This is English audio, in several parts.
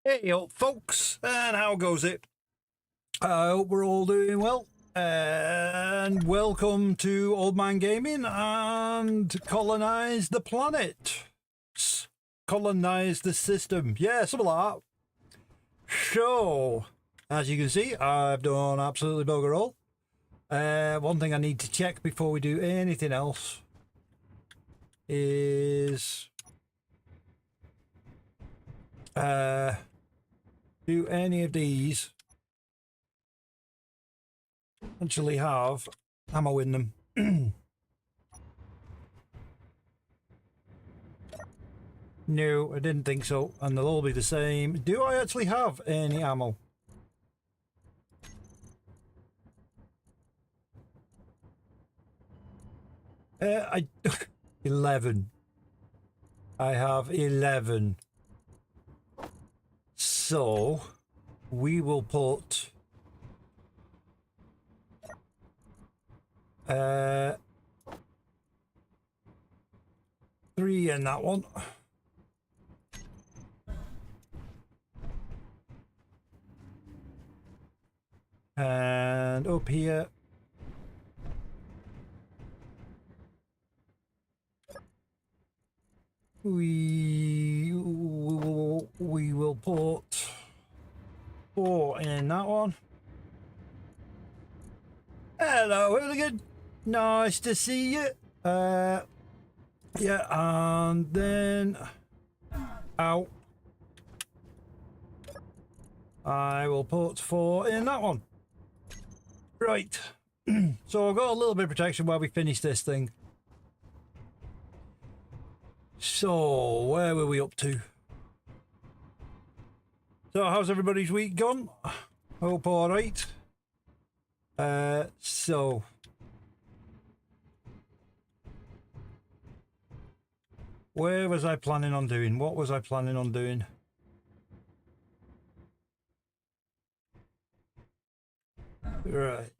Hey up folks, and how goes it? I hope we're all doing well, and welcome to Old Man Gaming and Colonise the Planet. Colonise the system, yeah, something like that. So, as you can see, I've done absolutely bugger all. One thing I need to check before we do anything else is do any of these actually have ammo in them? No, I didn't think so, and they'll all be the same. Do I actually have any ammo? I 11. I have 11. So we will put 3 in that one. And up here we will put 4 in that one. Hello, hooligan. Nice to see you. Yeah, and then out. I will put 4 in that one. Right. So I've got a little bit of protection while we finish this thing. So where were we up to? So how's everybody's week gone? Hope all right. So where was I planning on doing? What was I planning on doing? Right.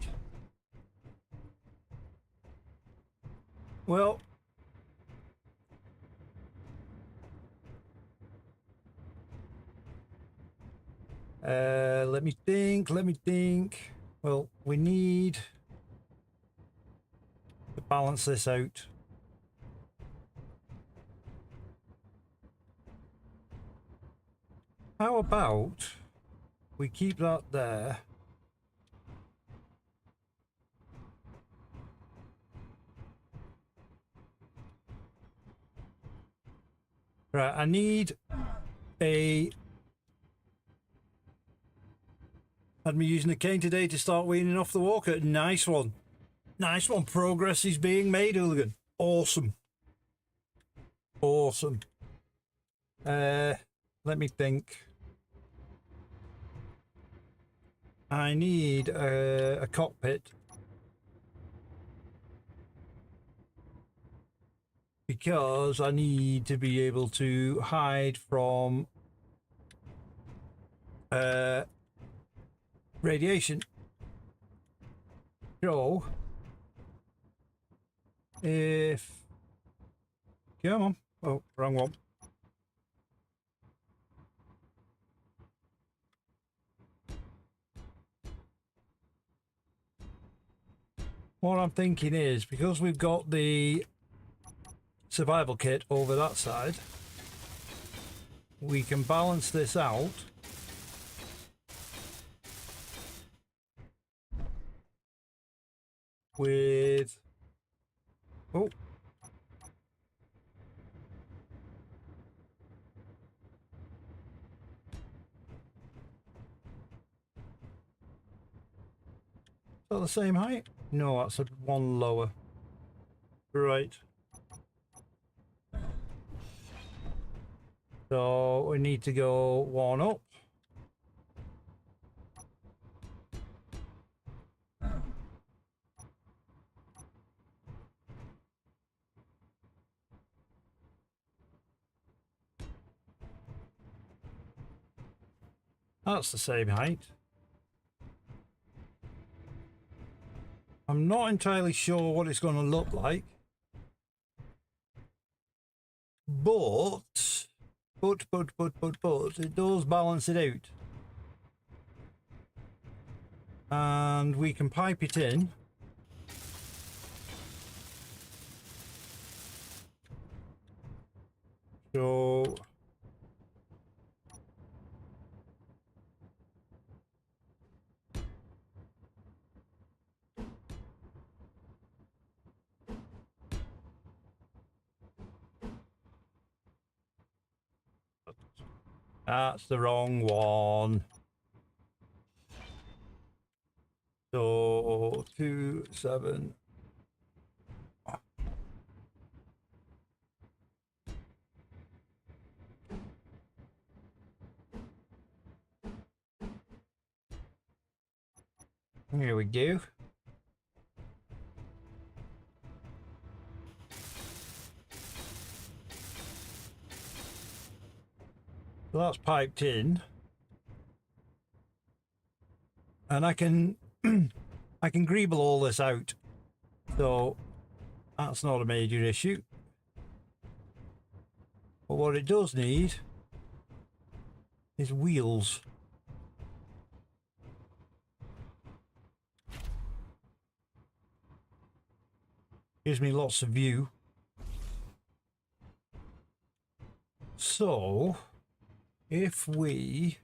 Well, let me think. Well, we need to balance this out. How about we keep that there? Right, I need a... Had me using a cane today to start weaning off the walker. Nice one. Nice one. Progress is being made, hooligan. Awesome. Awesome. Let me think. I need a cockpit. Because I need to be able to hide from radiation. So if... Come on. Oh, wrong one. What I'm thinking is, because we've got the survival kit over that side, we can balance this out with... Oh. Is that the same height? No, that's one lower. Right. So we need to go 1 up. That's the same height. I'm not entirely sure what it's going to look like, but But it does balance it out. And we can pipe it in. So that's the wrong one. So 2, 7. Here we go. So that's piped in. And I can I can greeble all this out. So that's not a major issue. But what it does need is wheels. Gives me lots of view. So if we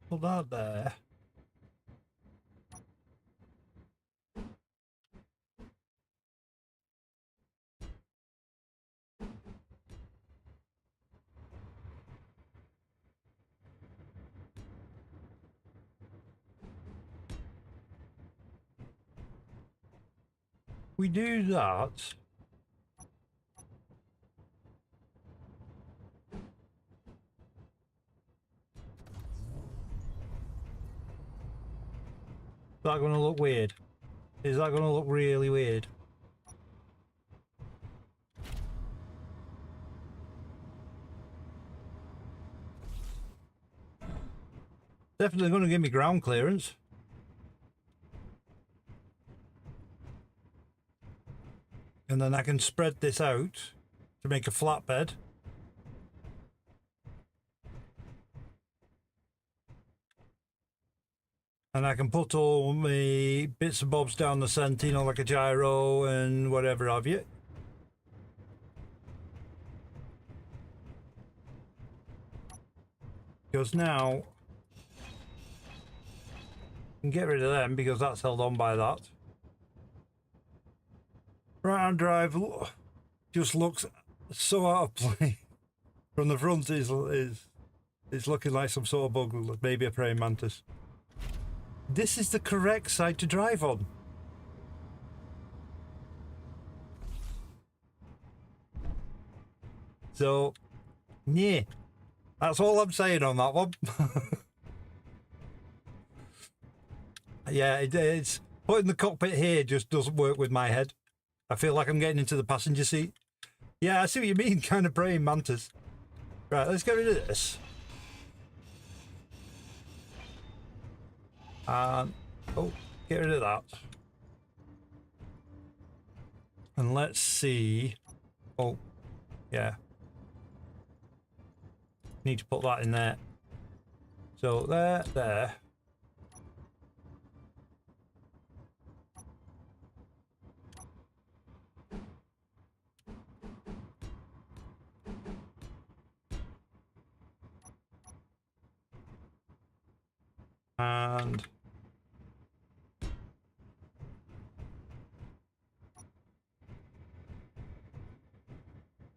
put that there, we do that. Is that going to look weird? Is that going to look really weird? Definitely going to give me ground clearance. And then I can spread this out to make a flatbed. And I can put all my bits and bobs down the centre, you know, like a gyro and whatever have you. Because now I can get rid of them because that's held on by that. Right-hand drive just looks so out of place. From the front is looking like some sort of bug, maybe a praying mantis. This is the correct side to drive on. So, yeah, that's all I'm saying on that one. Yeah, it's putting the cockpit here just doesn't work with my head. I feel like I'm getting into the passenger seat. Yeah, I see what you mean, kind of praying mantis. Right, let's get rid of this. And, oh, get rid of that. And let's see. Oh, yeah. Need to put that in there. So there. And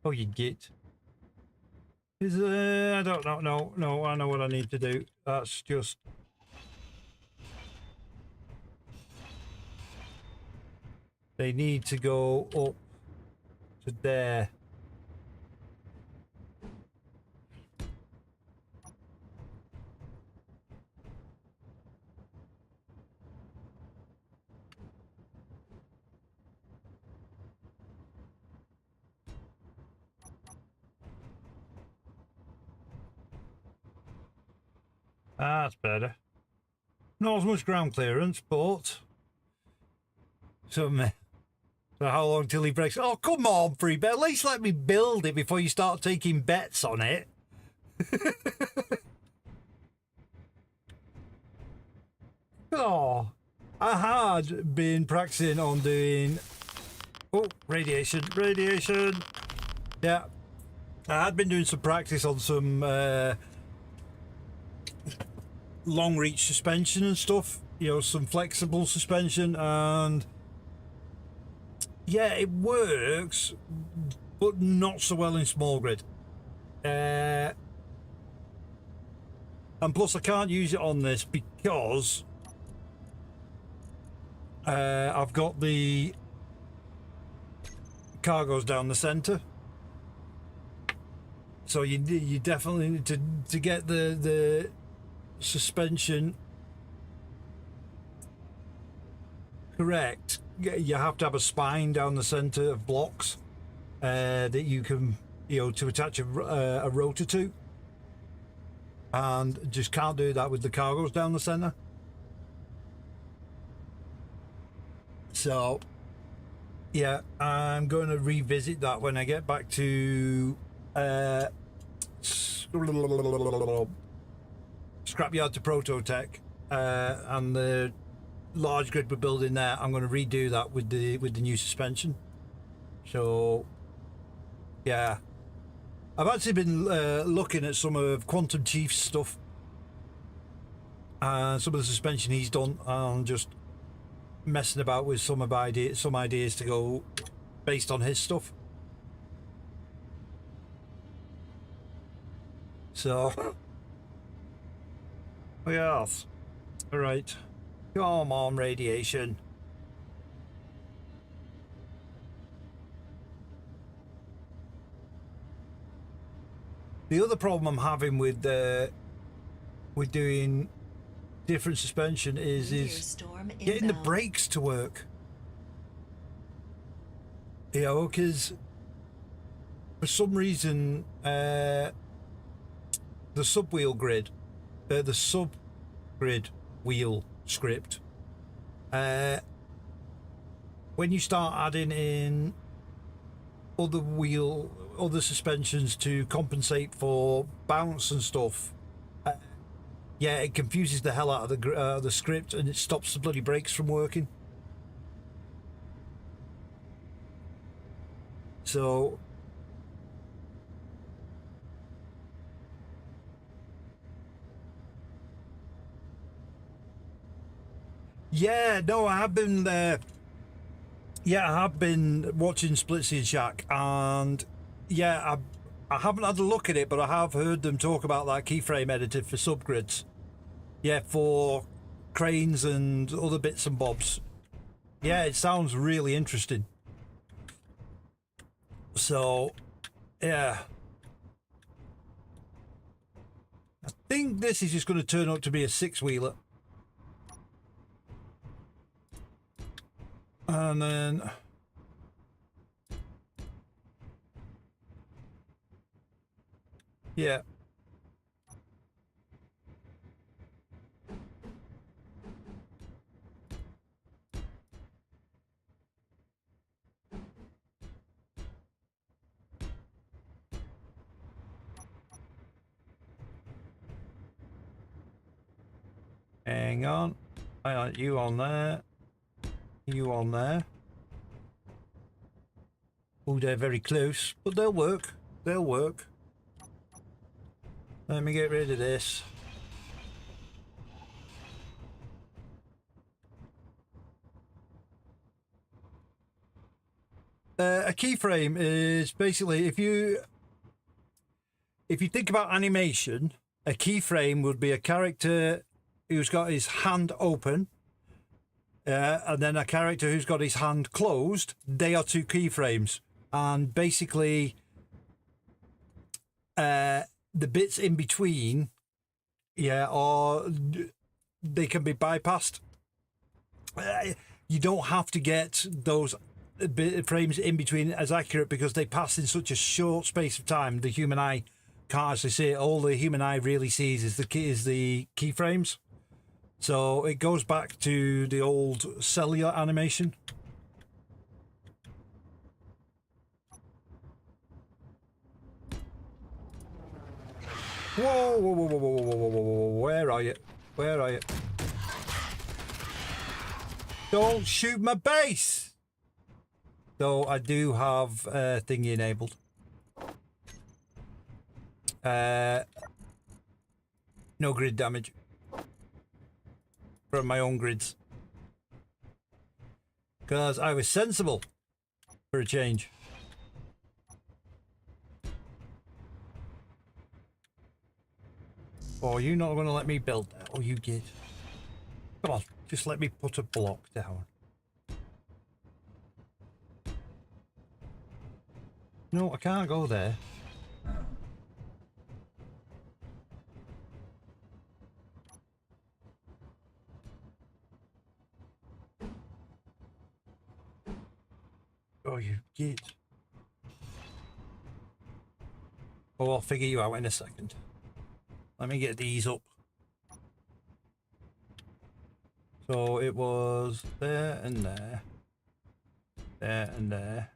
oh, you git. Is I don't know. No, I know what I need to do. That's just they need to go up to there. That's better. Not as much ground clearance, but some For how long till he breaks? Oh, come on, Freebet. At least let me build it before you start taking bets on it. Oh, I had been practicing on doing... Oh, radiation. Yeah. I had been doing some practice on some long reach suspension and stuff. You know, some flexible suspension, and yeah, it works, but not so well in small grid. And plus I can't use it on this because I've got the cargoes down the center, so you definitely need to get the suspension correct. You have to have a spine down the center of blocks that you can, you know, to attach a rotor to, and just can't do that with the cargoes down the center. So yeah, I'm going to revisit that when I get back to Scrapyard to Prototech, and the large grid we're building there. I'm going to redo that with the new suspension. So yeah, I've actually been looking at some of Quantum Chief's stuff and some of the suspension he's done, and just messing about with some ideas to go based on his stuff. So yes, all right, come on, radiation. The other problem I'm having with doing different suspension is getting the brakes to work. You know, because for some reason the sub-grid wheel script, when you start adding in other suspensions to compensate for bounce and stuff, yeah, it confuses the hell out of the script, and it stops the bloody brakes from working. So yeah, no, I have been yeah, I have been watching Splitsy Shack, and yeah, I haven't had a look at it, but I have heard them talk about that keyframe editor for subgrids. Yeah, for cranes and other bits and bobs. Yeah, it sounds really interesting. So yeah, I think this is just going to turn out to be a 6-wheeler. And then yeah, hang on, I want you on there, you on there. Oh, they're very close, but they'll work. They'll work. Let me get rid of this. A keyframe is basically, if you think about animation, a keyframe would be a character who's got his hand open, and then a character who's got his hand closed. They are two keyframes, and basically the bits in between, yeah, or they can be bypassed. You don't have to get those frames in between as accurate, because they pass in such a short space of time. The human eye can't actually see it. All the human eye really sees is the keyframes. So it goes back to the old cellular animation. Whoa, whoa, whoa, whoa, whoa, whoa, whoa, whoa, whoa, where are you? Where are you? Don't shoot my base! Though I do have thingy enabled. No grid damage. From my own grids. Because I was sensible for a change. Oh, you're not going to let me build that. Oh, you did. Come on, just let me put a block down. No, I can't go there. Oh, you did. Oh, I'll figure you out in a second. Let me get these up. So it was there and there. There and there.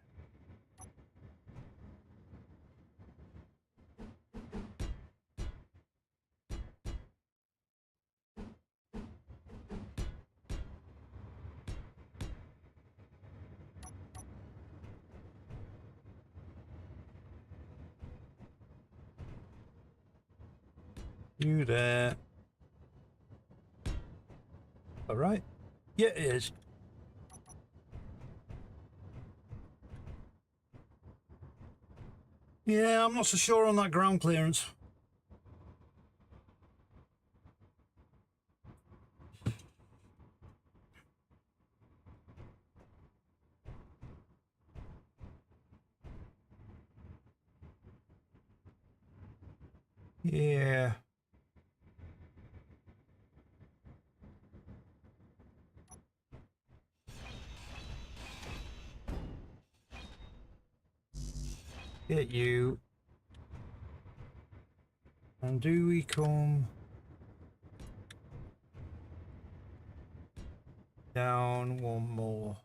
You there. All right. Yeah, it is. Yeah, I'm not so sure on that ground clearance. Yeah. Get you. And do we come down one more?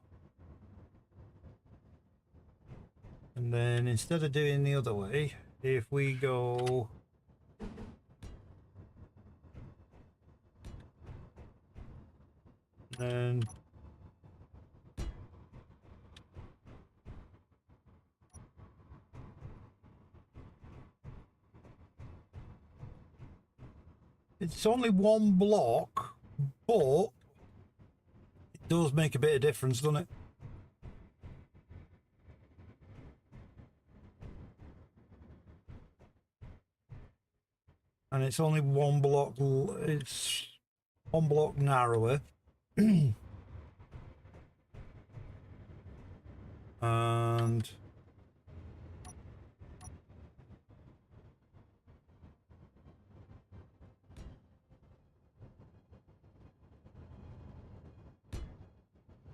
And then instead of doing the other way, if we go then it's only one block, but it does make a bit of difference, doesn't it? And it's only one block, it's one block narrower. And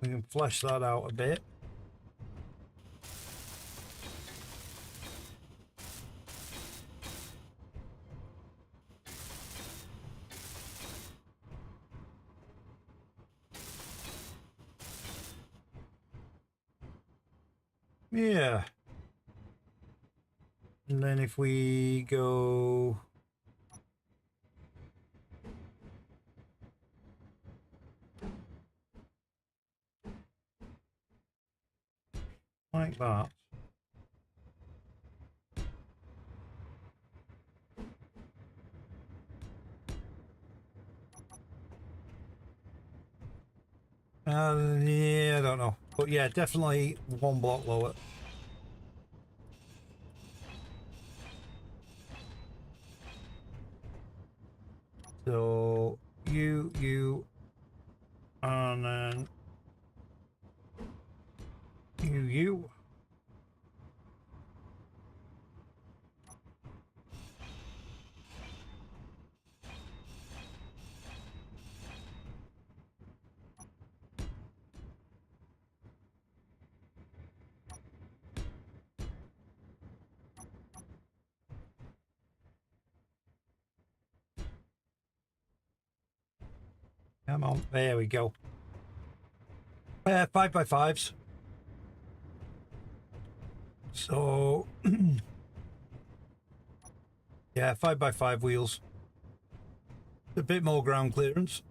we can flesh that out a bit. Yeah. And then if we go like that. Yeah, I don't know. But yeah, definitely one block lower. So you, and then you. Come on, there we go. 5x5s. So Yeah, 5x5 wheels. A bit more ground clearance.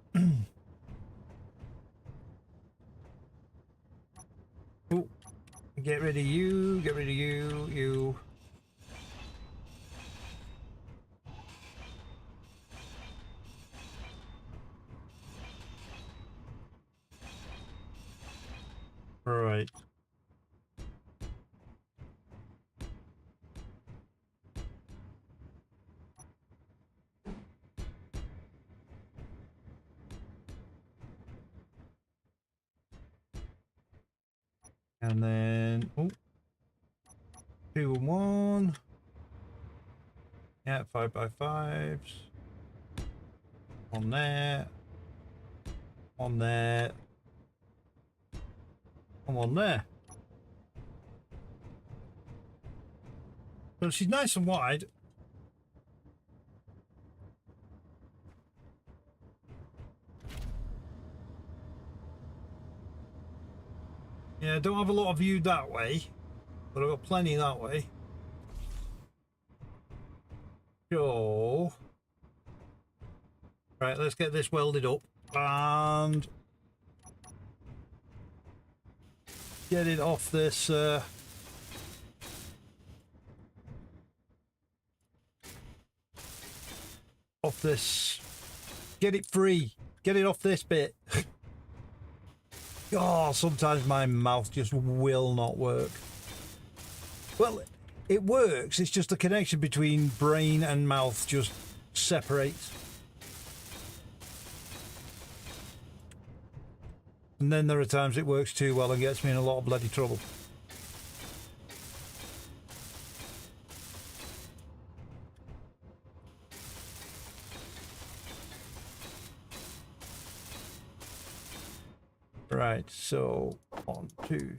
Oh, get rid of you, get rid of you, you. Right. And then, oh, 2 and 1. Yeah, 5x5s. On there. On there. Come on there. So she's nice and wide. Yeah, I don't have a lot of view that way, but I've got plenty that way. So, right, let's get this welded up and get it off this get it free, get it off this bit. Oh, sometimes my mouth just will not work. Well, it works, it's just the connection between brain and mouth just separates. And then there are times it works too well and gets me in a lot of bloody trouble. Right, so 1, 2.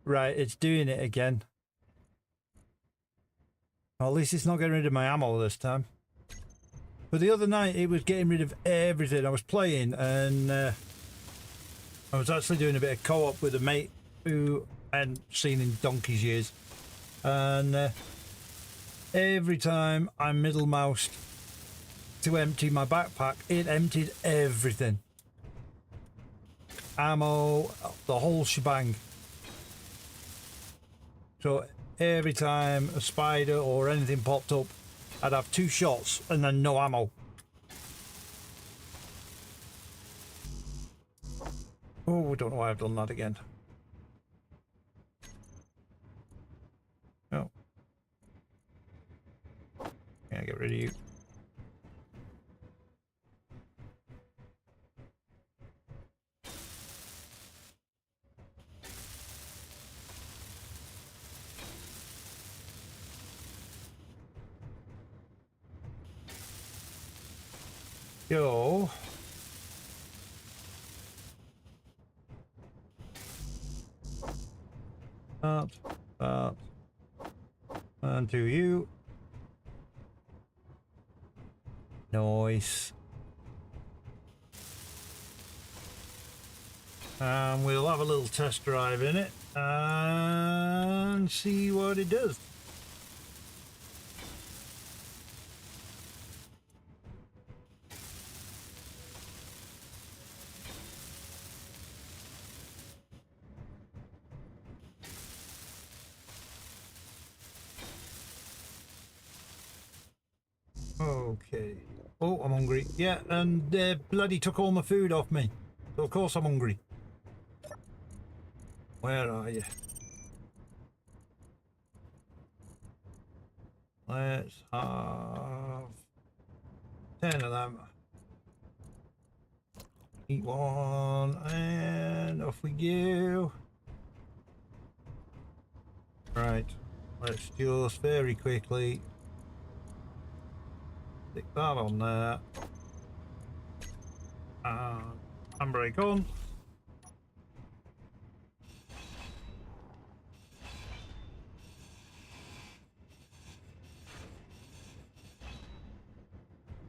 Right, it's doing it again. Well, at least it's not getting rid of my ammo this time. But the other night it was getting rid of everything. I was playing and I was actually doing a bit of co-op with a mate who I hadn't seen in donkey's years. And every time I middle moused to empty my backpack, it emptied everything. Ammo, the whole shebang. So every time a spider or anything popped up, I'd have 2 shots and then no ammo. Oh, I don't know why I've done that again. Oh. Yeah, get rid of you. Go. That. And to you. Nice. And we'll have a little test drive in it and see what it does. Okay. Oh, I'm hungry. Yeah, and bloody took all my food off me. So of course I'm hungry. Where are you? Let's have 10 of them. Eat one and off we go. Right, let's just very quickly stick that on there. And handbrake on.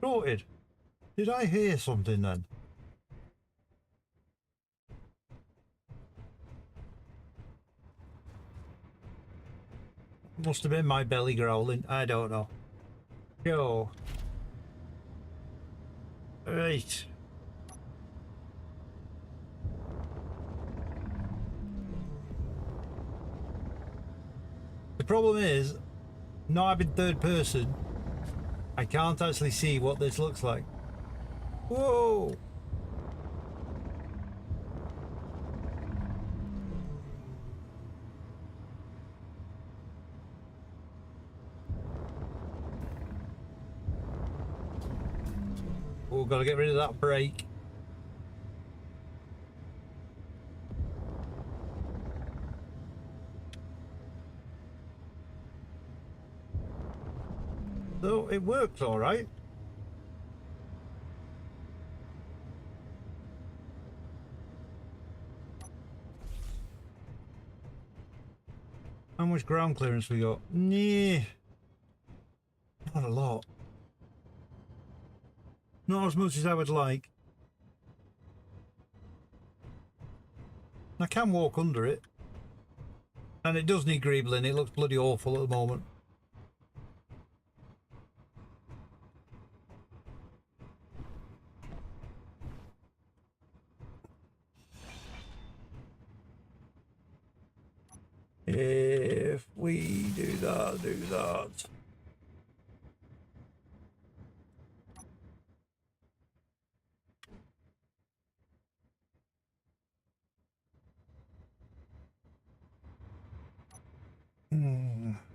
Sorted. Did I hear something then? Must have been my belly growling. I don't know. Yo. Right. The problem is, not having third person, I can't actually see what this looks like. Whoa! Oh, gotta get rid of that brake. So it works all right. How much ground clearance we got? Nah, not a lot. Not as much as I would like. I can walk under it. And it does need greebling. It looks bloody awful at the moment. If we do that.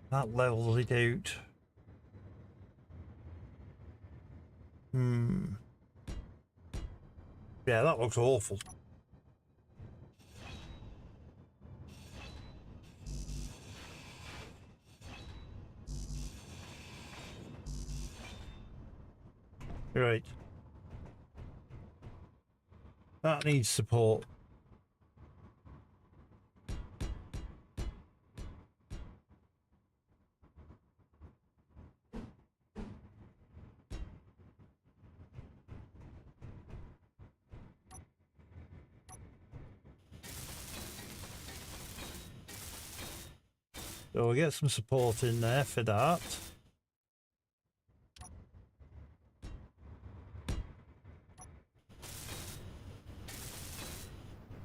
That levels it out. Yeah, that looks awful. Right. That needs support. So we'll get some support in there for that.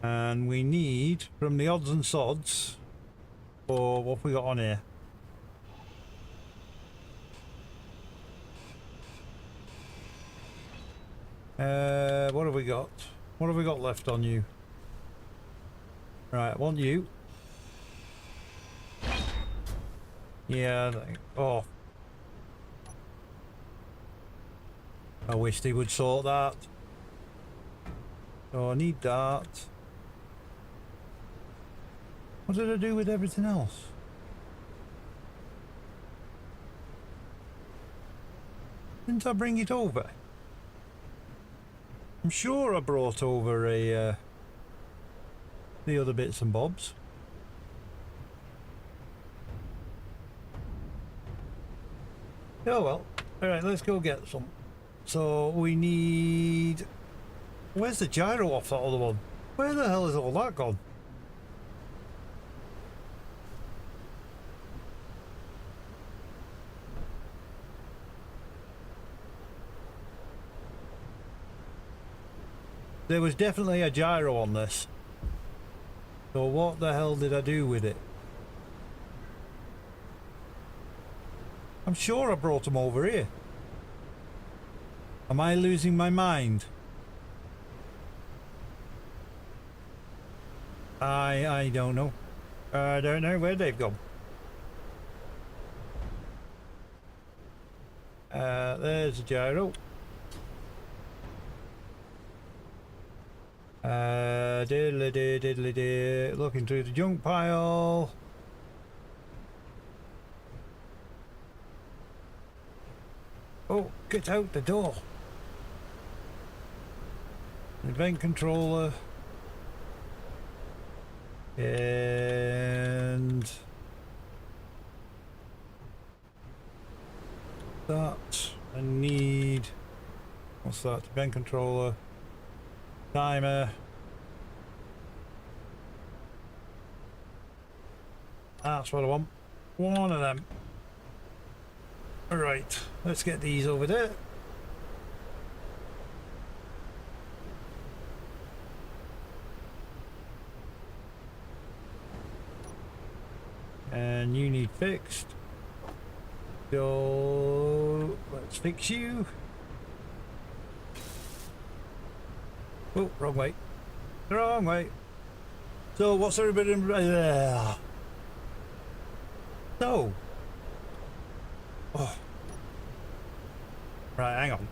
And we need, from the odds and sods, or what have we got on here? What have we got? What have we got left on you? Right, I want you. Yeah, oh. I wish they would sort that. Oh, I need that. What did I do with everything else? Didn't I bring it over? I'm sure I brought over a the other bits and bobs. Oh well. Alright, let's go get some. So we need... Where's the gyro off that other one? Where the hell is all that gone? There was definitely a gyro on this. So what the hell did I do with it? I'm sure I brought them over here. Am I losing my mind? I don't know. I don't know where they've gone. There's a gyro. Diddly-dee. Looking through the junk pile. Oh, get out the door. Event controller. And that I need. What's that? Event controller. Timer. That's what I want. One of them. All right, let's get these over there. And you need fixed. So let's fix you. Oh, wrong way. Wrong way. So what's everybody in there? So. Oh. Right, hang on.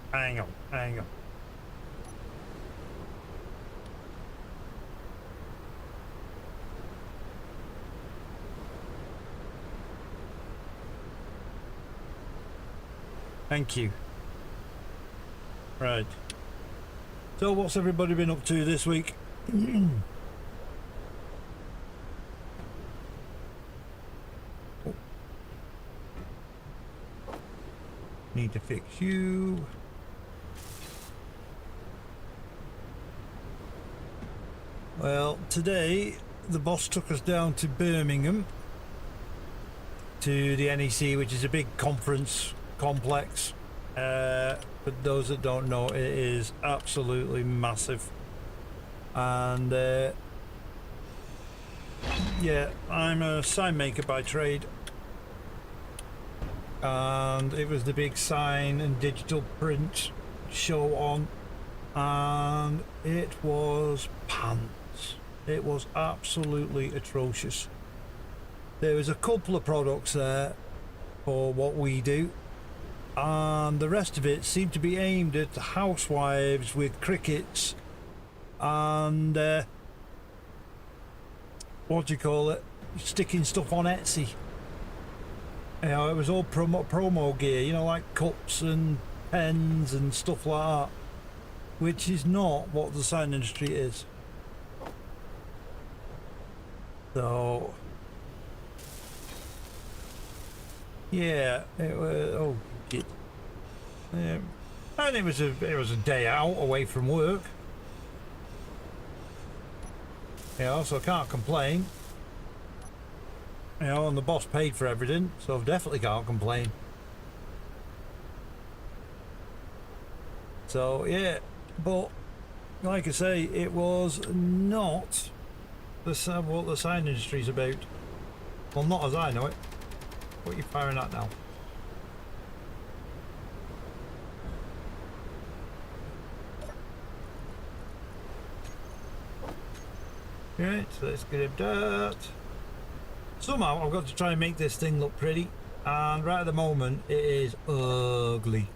Thank you. Right. So what's everybody been up to this week? Need to fix you. Well, today the boss took us down to Birmingham to the NEC, which is a big conference complex. For those that don't know, it is absolutely massive. And yeah, I'm a sign maker by trade, and it was the big sign and digital print show on, and it was pants. It was absolutely atrocious. There was a couple of products there for what we do, and the rest of it seemed to be aimed at housewives with crickets and what do you call it, sticking stuff on Etsy. You know, it was all promo gear, you know, like cups and pens and stuff like that, which is not what the sign industry is. So yeah, it was, oh shit. And it was a day out away from work. You know, so I can't complain. You know, and the boss paid for everything, so I definitely can't complain. So yeah, but like I say, it was not what the sign industry's about. Well, not as I know it. What are you firing at now? Right, so let's get that. Somehow I've got to try and make this thing look pretty, and right at the moment it is ugly.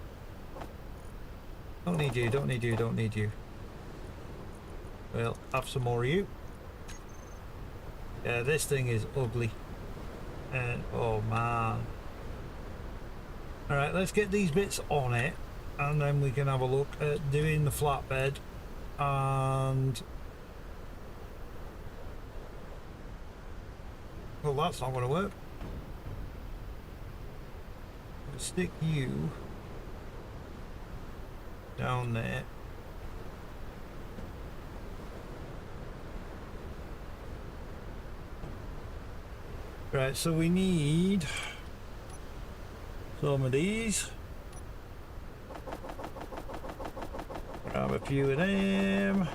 Don't need you, don't need you, don't need you. Well, have some more of you. Yeah, this thing is ugly. And oh man. Alright, let's get these bits on it, and then we can have a look at doing the flatbed. And well, that's not going to work. Let's stick you down there. Right, so we need some of these. Grab a few of them.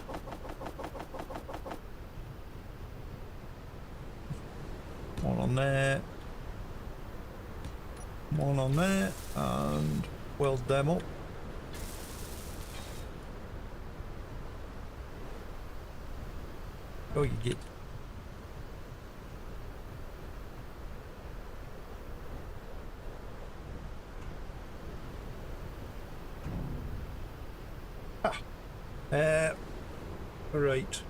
One on there. One on there, and weld them up. Oh, you get. Right.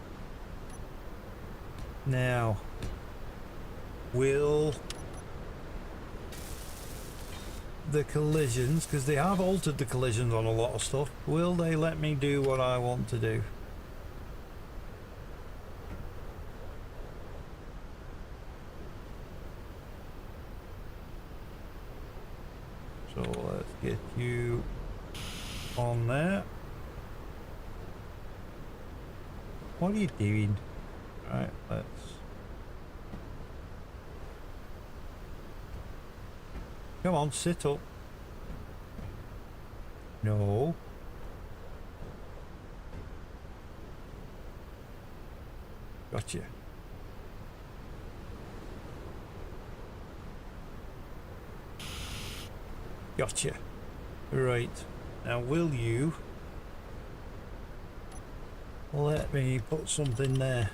Now, will the collisions, because they have altered the collisions on a lot of stuff, will they let me do what I want to do? So let's get you on there. What are you doing? Right, let's Come on, sit up. No. Gotcha. Gotcha. Right. Now will you let me put something there?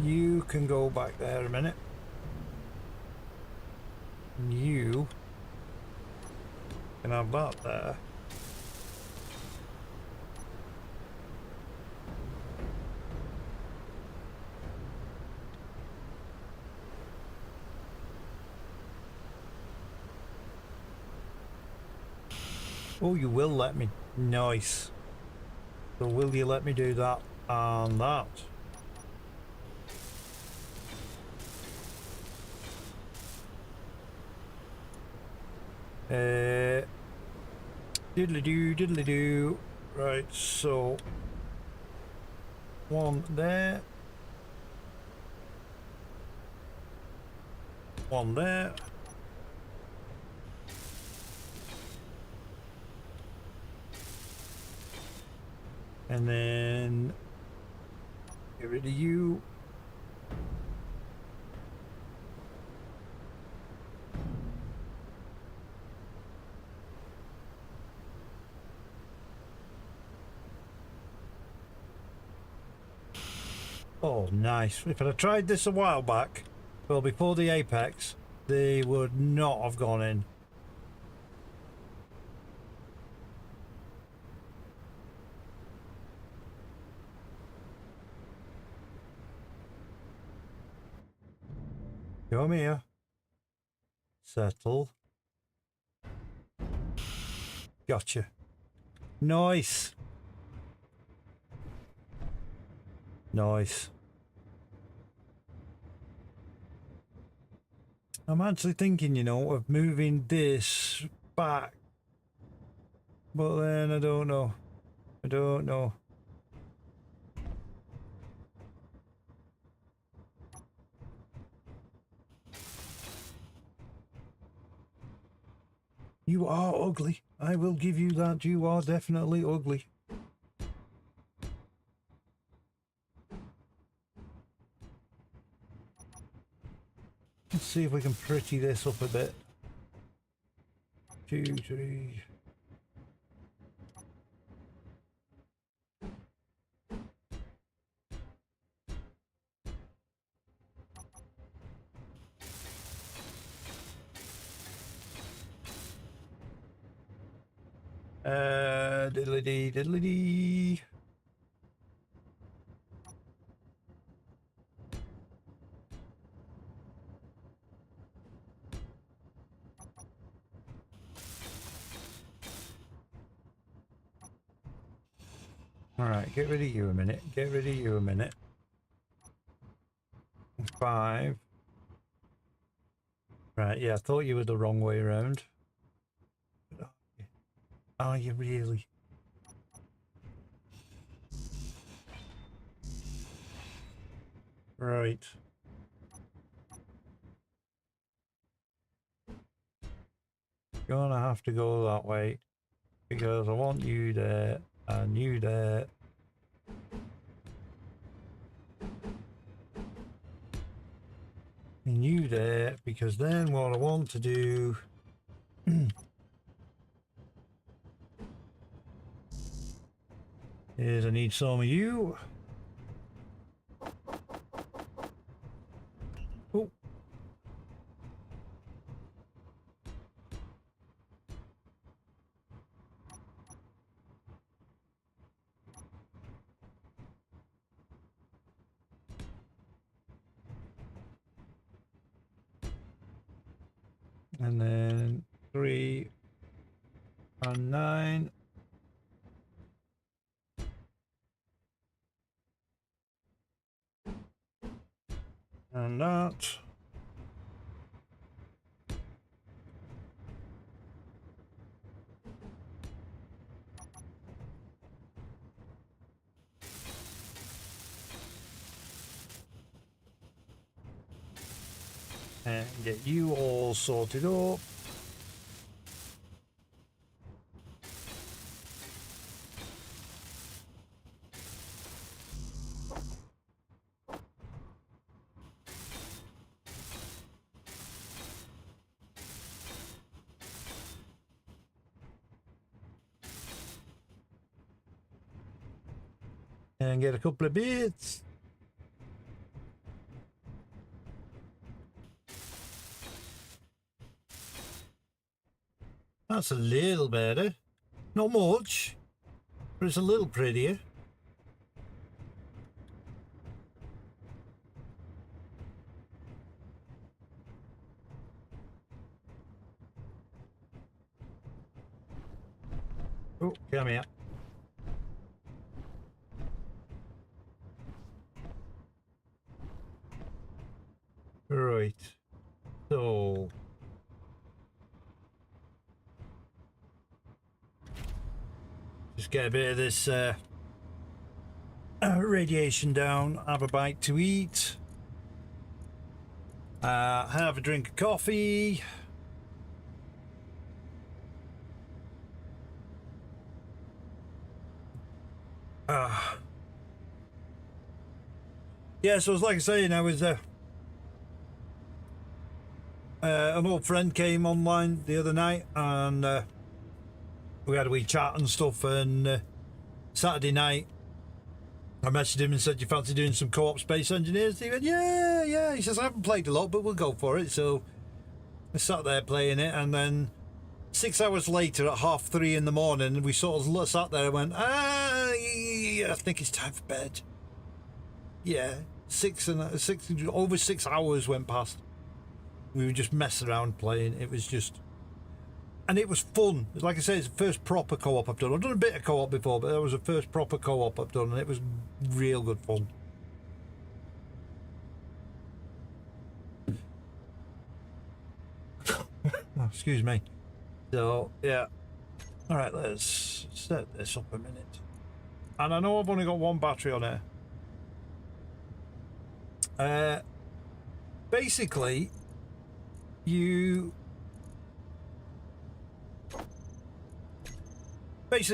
You can go back there a minute. You can have that there. Oh, you will let me. Nice. So will you let me do that and that? Diddly do, diddly do. Right, so one there, one there. And then get rid of you. Oh, nice. If I'd have tried this a while back, well, before the apex, they would not have gone in. Come here. Settle. Gotcha. Nice. Nice. I'm actually thinking, you know, of moving this back. But then I don't know. I don't know. You are ugly. I will give you that. You are definitely ugly. Let's see if we can pretty this up a bit. 2, 3. Diddly dee, diddly dee. Alright, get rid of you a minute. Get rid of you a minute. 5. Right, yeah, I thought you were the wrong way around. Are you really? Right. Gonna have to go that way because I want you there and you there. And you there, because then what I want to do is I need some of you. Oh. And then 3 and 9. And that. and get you all sorted up. And get a couple of bits. That's a little better. Not much, but it's a little prettier. Oh, come here. Right. So just get a bit of this radiation down, have a bite to eat, have a drink of coffee. Yeah, so it's like I was saying, I was an old friend came online the other night, and we had a wee chat and stuff, and Saturday night I messaged him and said, you fancy doing some co-op Space Engineers? He went, yeah. He says, I haven't played a lot, but we'll go for it. So I sat there playing it, and then 6 hours later at 3:30 in the morning, we sort of sat there and went, I think it's time for bed. Yeah, over 6 hours went past. We were just messing around playing. It was just, and it was fun. Like I said, it's the first proper co-op I've done. I've done a bit of co-op before, but that was the first proper co-op I've done, and it was real good fun. Oh, excuse me. So, yeah. All right, let's set this up a minute. And I know I've only got one battery on here. Basically,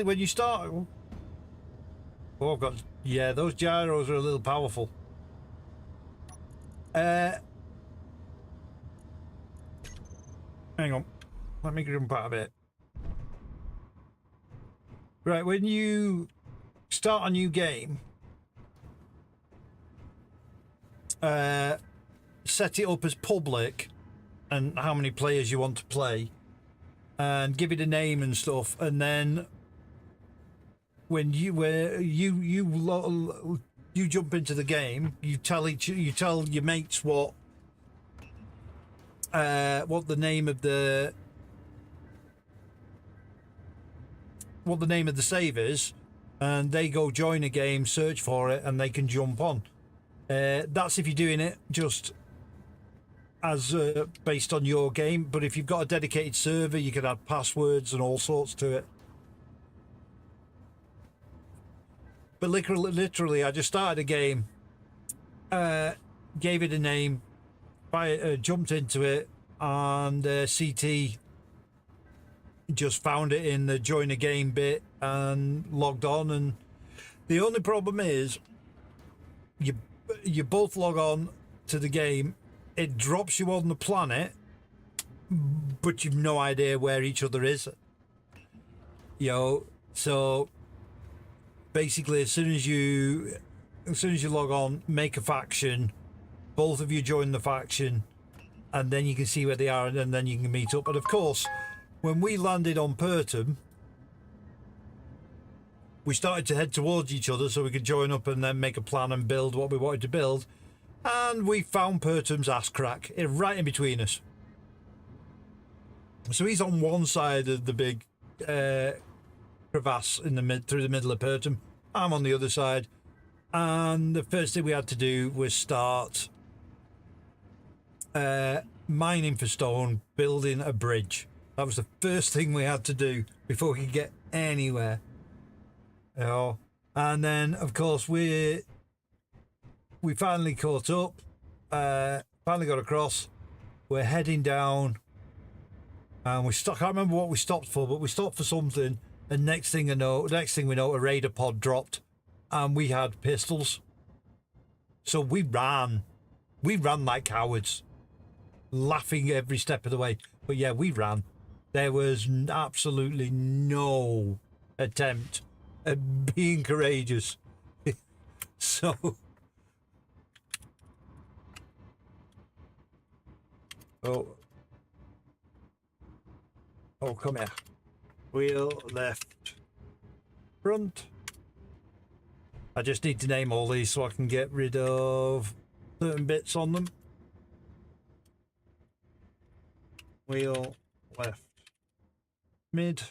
when you start, oh, I've got, yeah, those gyros are a little powerful. Hang on, let me jump out a bit. Right, when you start a new game, set it up as public and how many players you want to play, and give it a name and stuff, and then when you jump into the game, you tell your mates what the name of the save is, and they go join a game, search for it, and they can jump on. That's if you're doing it just as based on your game, but if you've got a dedicated server, you can add passwords and all sorts to it. But literally, I just started a game, gave it a name, jumped into it, and CT just found it in the join a game bit and logged on. And the only problem is, you both log on to the game, it drops you on the planet, but you've no idea where each other is. So basically, as soon as you log on, make a faction, both of you join the faction, and then you can see where they are, and then you can meet up. And of course, when we landed on Pertum, we started to head towards each other so we could join up and then make a plan and build what we wanted to build. And we found Pertum's ass crack right in between us. So he's on one side of the big crevasse through the middle of Pertum. I'm on the other side. And the first thing we had to do was start mining for stone, building a bridge. That was the first thing we had to do before we could get anywhere. And then, of course, we finally caught up, finally got across. We're heading down, and we stuck. I can't remember what we stopped for, but we stopped for something. And next thing we know, a raider pod dropped, and we had pistols. So we ran. We ran like cowards, laughing every step of the way. But yeah, we ran. There was absolutely no attempt at being courageous. So, oh, come here. Wheel left, front. I just need to name all these so I can get rid of certain bits on them. Wheel left, mid.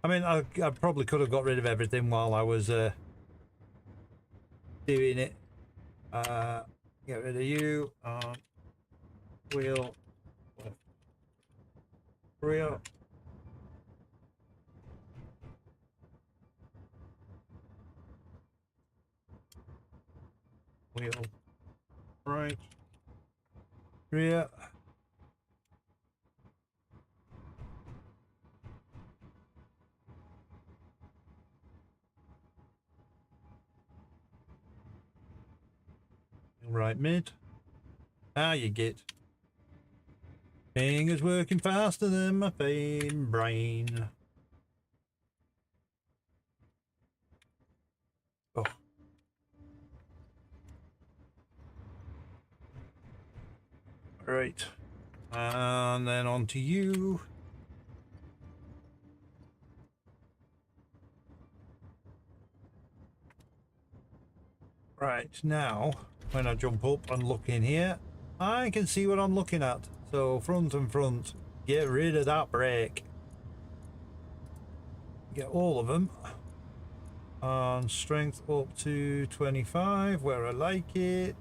I mean, I probably could have got rid of everything while I was doing it. Get rid of you. Wheel left, rear. Wheel right, rear. Right mid. You get. Fingers working faster than my brain. Oh. Right. And then on to you. Right, now, when I jump up and look in here, I can see what I'm looking at. So front and front, get rid of that brake. Get all of them. And strength up to 25, where I like it.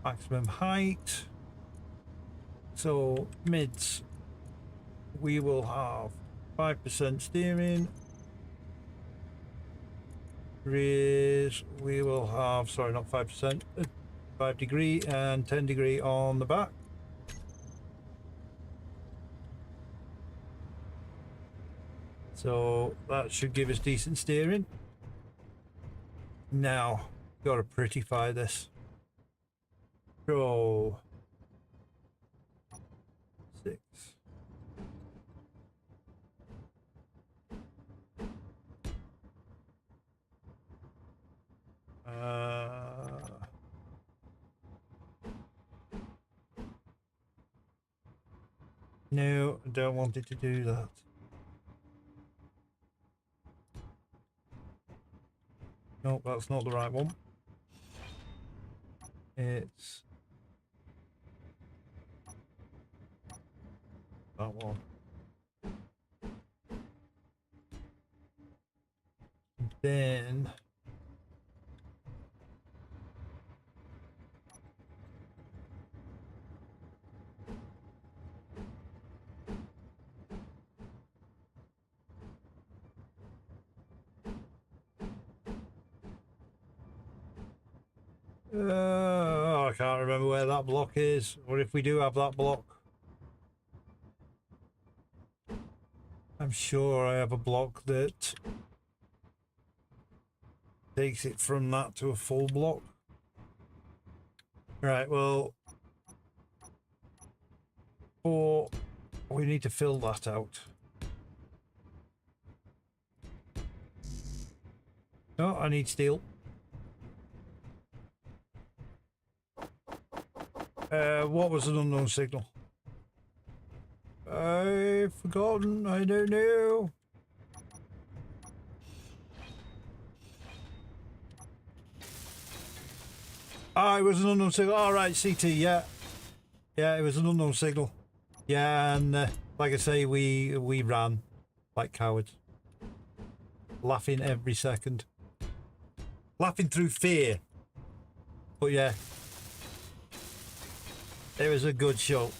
Maximum height. So mids, we will have 5% steering. Rears, we will have, sorry, not 5%, 5 degree and 10 degree on the back. So that should give us decent steering. Now, gotta prettify this. So 6. No, I don't want it to do that. No, that's not the right one. It's that one. Then I can't remember where that block is, or if we do have that block. I'm sure I have a block that takes it from that to a full block. Right, well, we need to fill that out. No, I need steel. What was an unknown signal? I've forgotten. I don't know. Ah, it was an unknown signal. All right, CT. Yeah, it was an unknown signal. Yeah, and like I say, we ran like cowards, laughing every second, laughing through fear. But yeah, it was a good show.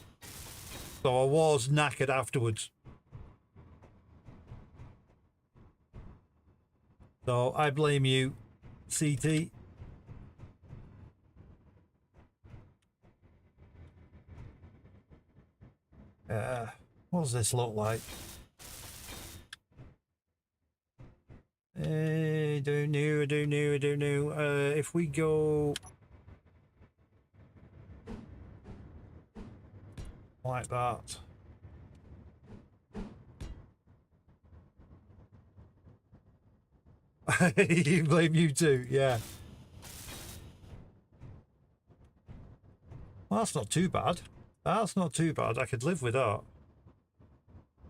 So I was knackered afterwards. So I blame you, CT. What does this look like? I don't know. If we go like that. You blame you too, yeah. Well, that's not too bad. That's not too bad. I could live with that.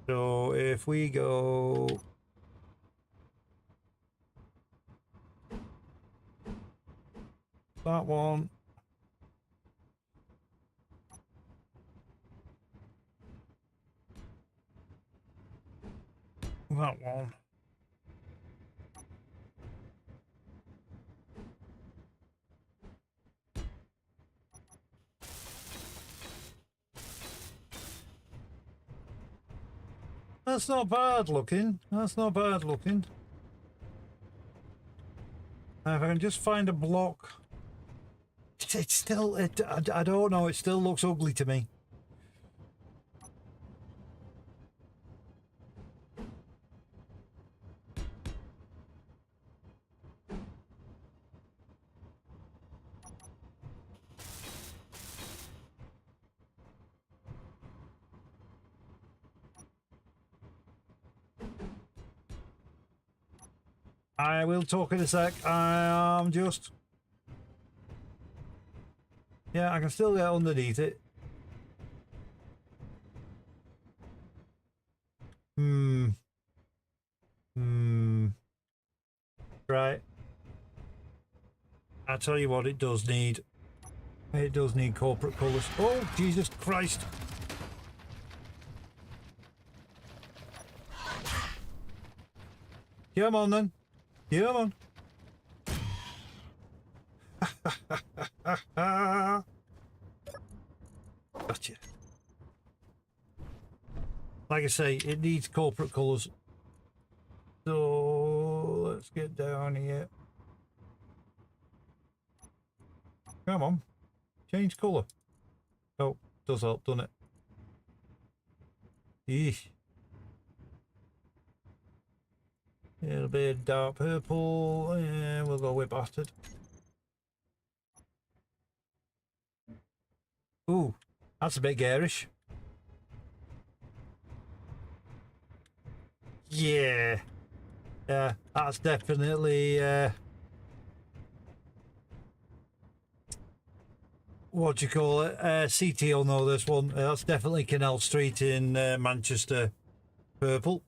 So if we go that one, that one. That's not bad looking. That's not bad looking. Now if I can just find a block. It's still, I don't know, it still looks ugly to me. I will talk in a sec. I'm just... Yeah, I can still get underneath it. Right. I tell you what, it does need. It does need corporate colours. Oh, Jesus Christ. Come on then. Come on. Gotcha. Like I say, it needs corporate colours. So let's get down here. Come on. Change colour. Oh, does help, doesn't it? Eesh. It'll be a dark purple, and we'll go with bastard. Ooh, that's a bit garish. Yeah. Yeah, that's definitely what do you call it? CT will know this one. That's definitely Canal Street in Manchester. Purple.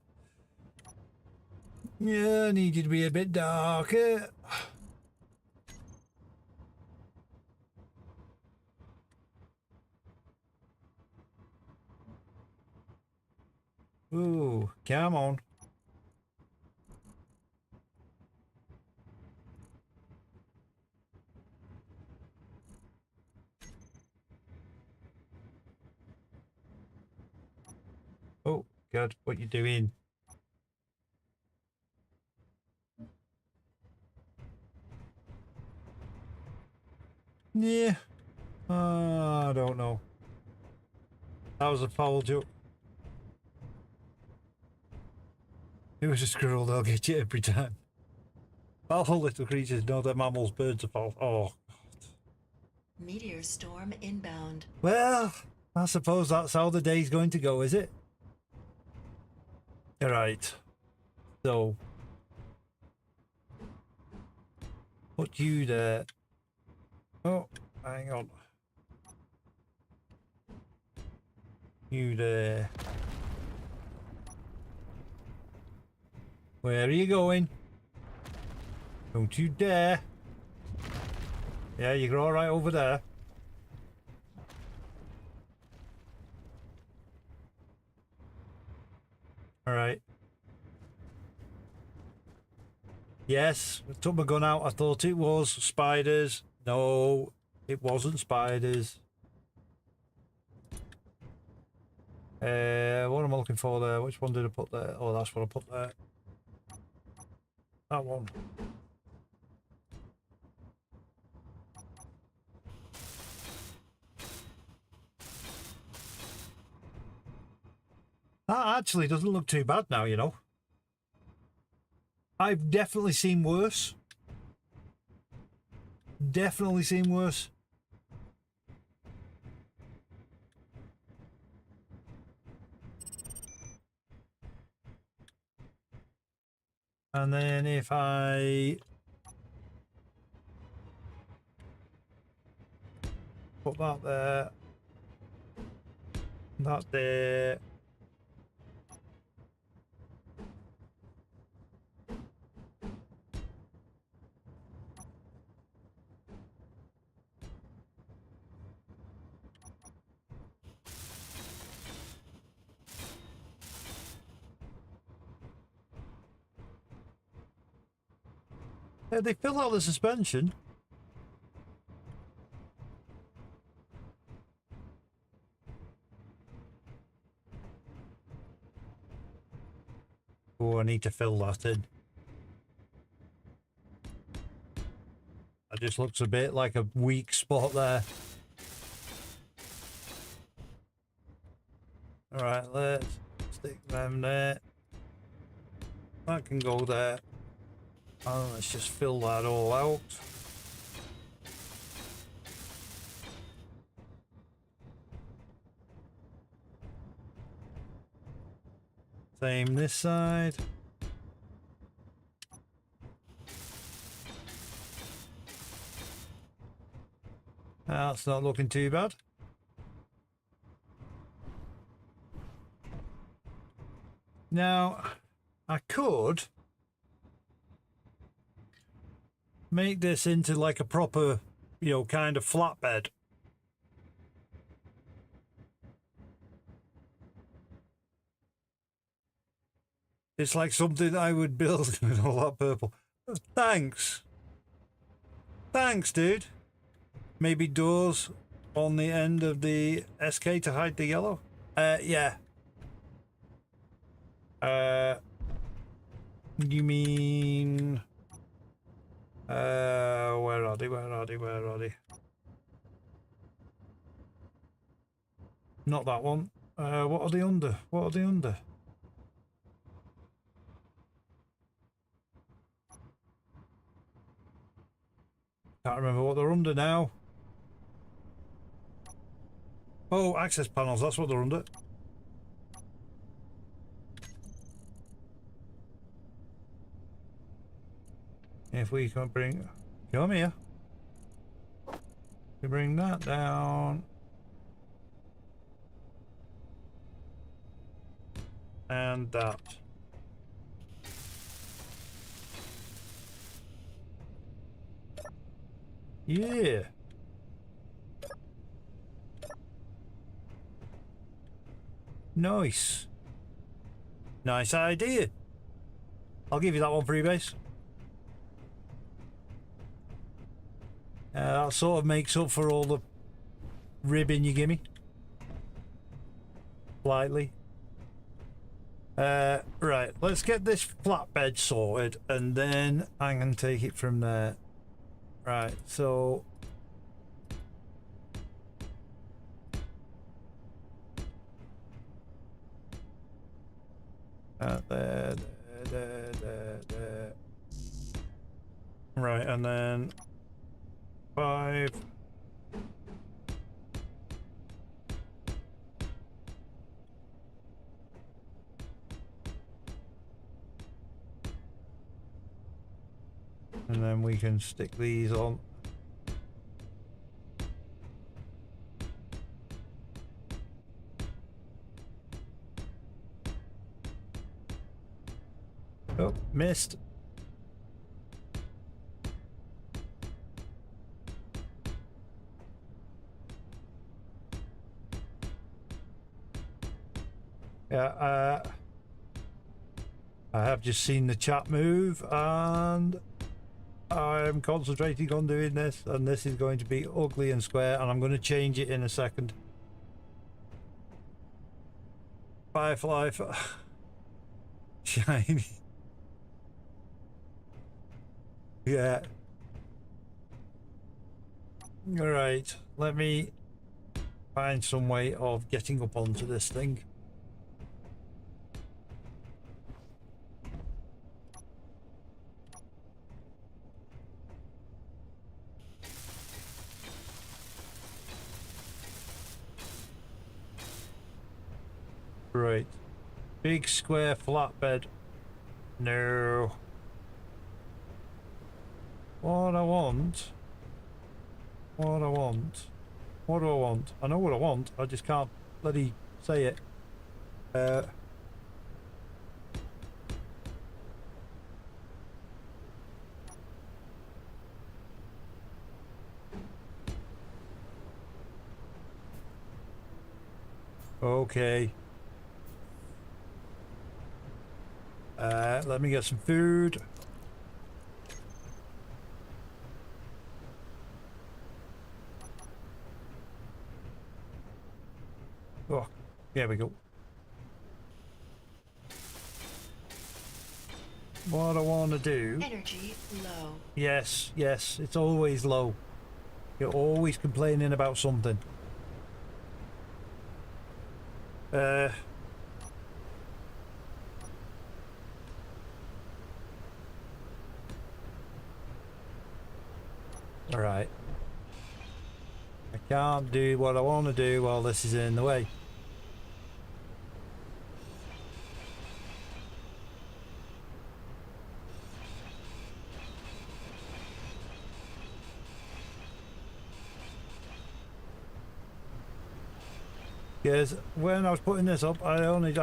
Yeah, needed to be a bit darker. Ooh, come on. Oh, God, what you doing? Yeah. I don't know. That was a foul joke. It was a squirrel, they'll get you every time. All little creatures know that mammals, birds are foul. Oh. Meteor storm inbound. Well, I suppose that's how the day's going to go, is it? Right. So. Put you there. Oh, hang on. You there. Where are you going? Don't you dare. Yeah, you're all right over there. All right. Yes, I took my gun out. I thought it was spiders. No, it wasn't spiders. What am I looking for there? Which one did I put there? Oh, that's what I put there. That one. actually doesn't look too bad now, you know. I've definitely seen worse. Definitely seen worse. And then if I put that there, that there. Yeah, they fill out the suspension. Oh, I need to fill that in. That just looks a bit like a weak spot there. Alright, let's stick them there. That can go there. And let's just fill that all out. Same this side. That's not looking too bad. Now, I could make this into like a proper, you know, kind of flatbed. It's like something I would build with all that purple. Thanks. Thanks, dude. Maybe doors on the end of the SK to hide the yellow? Yeah. You mean... where are they? Where are they? Where are they? Not that one. What are they under? What are they under? Can't remember what they're under now. Oh, access panels, that's what they're under. If we can bring... Come here. We bring that down. And that. Yeah. Nice. Nice idea. I'll give you that one for base. That sort of makes up for all the ribbing you give me. Slightly. Right, let's get this flatbed sorted and then I can take it from there. Right, so... there. Right, and then 5. And then we can stick these on. Oh, missed. Yeah, I have just seen the chat move and I'm concentrating on doing this, and this is going to be ugly and square, and I'm going to change it in a second. Firefly shiny. Yeah. All right, let me find some way of getting up onto this thing. Big square flatbed. No. What I want. What I want. What do I want? I know what I want. I just can't bloody say it. Okay. Let me get some food. Oh, there we go. What I want to do... Energy low. Yes, yes, it's always low. You're always complaining about something. Alright. I can't do what I want to do while this is in the way. Because when I was putting this up, I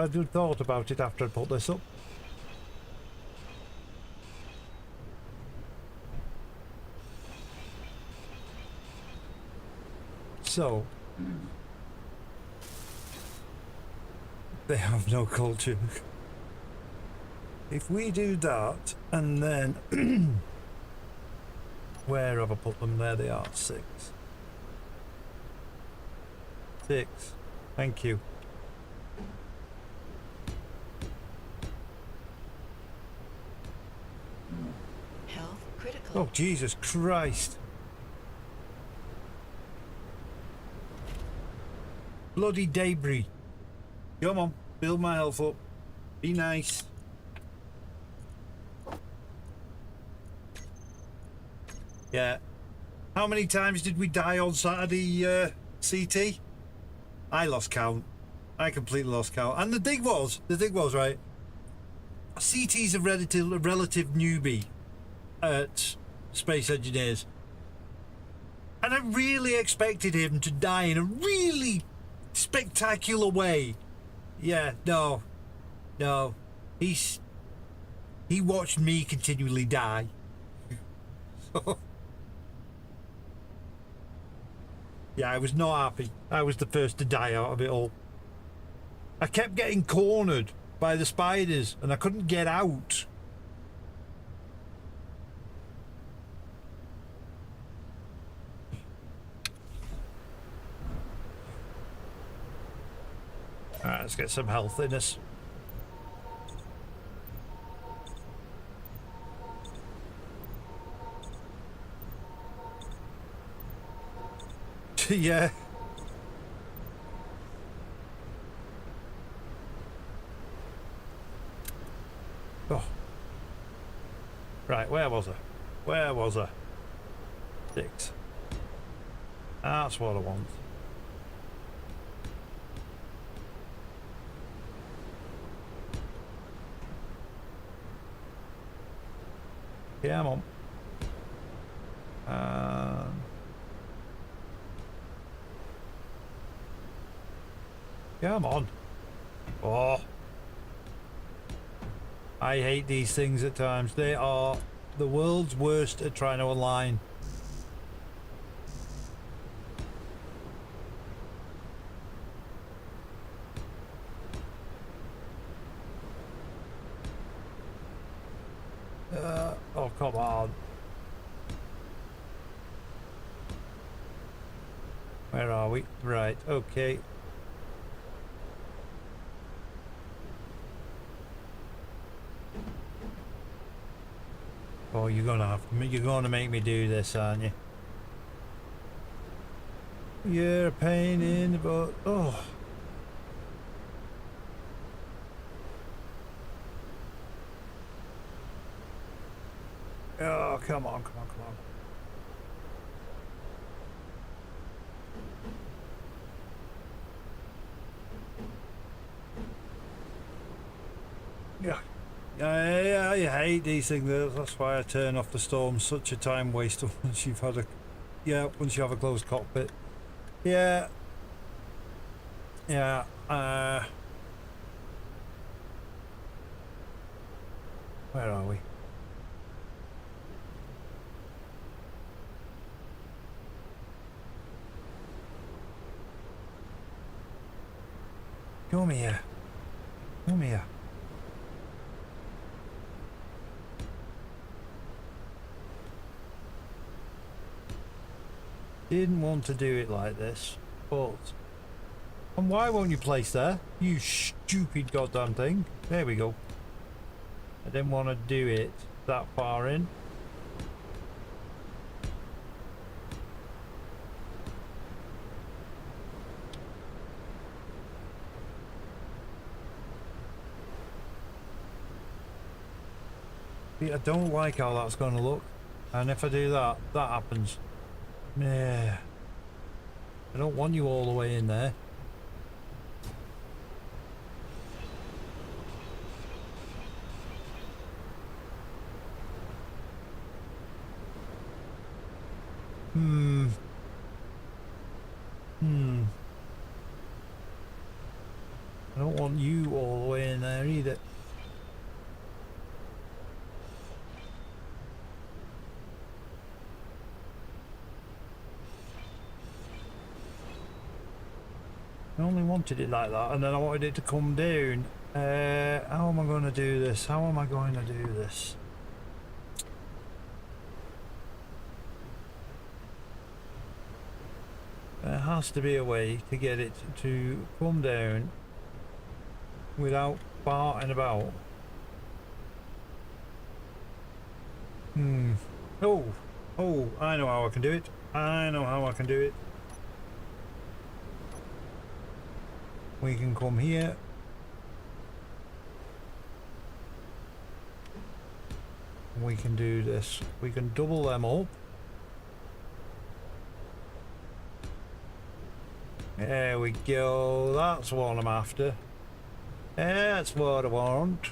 just thought about it after I put this up. So, they have no culture. If we do that, and then where have I put them? There they are. 6. Thank you. Health critical. Oh, Jesus Christ. Bloody debris. Come on, build my health up. Be nice. Yeah. How many times did we die on Saturday, CT? I lost count. I completely lost count. And the thing was, right, CT's a relative newbie at Space Engineers. And I really expected him to die in a really spectacular way. Yeah, no. He watched me continually die. Yeah, I was not happy. I was the first to die out of it all. I kept getting cornered by the spiders and I couldn't get out. Alright, let's get some health in us. Yeah. Oh. Right, where was I? 6. That's what I want. Come on. Come on. Oh. I hate these things at times. They are the world's worst at trying to align. Oh, come on. Where are we? Right, okay. Oh, you're gonna make me do this, aren't you? You're a pain in the butt. Oh. Oh, come on. I hate these things. That's why I turn off the storm. Such a time waster once you've had a, once you have a closed cockpit. Yeah. Yeah. Where are we? Come here. Come here. Didn't want to do it like this, but... And why won't you place there? You stupid goddamn thing. There we go. I didn't want to do it that far in. I don't like how that's going to look, and if I do that, that happens. Yeah, I don't want you all the way in there. I don't want you all the way in there either. I only wanted it like that, and then I wanted it to come down. How am I going to do this? How am I going to do this? There has to be a way to get it to come down without farting about. Oh, I know how I can do it. I know how I can do it. We can come here. We can do this. We can double them up. There we go. That's what I'm after. That's what I want.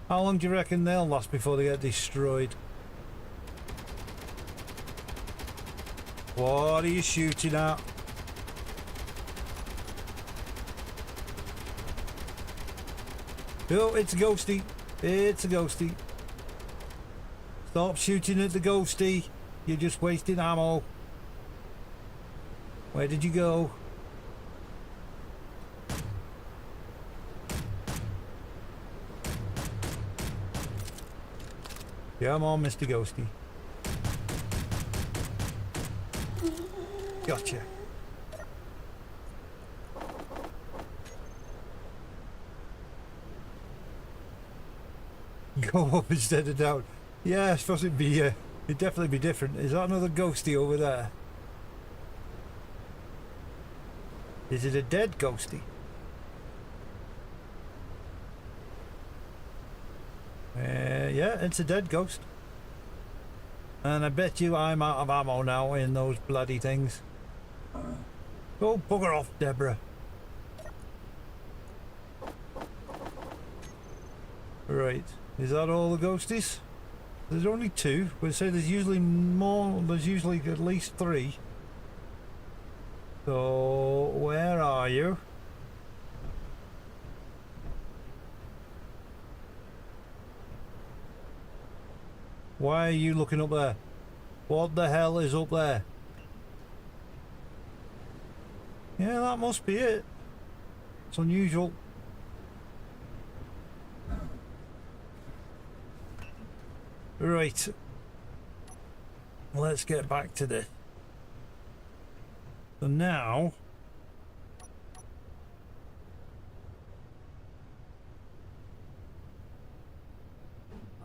How long do you reckon they'll last before they get destroyed? What are you shooting at? Oh, it's a ghosty. It's a ghosty. Stop shooting at the ghosty. You're just wasting ammo. Where did you go? Come on, Mr. Ghosty. Gotcha. Go up instead of down. Yeah, I suppose it'd be, it'd definitely be different. Is that another ghosty over there? Is it a dead ghosty? Yeah, it's a dead ghost. And I bet you I'm out of ammo now in those bloody things. Go bugger off, Deborah. Right, is that all the ghosties? There's only two. We'll say there's usually more, there's usually at least three. So, where are you? Why are you looking up there? What the hell is up there? Yeah, that must be it. It's unusual. Right. Let's get back to this. So now...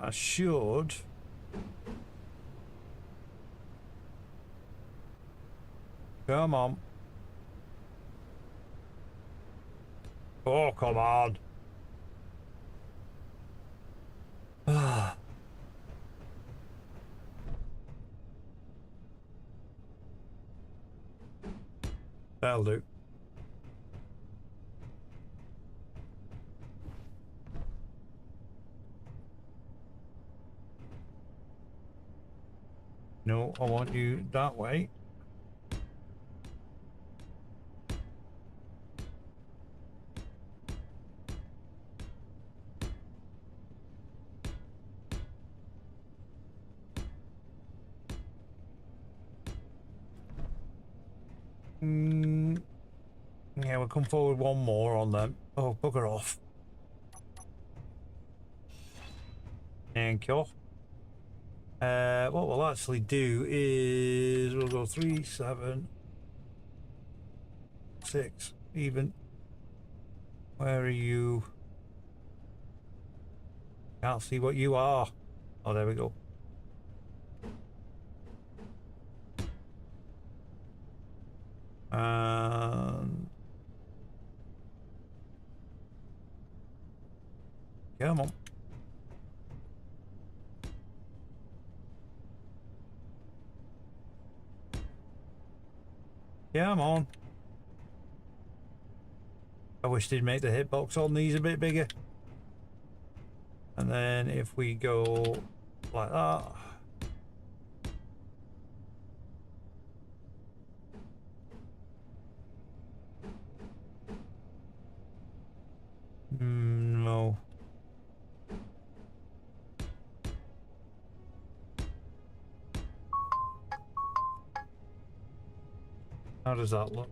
I should... Come on. Oh, come on. Ah. That'll do. No, I want you that way. Yeah, we'll come forward one more on them. Oh, bugger off. Thank you. What we'll actually do is we'll go 3, 7, 6, even. Where are you? Can't see what you are. Oh, there we go. And come on. Come on. I wish they'd make the hitbox on these a bit bigger. And then if we go like that. No. How does that look?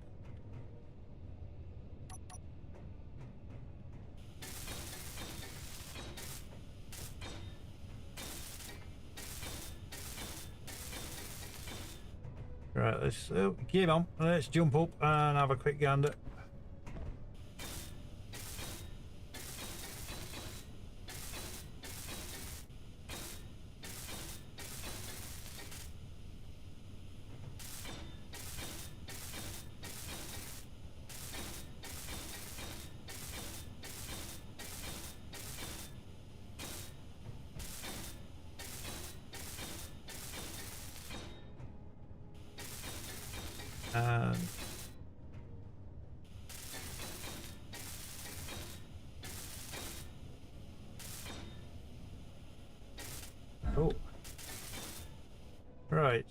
Right, let's keep on. Let's jump up and have a quick gander. And oh, right.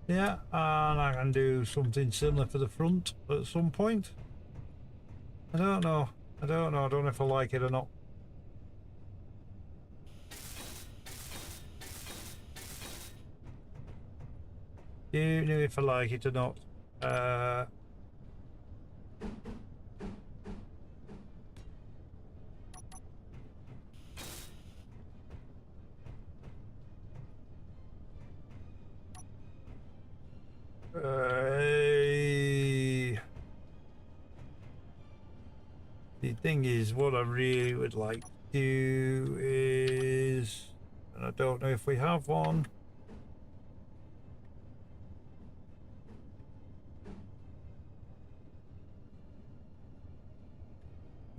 Yeah, and I can do something similar for the front at some point. I don't know. I don't know if I like it or not. Don't know if I like it or not. The thing is, what I really would like to do is, and I don't know if we have one.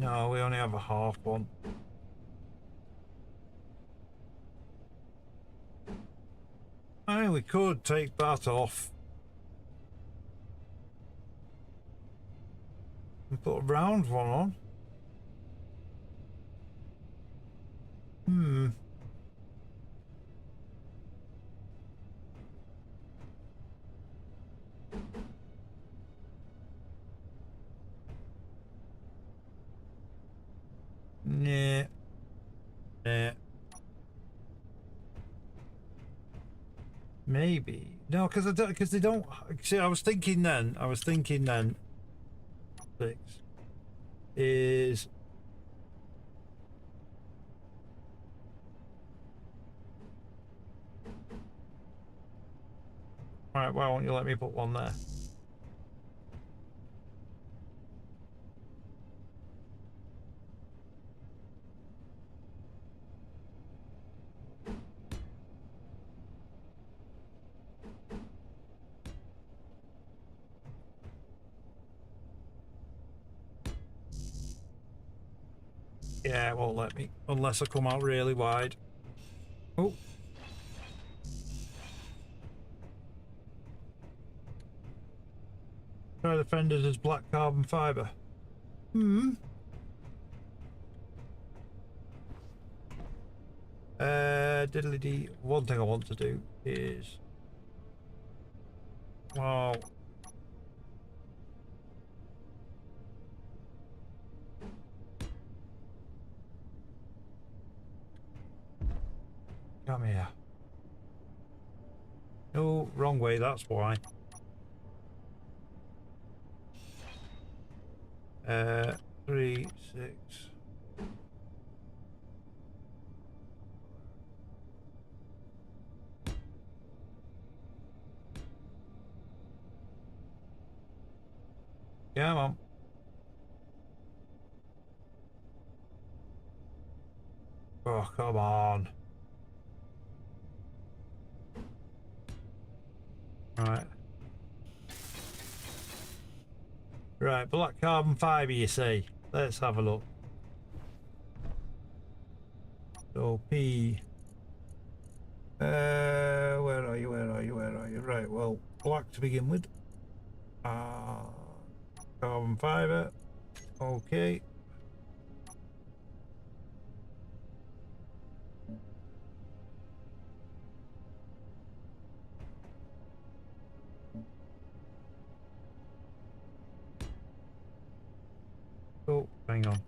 No, we only have a half one. I mean, we could take that off and put a round one on. Nah. Nah. Maybe. No, because I don't, because they don't see. I was thinking then. Six is all right. Why won't you let me put one there? Yeah, it won't let me unless I come out really wide. Oh. Try the fenders as black carbon fiber. Diddly dee. One thing I want to do is, well, come here. No, wrong way, that's why. 3, 6. Come on. Oh, come on. Right. Right, black carbon fibre, you see. Let's have a look. So P. Where are you? Where are you? Where are you? Right, well, black to begin with. Carbon fibre. Okay. Oh, hang on.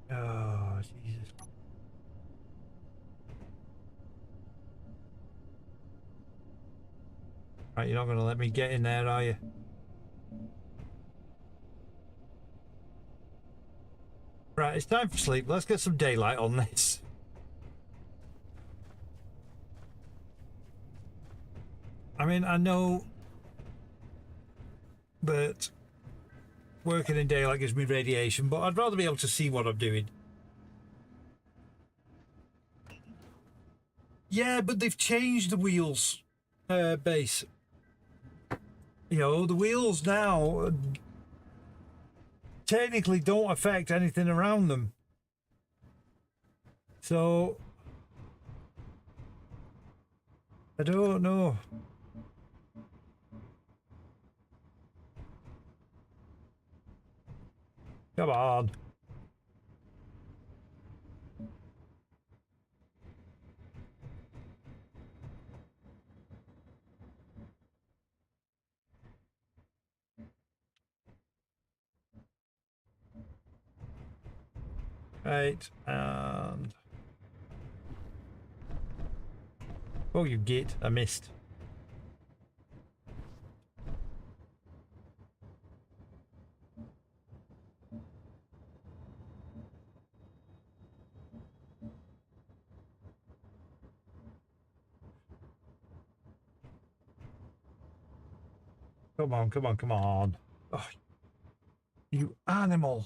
Oh, Jesus. Right, you're not going to let me get in there, are you? Right, it's time for sleep. Let's get some daylight on this. I mean, I know that working in daylight gives me radiation, but I'd rather be able to see what I'm doing. Yeah, but they've changed the wheels base. You know, the wheels now technically don't affect anything around them. So I don't know. Come on. Right, and oh, you git, I missed. Come on, come on, come on. Oh, you animal.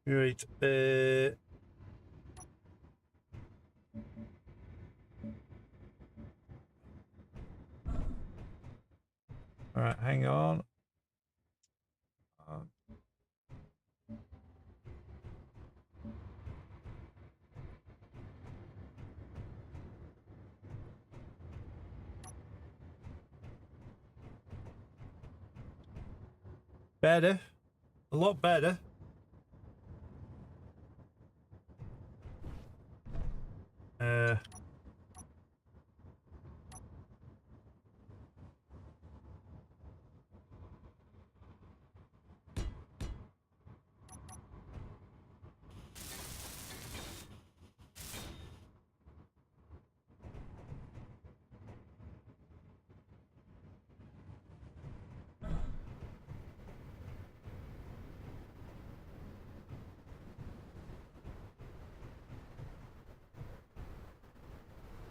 Right, all right, hang on. Better. A lot better.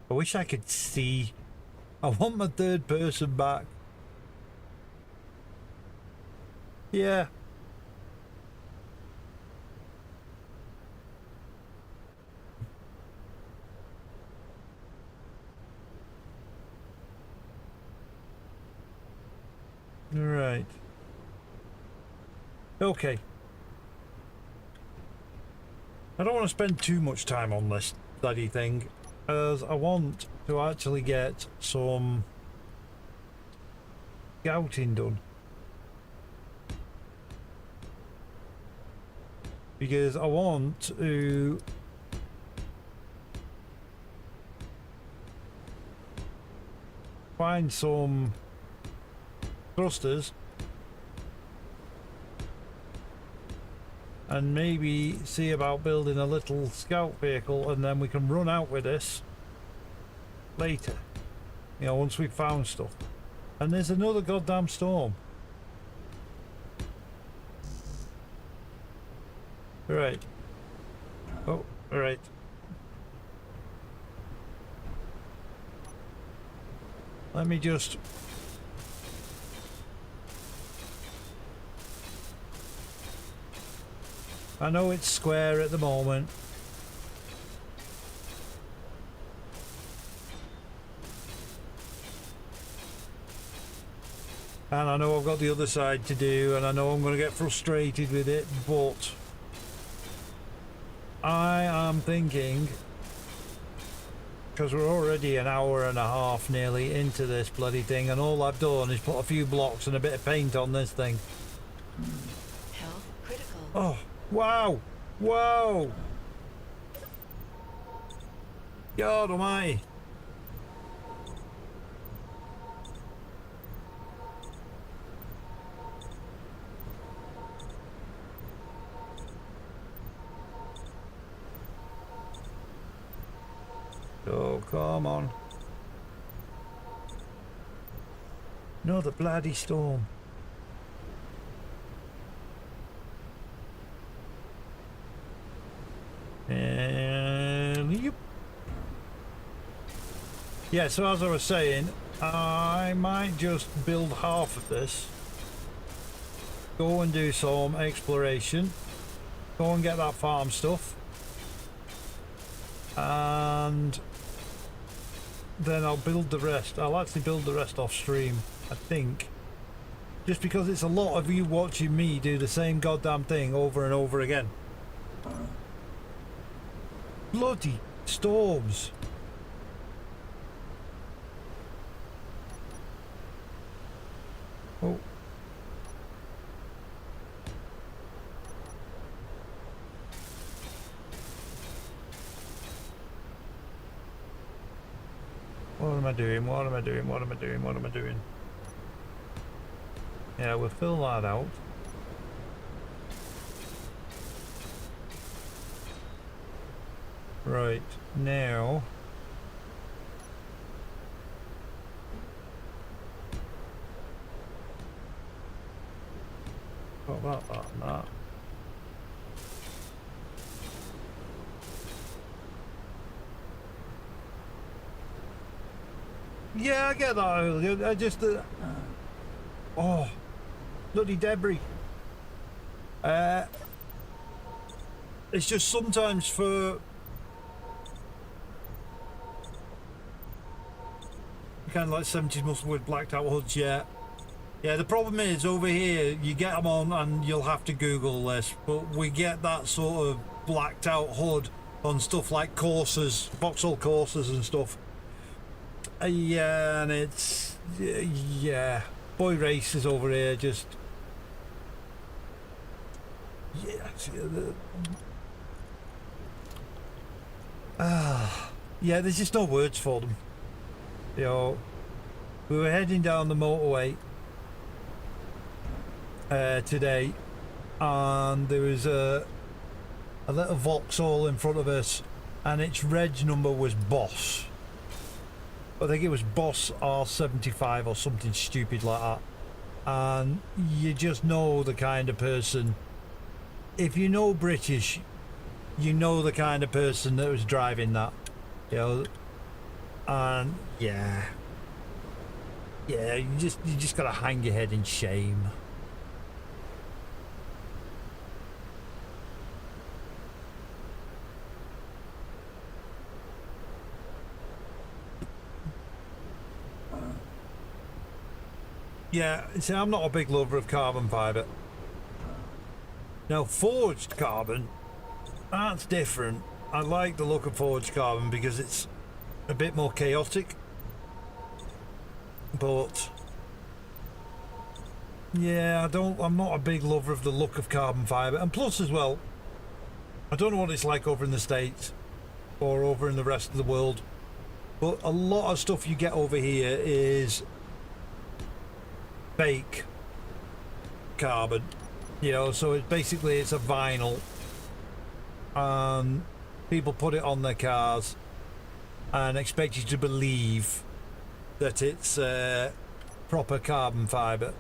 I wish I could see. I want my third person back. Yeah. Right. Okay. I don't want to spend too much time on this bloody thing, as I want to actually get some scouting done. Because I want to find some thrusters and maybe see about building a little scout vehicle, and then we can run out with this later, you know, once we've found stuff. And there's another goddamn storm. Right. Oh, alright. Let me just... I know it's square at the moment. And I know I've got the other side to do, and I know I'm going to get frustrated with it, but I am thinking, because we're already an hour and a half nearly into this bloody thing, and all I've done is put a few blocks and a bit of paint on this thing. Health critical. Oh, wow! Whoa! God almighty! Oh, come on. No, the bloody storm. And yep. Yeah, so as I was saying, I might just build half of this. Go and do some exploration. Go and get that farm stuff. And then I'll build the rest. I'll actually build the rest off stream, I think. Just because it's a lot of you watching me do the same goddamn thing over and over again. Bloody storms. Oh. What am I doing? What am I doing? What am I doing? What am I doing? Yeah, we'll fill that out. Right, now... Got that, and that. Yeah, I get that. I just... oh, bloody debris. It's just sometimes for... kind of like 70s muscle with blacked out hoods, yeah. Yeah, the problem is over here, you get them on and you'll have to Google this, but we get that sort of blacked out hood on stuff like coursers, Vauxhall coursers and stuff. Yeah, and it's... yeah. Boy races over here just... yeah. Yeah, there's just no words for them. You know, we were heading down the motorway today, and there was a little Vauxhall in front of us, and its reg number was Boss. I think it was Boss R75 or something stupid like that. And you just know the kind of person, if you know British, you know the kind of person that was driving that, you know. And yeah, you just gotta hang your head in shame. Yeah, see, I'm not a big lover of carbon fibre. Now, forged carbon, that's different. I like the look of forged carbon because it's a bit more chaotic, but Yeah, I'm not a big lover of the look of carbon fibre. And plus as well, I don't know what it's like over in the States or over in the rest of the world, but a lot of stuff you get over here is fake carbon, you know, so it's basically it's a vinyl and people put it on their cars and expect you to believe that it's proper carbon fibre.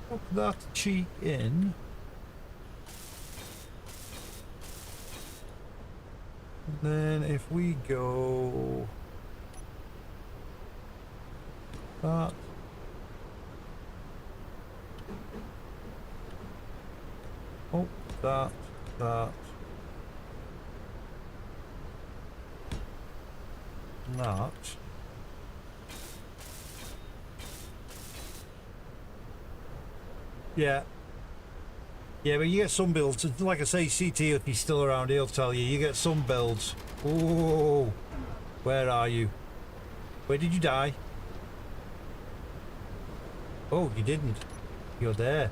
Put that cheek in. And then if we go that, oh, that, that, that. Yeah. Yeah, but you get some builds. Like I say, CT, if he's still around, he'll tell you. You get some builds. Oh, where are you? Where did you die? Oh, you didn't. You're there.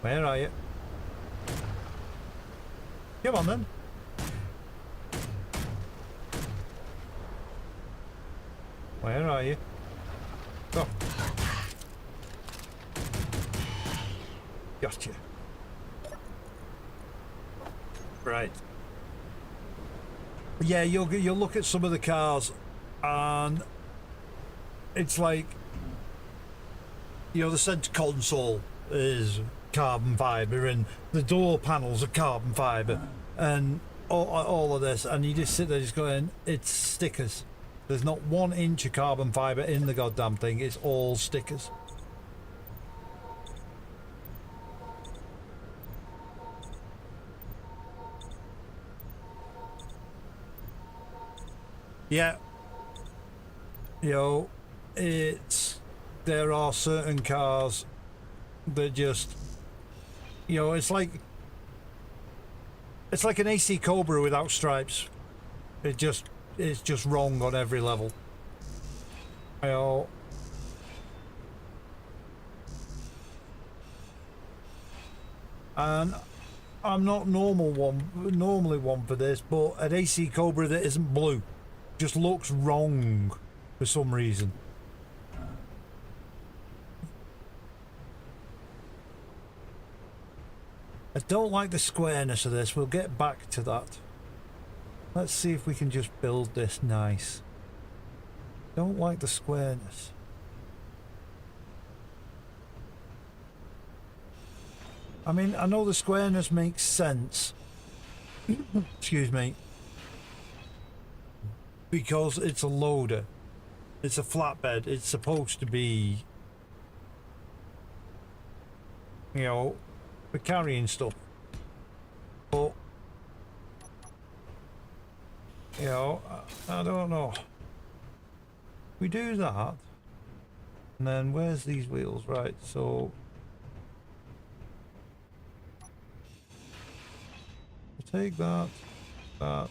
Where are you? Come on then. Where are you? Oh. Gotcha. Right. Yeah, you'll look at some of the cars and it's like, you know, the center console is carbon fibre and the door panels are carbon fibre and all of this, and you just sit there just going, it's stickers. There's not 1 inch of carbon fibre in the goddamn thing. It's all stickers. Yeah, you know, there are certain cars that just, you know, it's like an AC Cobra without stripes. It's just wrong on every level. You know, and I'm not normally one for this, but an AC Cobra that isn't blue just looks wrong for some reason. I don't like the squareness of this. We'll get back to that. Let's see if we can just build this nice. Don't like the squareness. I mean, I know the squareness makes sense. Excuse me. Because it's a loader. It's a flatbed. It's supposed to be, you know, for carrying stuff. But, you know, I don't know. We do that. And then where's these wheels? Right, so we'll take that, that.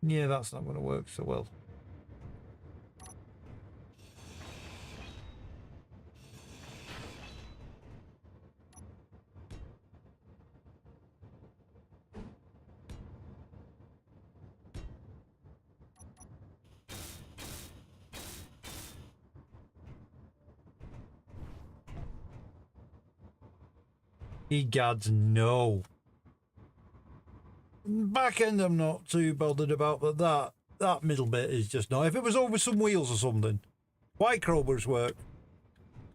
Yeah, that's not going to work so well. Egads, no. Back end I'm not too bothered about, but that middle bit is just not. If it was over some wheels or something, white Cobras work.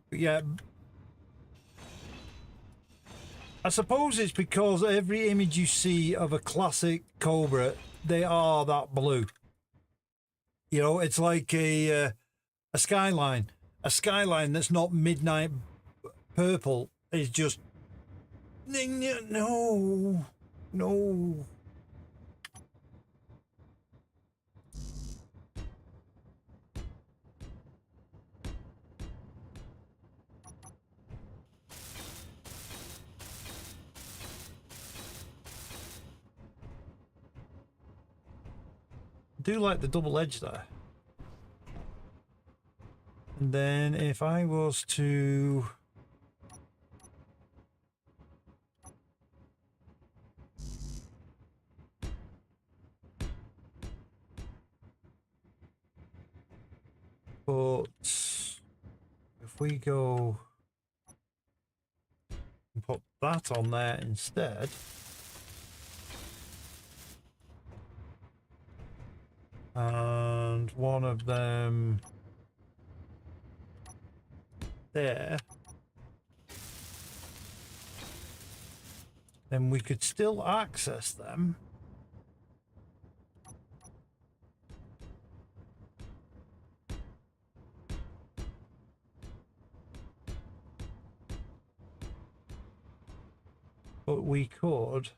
But yeah, I suppose it's because every image you see of a classic Cobra, they are that blue. You know, it's like a skyline. A skyline that's not midnight purple is just No. No. I do like the double edge there. And then if I was to but if we go and put that on there instead, and one of them there, then we could still access them. But we could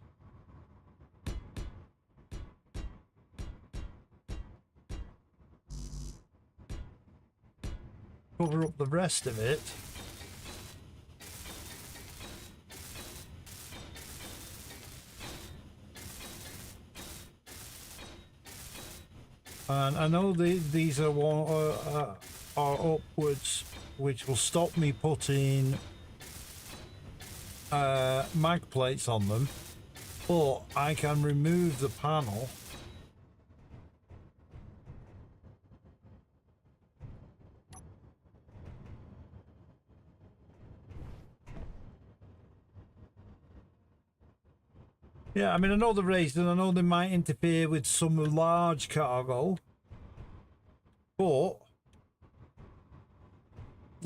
cover up the rest of it. And I know these are upwards, which will stop me putting mag plates on them, but I can remove the panel. Yeah, I mean, I know they're raised and I know they might interfere with some large cargo, but,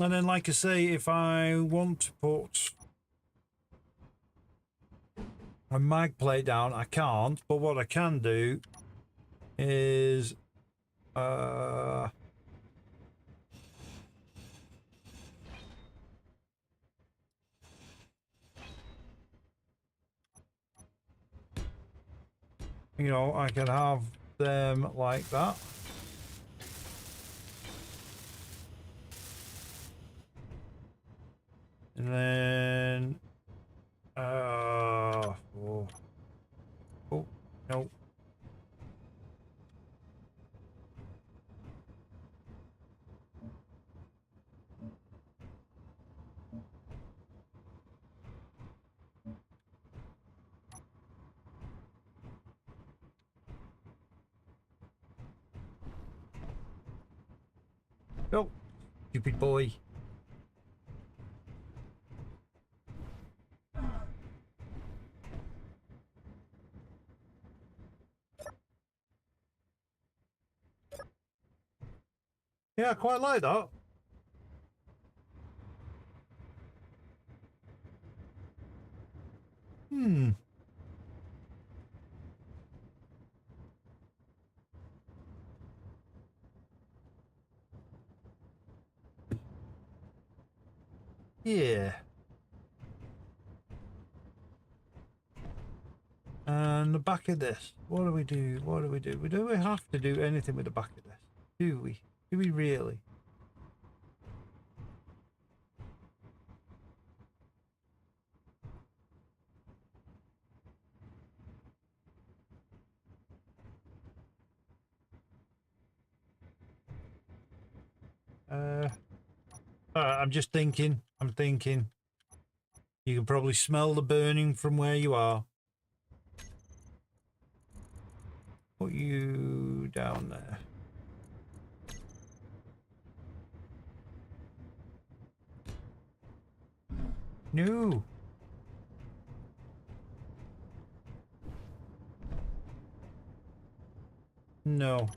and then like I say, if I want to put a mag plate down, I can't, but what I can do is you know, I can have them like that. And then oh no. No, stupid boy. Yeah, I quite like that. Yeah. And the back of this. What do we do? What do we do? Do we have to do anything with the back of this? Do we? Do we really? I'm just thinking. I'm thinking. You can probably smell the burning from where you are. Put you down there. No. No.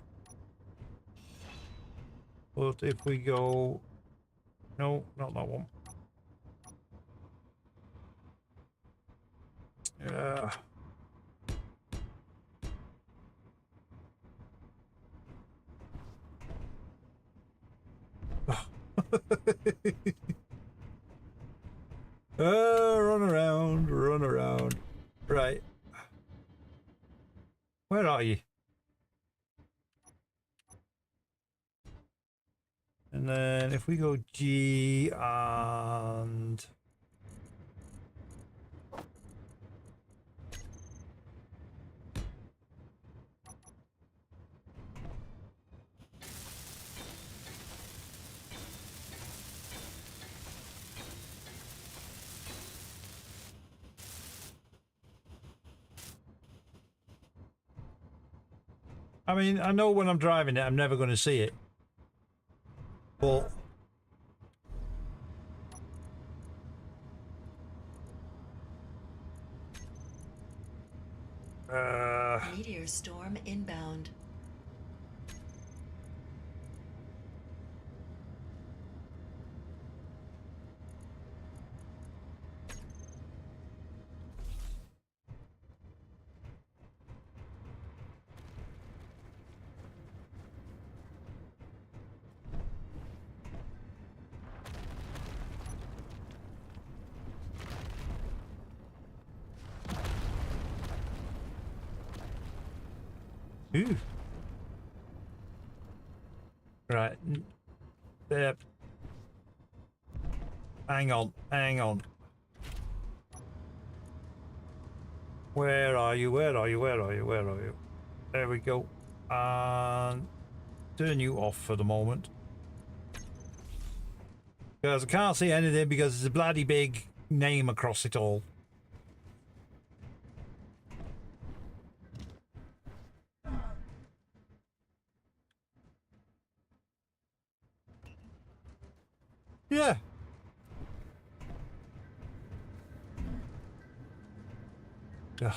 But if we go... No, not that one. Yeah. Run run around. Right. Where are you? And then if we go G and... I mean, I know when I'm driving it, I'm never going to see it. But... Meteor storm inbound. Ooh. Right. Yep. Hang on. Hang on. Where are you? Where are you? Where are you? Where are you? There we go. And turn you off for the moment. Because I can't see anything because there's a bloody big name across it all. Yeah. Ugh.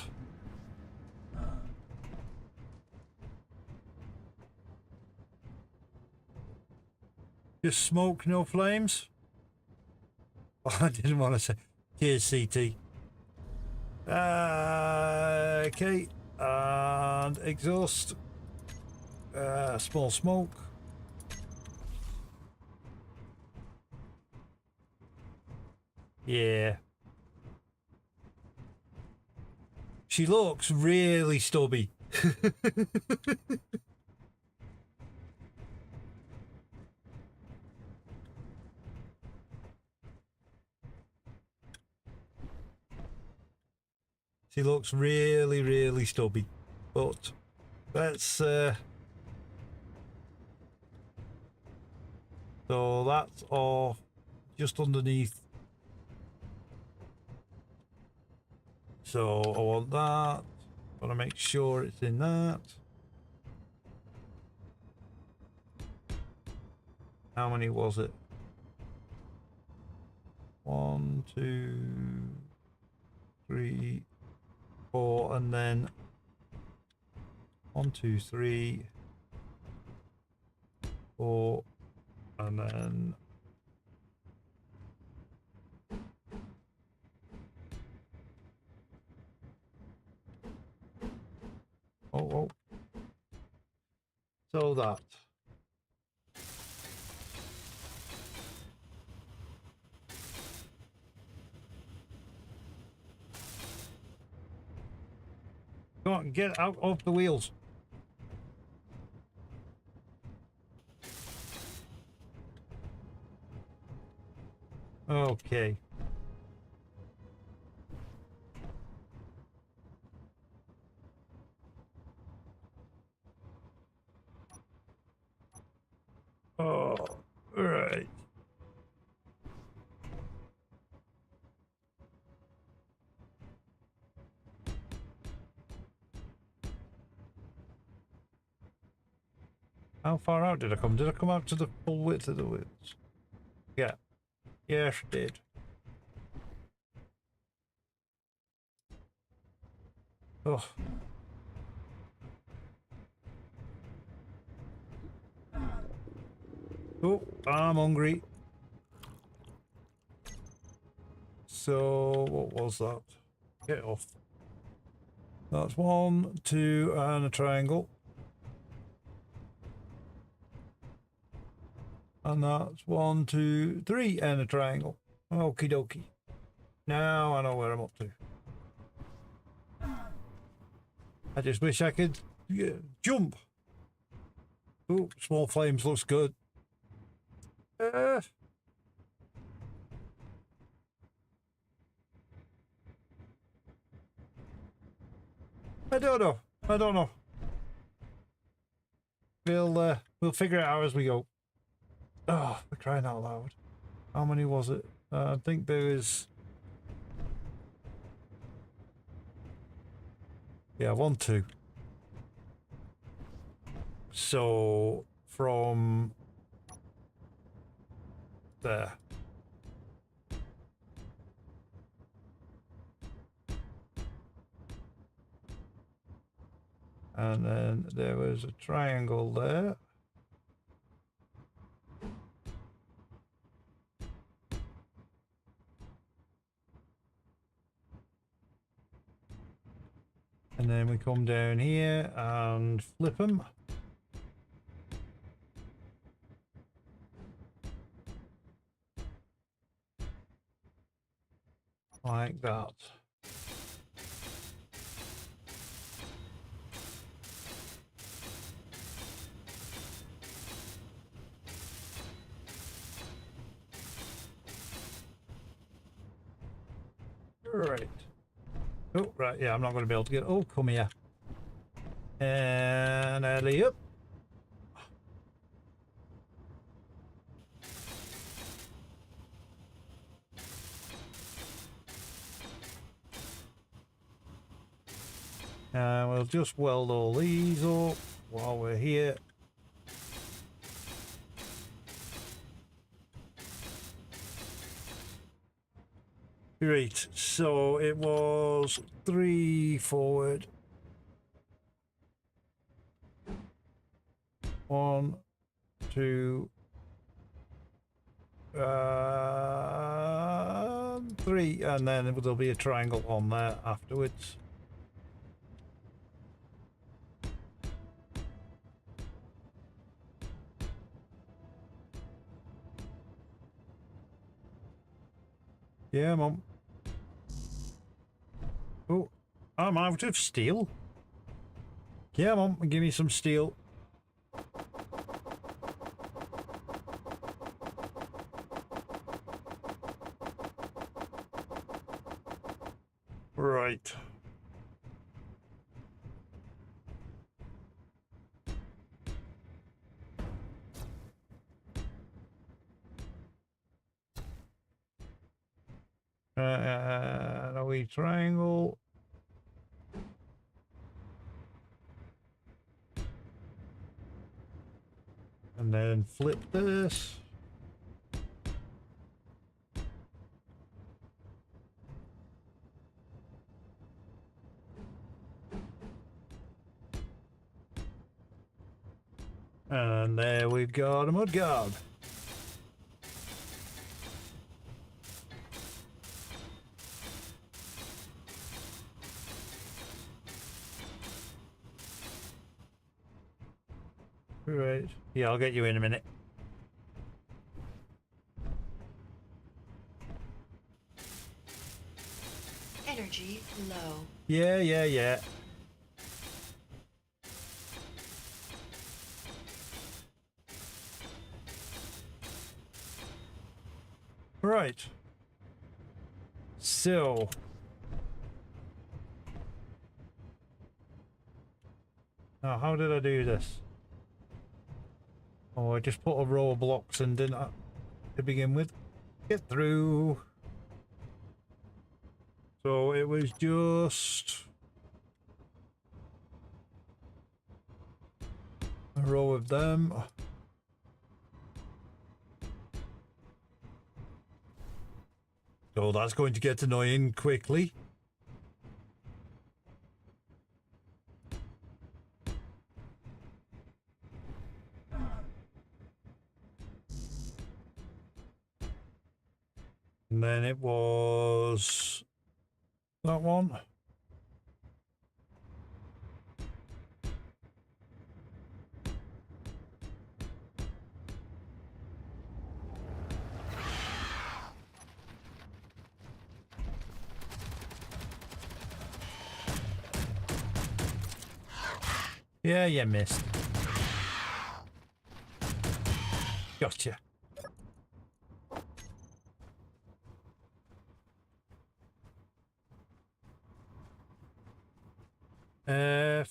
Just smoke, no flames? Oh, I didn't want to say. Cheers, CT. Okay. And exhaust. Small smoke. Yeah. She looks really stubby. She looks really, really stubby. But let's so that's all just underneath. So I want that. Want to make sure it's in that. How many was it? 1, 2, 3, 4, and then 1, 2, 3, 4, and then oh. So that. Go on, get out of the wheels. Okay. Oh, right. How far out did I come? Did I come out to the full width of the wheels? Yeah. Yes, I did. Oh. Oh, I'm hungry. So, what was that? Get off. That's 1, 2, and a triangle. And that's 1, 2, 3, and a triangle. Okie dokie. Now I know where I'm up to. I just wish I could jump. Oh, small flames looks good. I don't know. I don't know. We'll figure it out as we go. Oh, we're crying out loud. How many was it? I think there was... Yeah, 1, 2. So, from... there. And then there was a triangle there. And then we come down here and flip them. Like that. Right. Oh, right, yeah, I'm not going to be able to get... Oh, come here. And alley up. And we'll just weld all these up while we're here. Great, so it was 3 forward. 1, 2, 3, and then there'll be a triangle on there afterwards. Yeah, Mum. Oh, I'm out of steel. Yeah, Mum, give me some steel. Right. A wee triangle. And then flip this. And there we've got a mudguard. Right. Yeah, I'll get you in a minute. Energy low. Yeah. Right. So. Now, how did I do this? Oh, I just put a row of blocks in, didn't I? To begin with. Get through. So it was just a row of them. So that's going to get annoying quickly. And then it was that one. Yeah, you missed. Gotcha.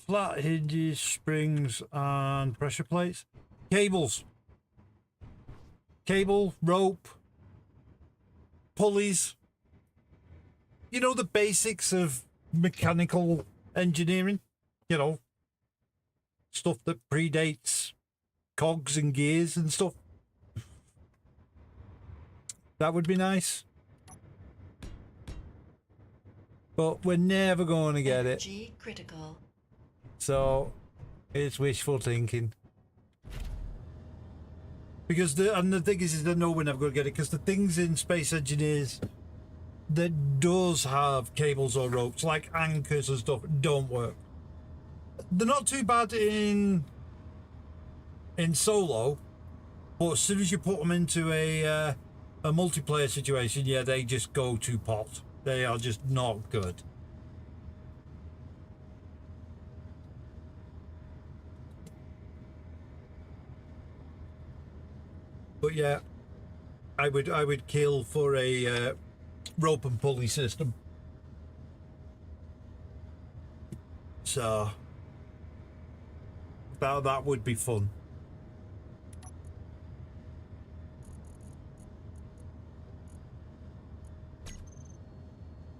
Flat hinges, springs, and pressure plates. Cables. Cable, rope, pulleys. You know, the basics of mechanical engineering. You know, stuff that predates cogs and gears and stuff. That would be nice. But we're never going to get it. Energy critical. So it's wishful thinking. Because the thing is that no, we're never going to get it, because the things in Space Engineers that does have cables or ropes, like anchors and stuff, don't work. They're not too bad in solo, but as soon as you put them into a multiplayer situation, yeah, they just go to pot. They are just not good. But yeah, I would kill for a rope and pulley system. So that would be fun.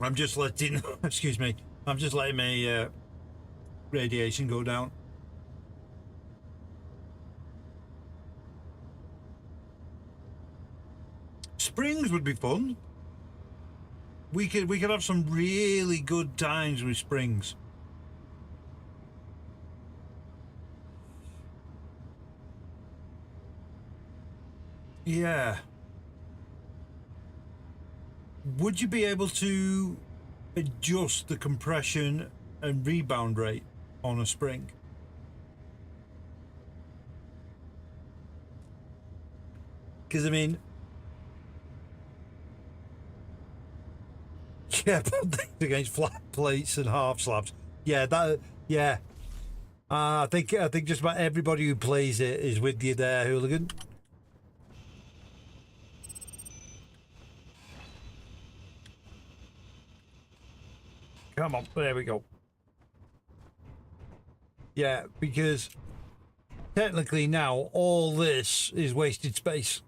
I'm just letting, excuse me, I'm just letting my radiation go down. Springs would be fun. We could have some really good times with springs. Yeah. Would you be able to adjust the compression and rebound rate on a spring? Because I mean, yeah, but against flat plates and half slabs. Yeah, that. Yeah. I think just about everybody who plays it is with you there, hooligan. Come on, there we go. Yeah, because technically now all this is wasted space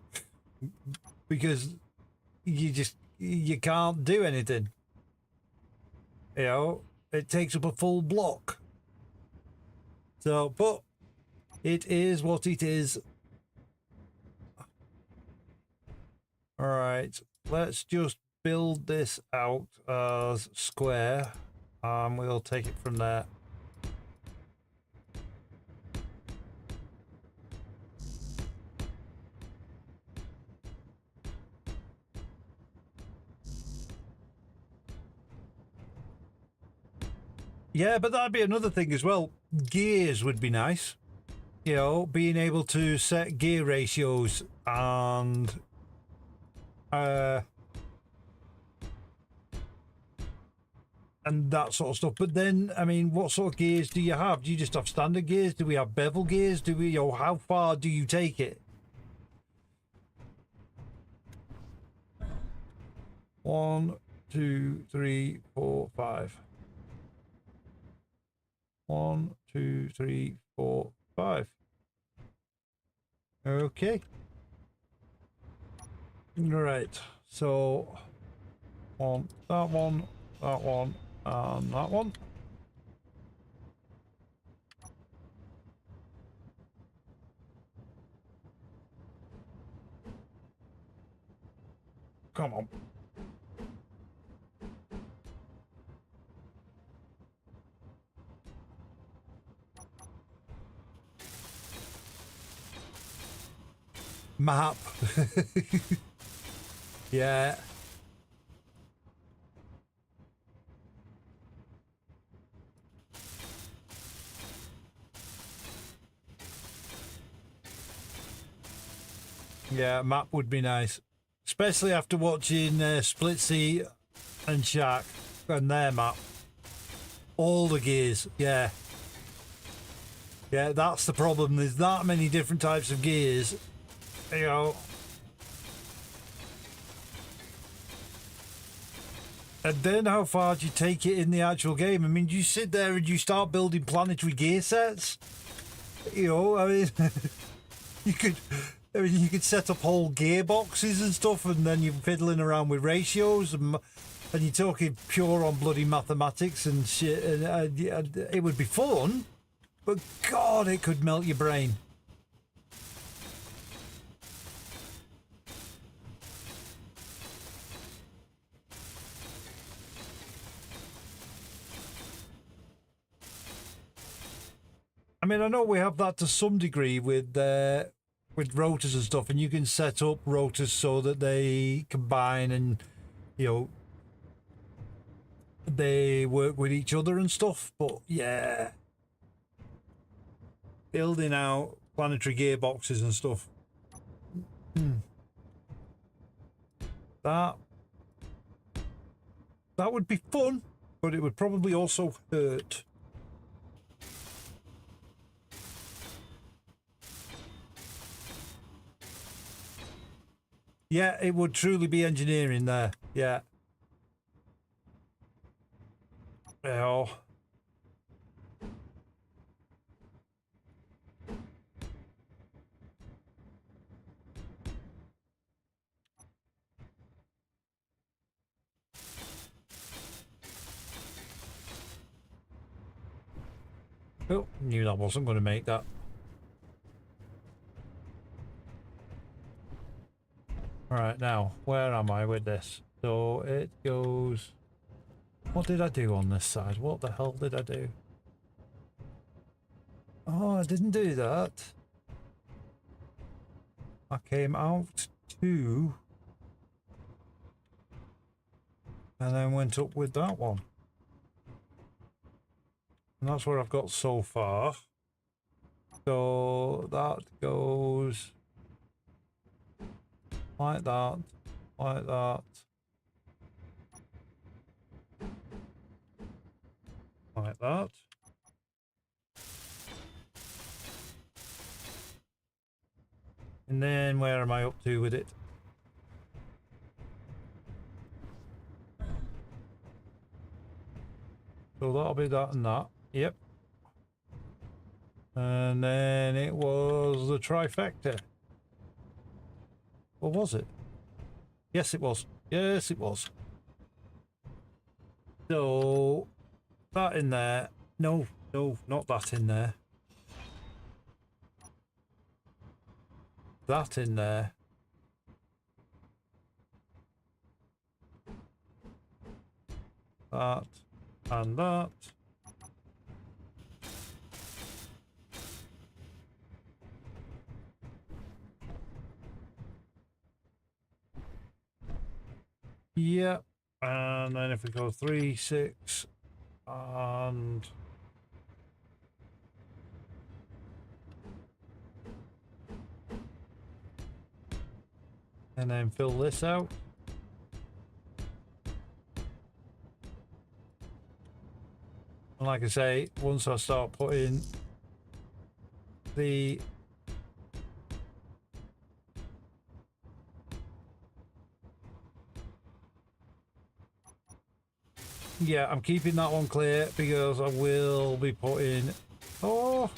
because you can't do anything. You know, it takes up a full block. So, but it is what it is. All right, let's just build this out as square, and we'll take it from there. Yeah, but that'd be another thing as well. Gears would be nice. You know, being able to set gear ratios and that sort of stuff. But then, I mean, what sort of gears do you have? Do you just have standard gears? Do we have bevel gears? Do we, you know, how far do you take it? 1, 2, 3, 4, 5. 1, 2, 3, 4, 5. Okay. All right. So, on that one, and that one. Come on. Map. Yeah. Yeah, map would be nice. Especially after watching Split Sea and Shark and their map. All the gears, yeah. Yeah, that's the problem. There's that many different types of gears. You know. And then how far do you take it in the actual game? I mean, do you sit there and you start building planetary gear sets? You know, I mean, you could... I mean, you could set up whole gearboxes and stuff, and then you're fiddling around with ratios, and you're talking pure on bloody mathematics and shit. And it would be fun, but God, it could melt your brain. I mean, I know we have that to some degree with rotors and stuff, and you can set up rotors so that they combine and, you know, they work with each other and stuff. But yeah, building out planetary gearboxes and stuff. That would be fun, but it would probably also hurt. Yeah, it would truly be engineering there. Yeah. Oh. Oh, knew that wasn't going to make that. Alright, now, where am I with this? So it goes... What did I do on this side? What the hell did I do? Oh, I didn't do that. I came out to... and then went up with that one. And that's where I've got so far. So that goes... like that, like that. Like that. And then where am I up to with it? So that'll be that and that. Yep. And then it was the trifecta. Or was it? Yes, it was. Yes, it was. So that in there. No, no, not that in there. That in there. That and that. Yep. And then if we go 3, 6, and then fill this out. And like I say, once I start putting the yeah, I'm keeping that one clear because I will be putting oh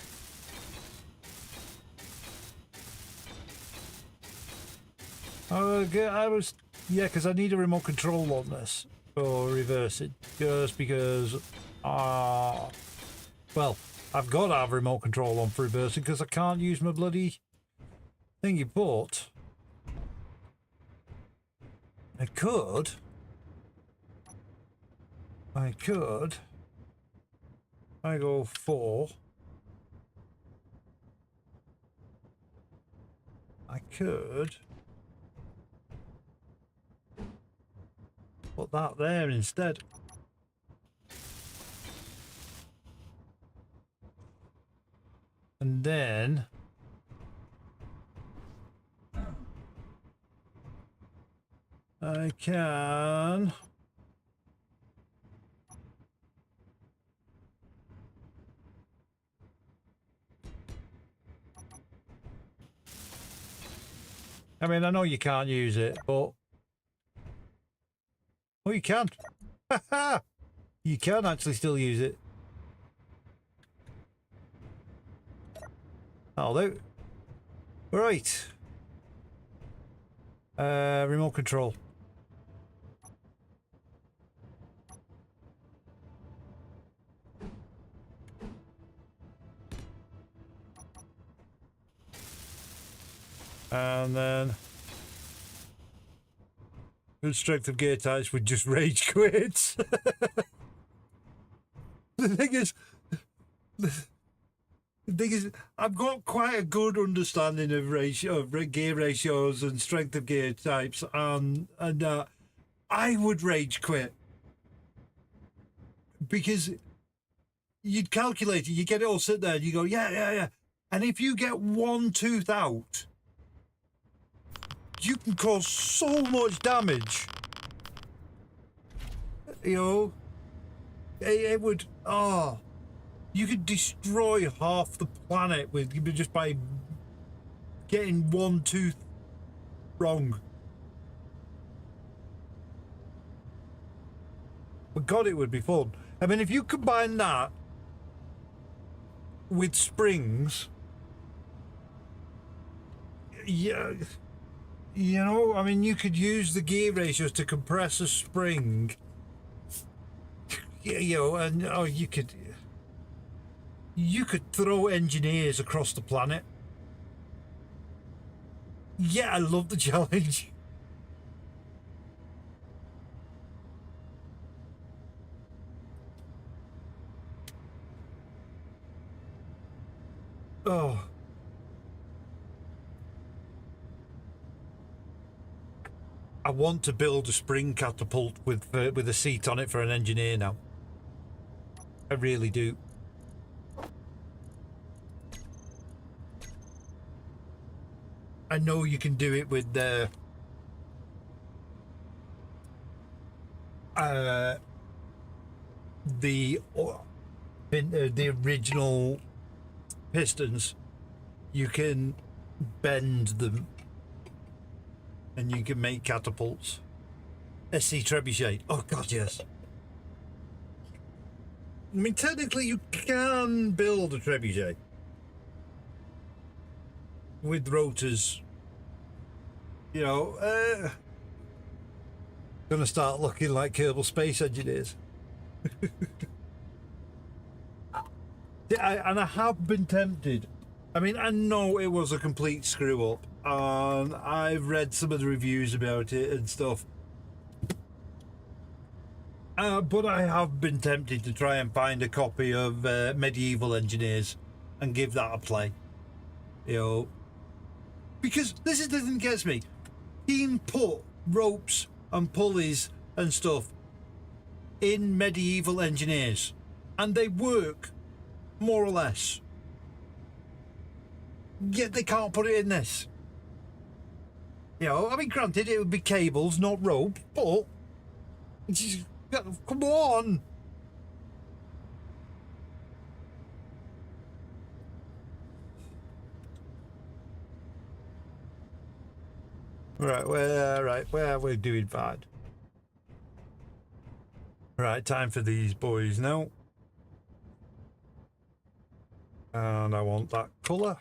I was yeah, because I need a remote control on this for reversing, just because well, I've got to have remote control on for reversing because I can't use my bloody thingy, but I could I go 4. I could put that there instead. And then I can I mean, I know you can't use it, but... Oh, you can. You can actually still use it. That'll do. Right. Remote control. And then good strength of gear types would just rage quit. The thing is, I've got quite a good understanding of gear ratios and strength of gear types, and I would rage quit because you'd calculate it, you get it all sit there, and you go, yeah, and if you get one tooth out, you can cause so much damage. You know, it would. Oh, you could destroy half the planet with just by getting one tooth wrong. But God, it would be fun. I mean, if you combine that with springs, yeah. You know, I mean, you could use the gear ratios to compress a spring. You know, and oh, you could throw engineers across the planet. Yeah, I love the challenge. Oh. I want to build a spring catapult with a seat on it for an engineer now. I really do. I know you can do it with the original pistons. You can bend them and you can make catapults. SC Trebuchet. Oh God, yes. I mean, technically you can build a Trebuchet with rotors. You know, gonna start looking like Kerbal Space Engineers. And I have been tempted. I mean, I know it was a complete screw up, and I've read some of the reviews about it and stuff. But I have been tempted to try and find a copy of Medieval Engineers and give that a play. You know, because this is the thing that gets me. You can put ropes and pulleys and stuff in Medieval Engineers, and they work more or less. Yet they can't put it in this. You know, I mean, granted, it would be cables, not rope, but just, come on. Right, where we're doing bad. Right, time for these boys now. And I want that colour.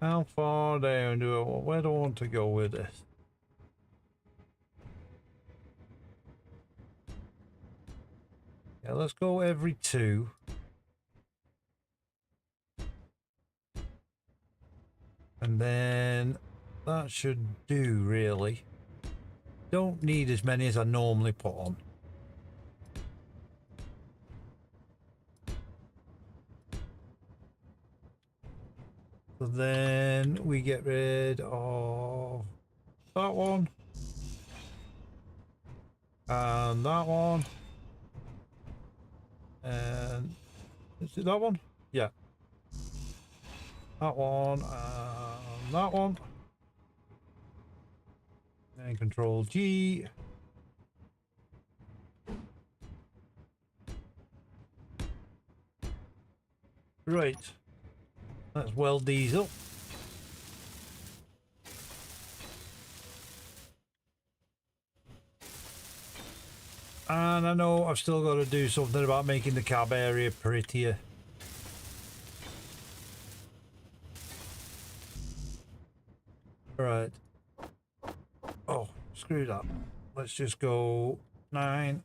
How far down where do I want to go with this? Yeah, let's go every 2. And then that should do, really. Don't need as many as I normally put on. So then we get rid of that one. And that one. And is it that one? Yeah. That one and that one. And Control G. Right. Let's weld these up. And I know I've still got to do something about making the cab area prettier. Right. Oh, screw that. Let's just go 9.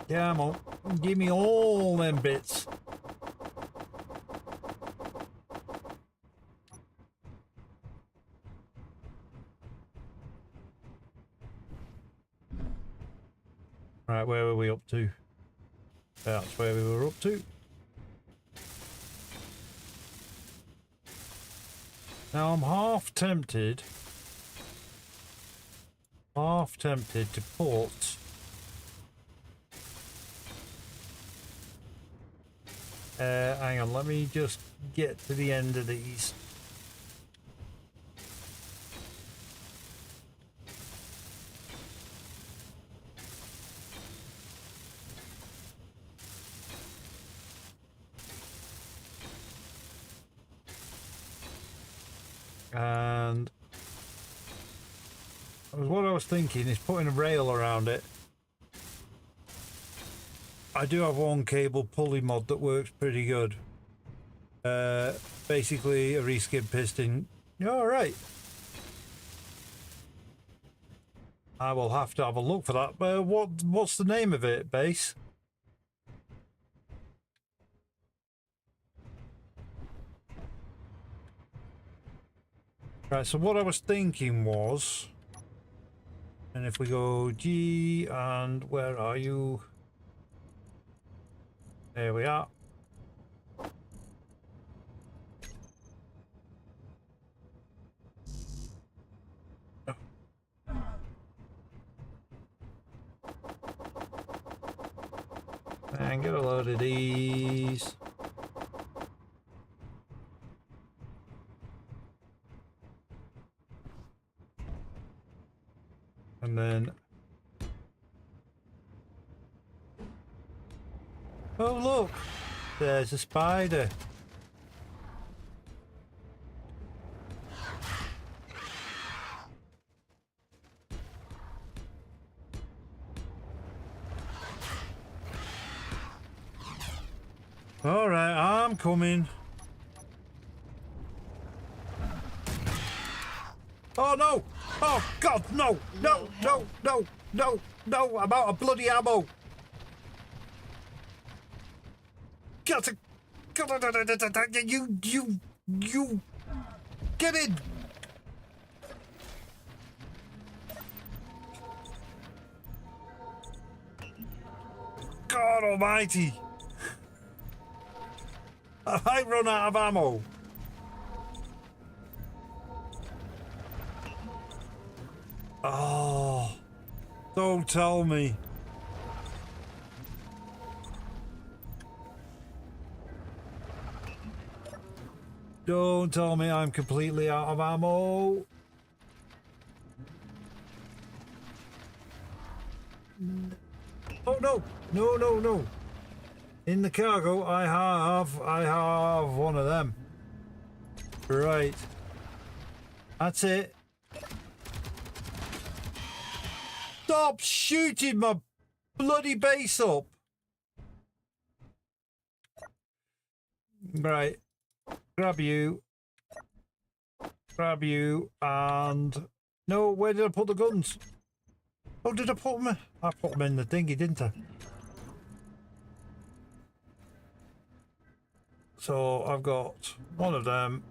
Come on, give me all them bits. Right, where were we up to? That's where we were up to. Now I'm half tempted to put hang on, let me just get to the end of these. And what I was thinking is putting a rail around it. I do have one cable pulley mod that works pretty good. Basically a reskid piston. All right. I will have to have a look for that. But what's the name of it, Base? Right, so what I was thinking was, and if we go G, and where are you? There we are. And get a load of these. And then, oh look, there's a spider. All right, I'm coming. Oh no! Oh God, no! No! No! No! No! No! I'm out of bloody ammo. Got to, you get in. God Almighty! I run out of ammo. Oh, don't tell me. Don't tell me I'm completely out of ammo. Oh no, no, no, no. In the cargo, I have one of them. Right. That's it. Stop shooting my bloody base up. Right. Grab you, and no, where did I put the guns? Oh, did I put them? I put them in the thingy, didn't I? So I've got one of them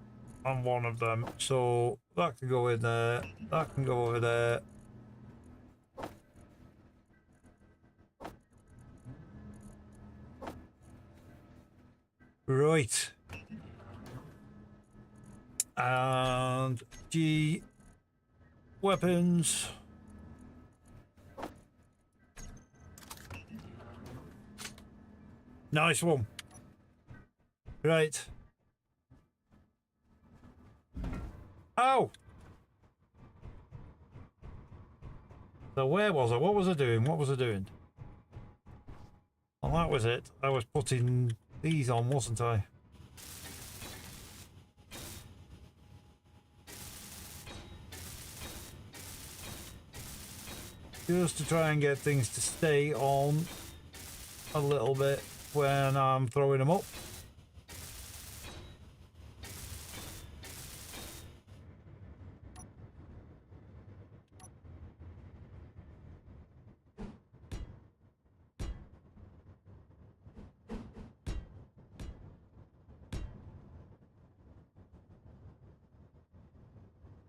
and one of them. So that can go in there. That can go over there. Right. And G weapons. Nice one. Right. Oh! So where was I? What was I doing? What was I doing? Well, that was it. I was putting these on, wasn't I? Just to try and get things to stay on a little bit when I'm throwing them up.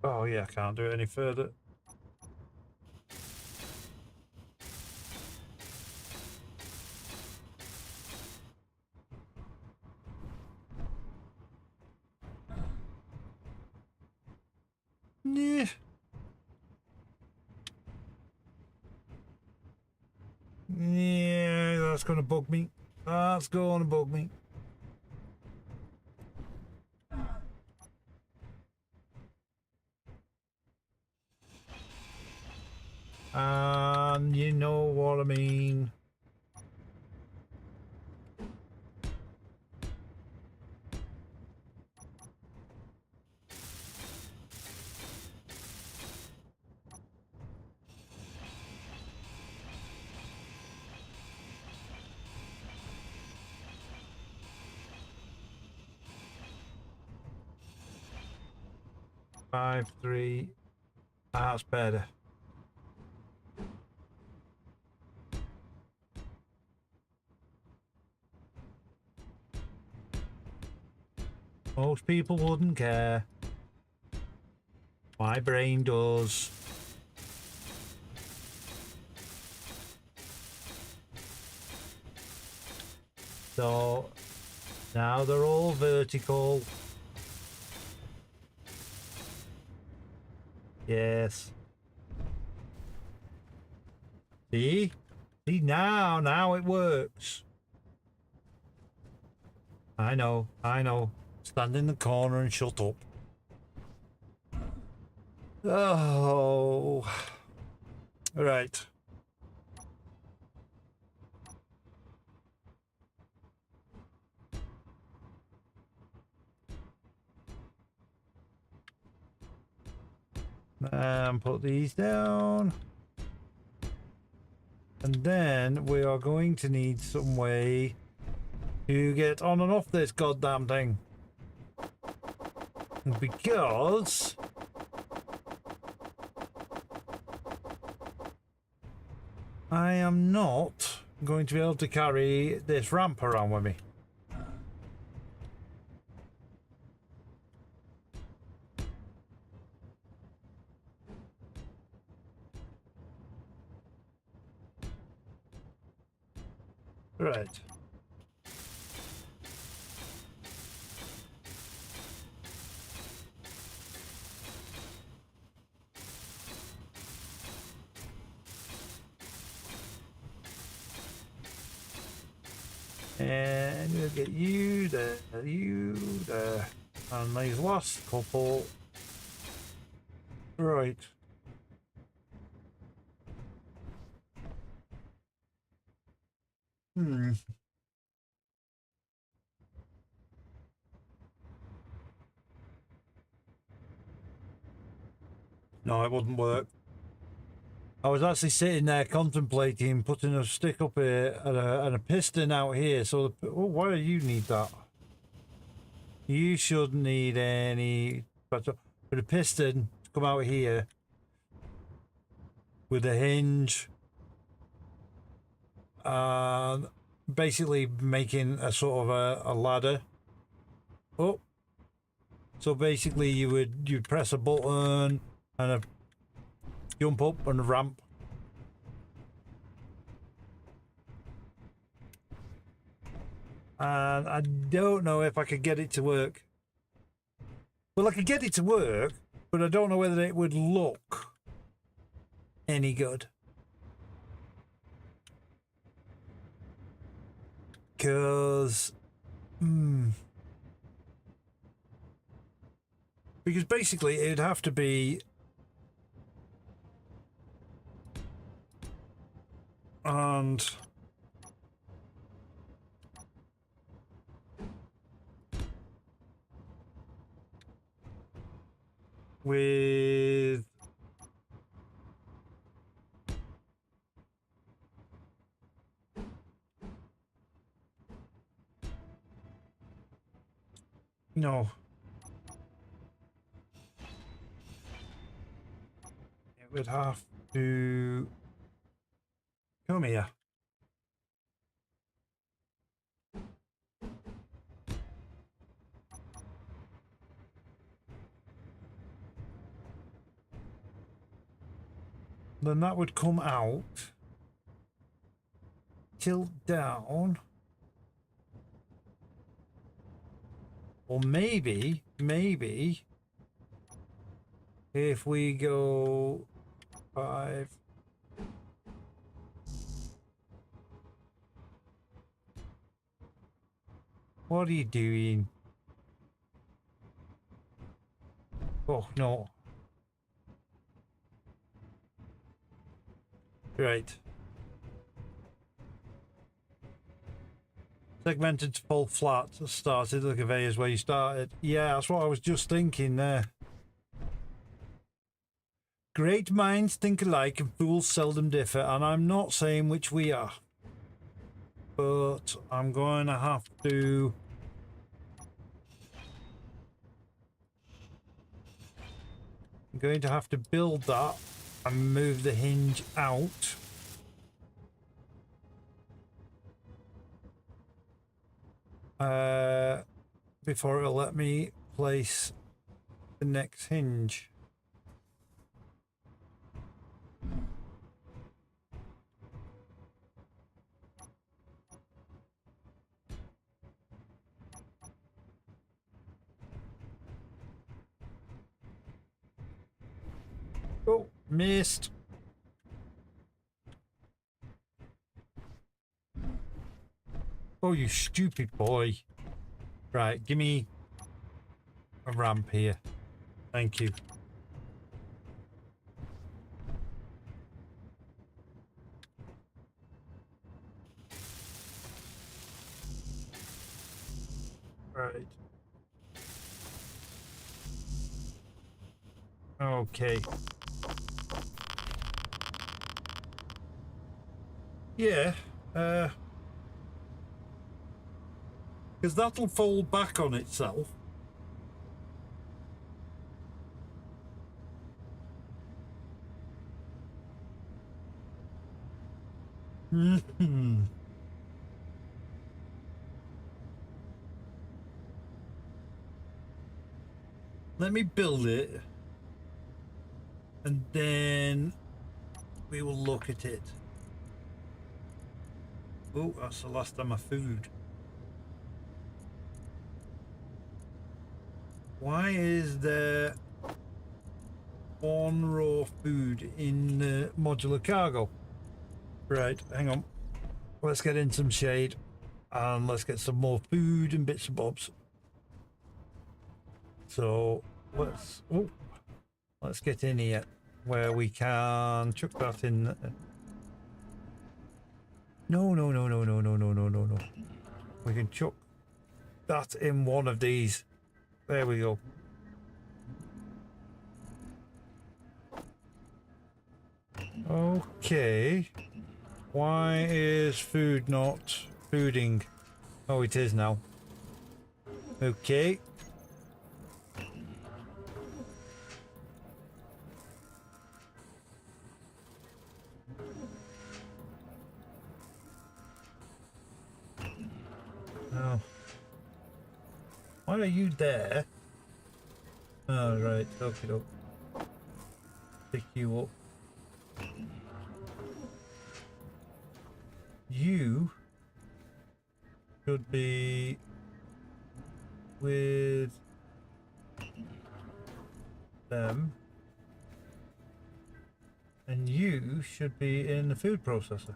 Oh yeah, I can't do it any further. Yeah. Yeah, that's gonna bug me. That's gonna bug me. You know what I mean. Five, three. That's better. Most people wouldn't care. My brain does. So now they're all vertical. Yes. See? See now it works. I know. Stand in the corner and shut up. Oh. Right. And put these down. And then we are going to need some way to get on and off this goddamn thing. Because I am not going to be able to carry this ramp around with me. Right. And we'll get you there, and these last couple. Right. No, it wouldn't work. I was actually sitting there contemplating putting a stick up here and a piston out here. So, why do you need that? You shouldn't need any. But a piston to come out here with a hinge, basically making a sort of a ladder. Oh, so basically you'd press a button and a jump up and a ramp. And I don't know if I could get it to work. Well, I could get it to work, but I don't know whether it would look any good. Because basically it'd have to be and with no. It would have to come here. Then that would come out, tilt down, or maybe if we go 5. What are you doing? Oh no. Right. Segmented to full flat. Started the conveyors where you started. Yeah, that's what I was just thinking there. Great minds think alike and fools seldom differ, and I'm not saying which we are. But I'm going to have to... I'm going to have to build that and move the hinge out. Before it'll let me place the next hinge. Oh, missed. Oh, you stupid boy. Right, give me a ramp here. Thank you. Right. Okay. Yeah, because that'll fold back on itself. Let me build it, and then we will look at it. Oh, that's the last of my food. Why is there one raw food in the modular cargo? Right, hang on. Let's get in some shade and let's get some more food and bits and bobs. So let's get in here where we can chuck that in. No. We can chuck that in one of these. There we go. Okay. Why is food not fooding? Oh, it is now. Okay. Oh. Why are you there? Oh, right. Okay, doke. Pick you up. You should be with them, and you should be in the food processor.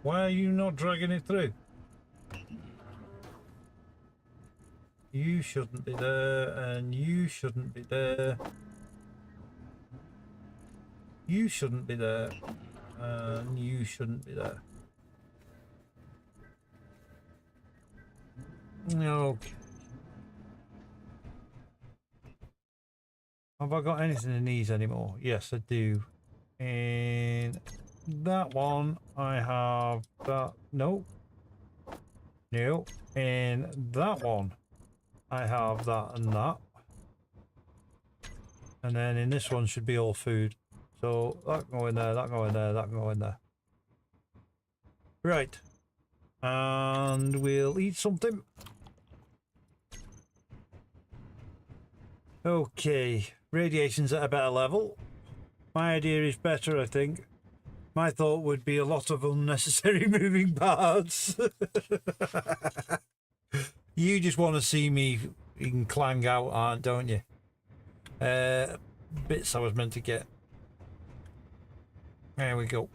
Why are you not dragging it through? You shouldn't be there, and you shouldn't be there. You shouldn't be there, and you shouldn't be there. Okay. Have I got anything in these anymore? Yes, I do. In that one, I have that. Nope. No. In that one, I have that and that. And then in this one should be all food. So that can go in there, that can go in there, that can go in there. Right. And we'll eat something. Okay. Radiation's at a better level. My idea is better, I think. My thought would be a lot of unnecessary moving parts. You just want to see me clang out, don't you? Bits I was meant to get. There we go.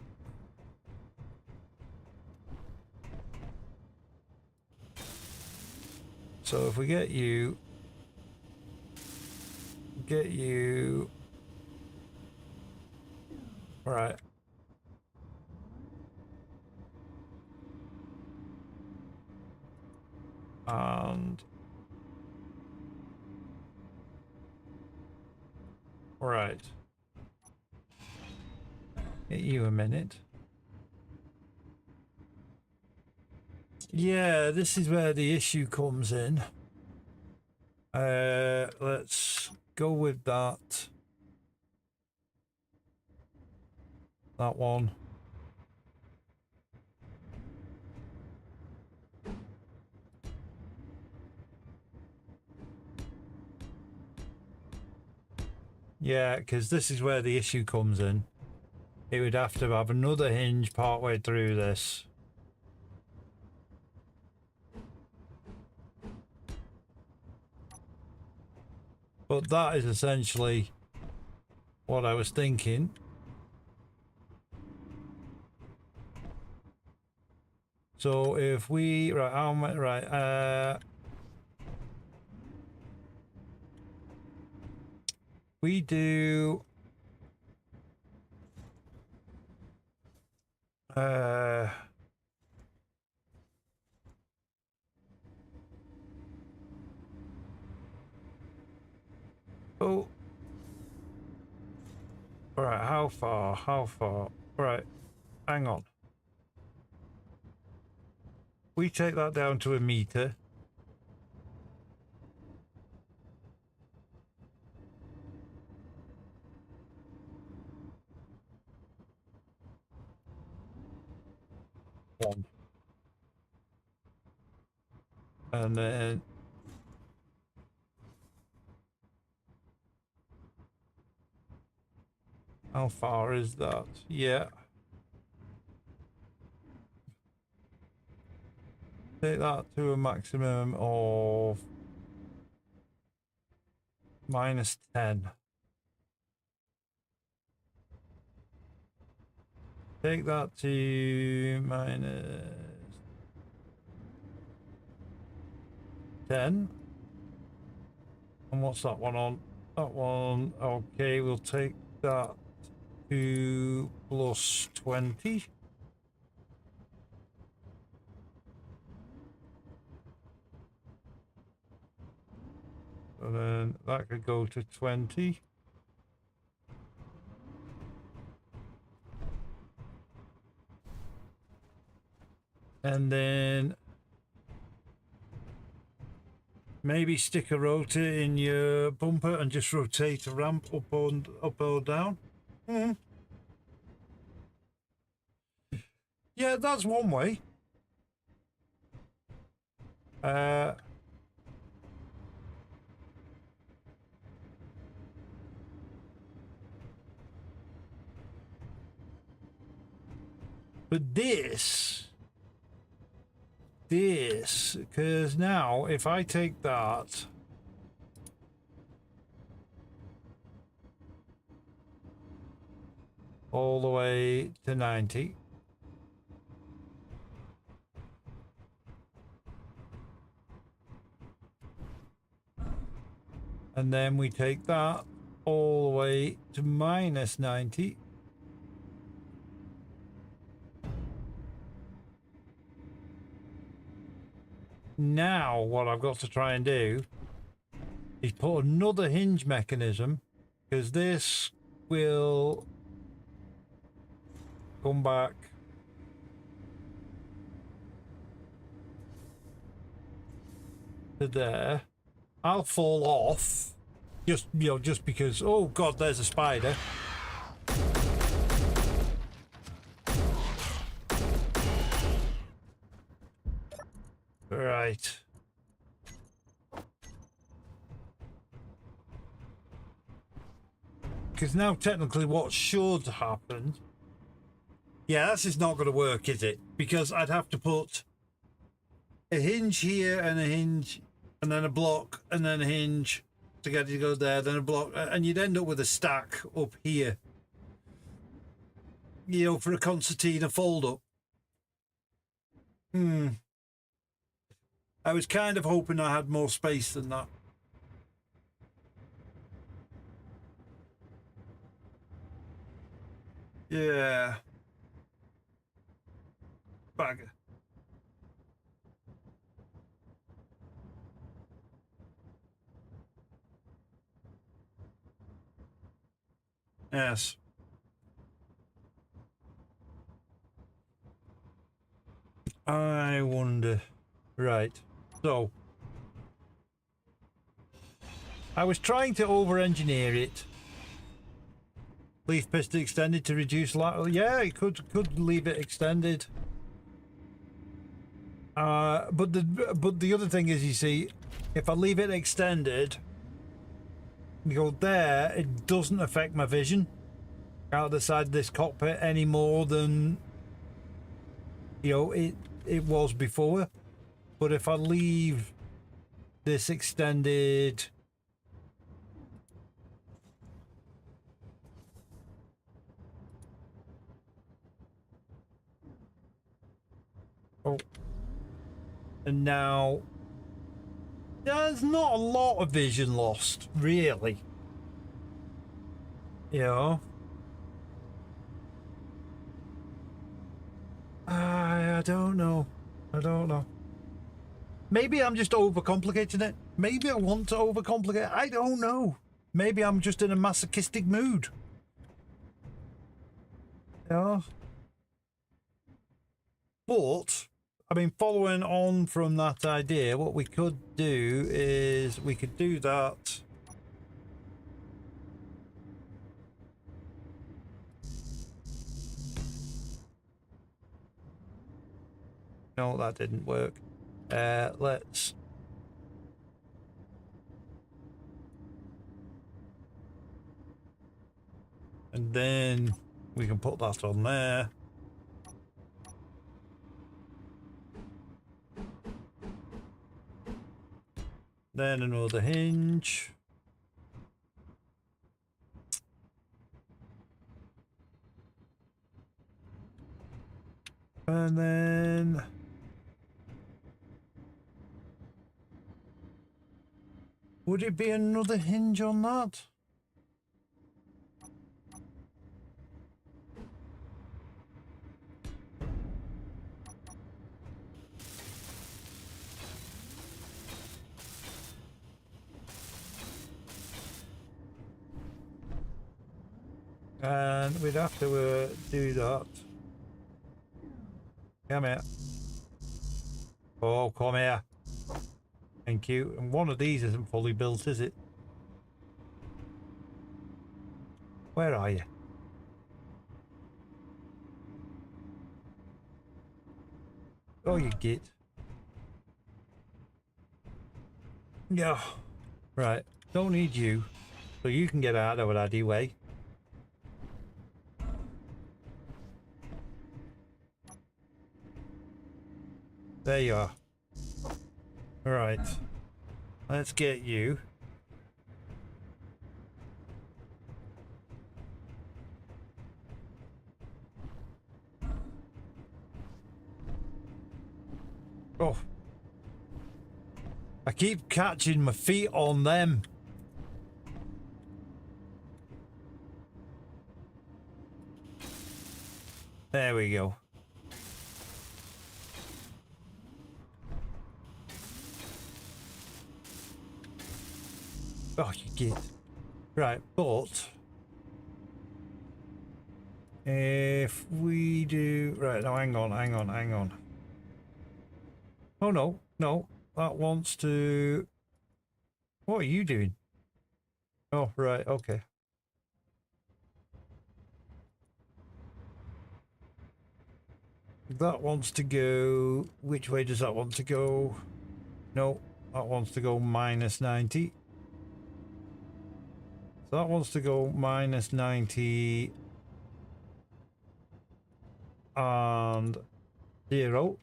So if we get you... Right. And... Right. Get you a minute. Yeah, this is where the issue comes in. Let's go with that. That one. Yeah, because this is where the issue comes in. It would have to have another hinge partway through this. But that is essentially what I was thinking. So if we we do oh, right, how far, right, hang on, we take that down to a meter. One. And then how far is that? Yeah. Take that to a maximum of -10. Take that to -10. And what's that one on? That one, okay, we'll take that to +20. So then that could go to 20. And then maybe stick a rotor in your bumper and just rotate a ramp up or down. Yeah, that's one way. But this, because now if I take that, all the way to 90, And then we take that all the way to minus 90. Now what I've got to try and do is put another hinge mechanism, because this will come back to there. I'll fall off just, you know, just because, oh god, there's a spider. Right. Because now technically what should happen, yeah, this is not going to work, is it? Because I'd have to put a hinge here and a hinge and then a block and then a hinge to get it to go there, then a block, and you'd end up with a stack up here, you know, for a concertina fold up. I was kind of hoping I had more space than that. Yeah. Bagger. Yes. I wonder. Right. So I was trying to over-engineer it. Leaf piston extended to reduce lateral. Yeah, it could leave it extended. But the other thing is, you see, if I leave it extended, you go there, it doesn't affect my vision out the side of this cockpit any more than, you know, it was before. But if I leave this extended, oh, and now there's not a lot of vision lost, really. You know, I don't know. I don't know. Maybe I'm just overcomplicating it. Maybe I want to overcomplicate. I don't know. Maybe I'm just in a masochistic mood. Yeah. But, I mean, following on from that idea, what we could do is we could do that. No, that didn't work. Let's... And then we can put that on there. Then another hinge. And then... would it be another hinge on that? And we'd have to do that. Come here. Oh, come here. Thank you. And one of these isn't fully built, is it? Where are you? Oh, you git. Yeah. Right. Don't need you. So you can get out of that anyway. There you are. Right. Let's get you. Oh. I keep catching my feet on them. There we go. Oh, you git. Right, but if we do right now, hang on. Oh no, that wants to. What are you doing? Oh, right, okay. That wants to go. Which way does that want to go? No, that wants to go minus 90. So that wants to go minus 90 and 0.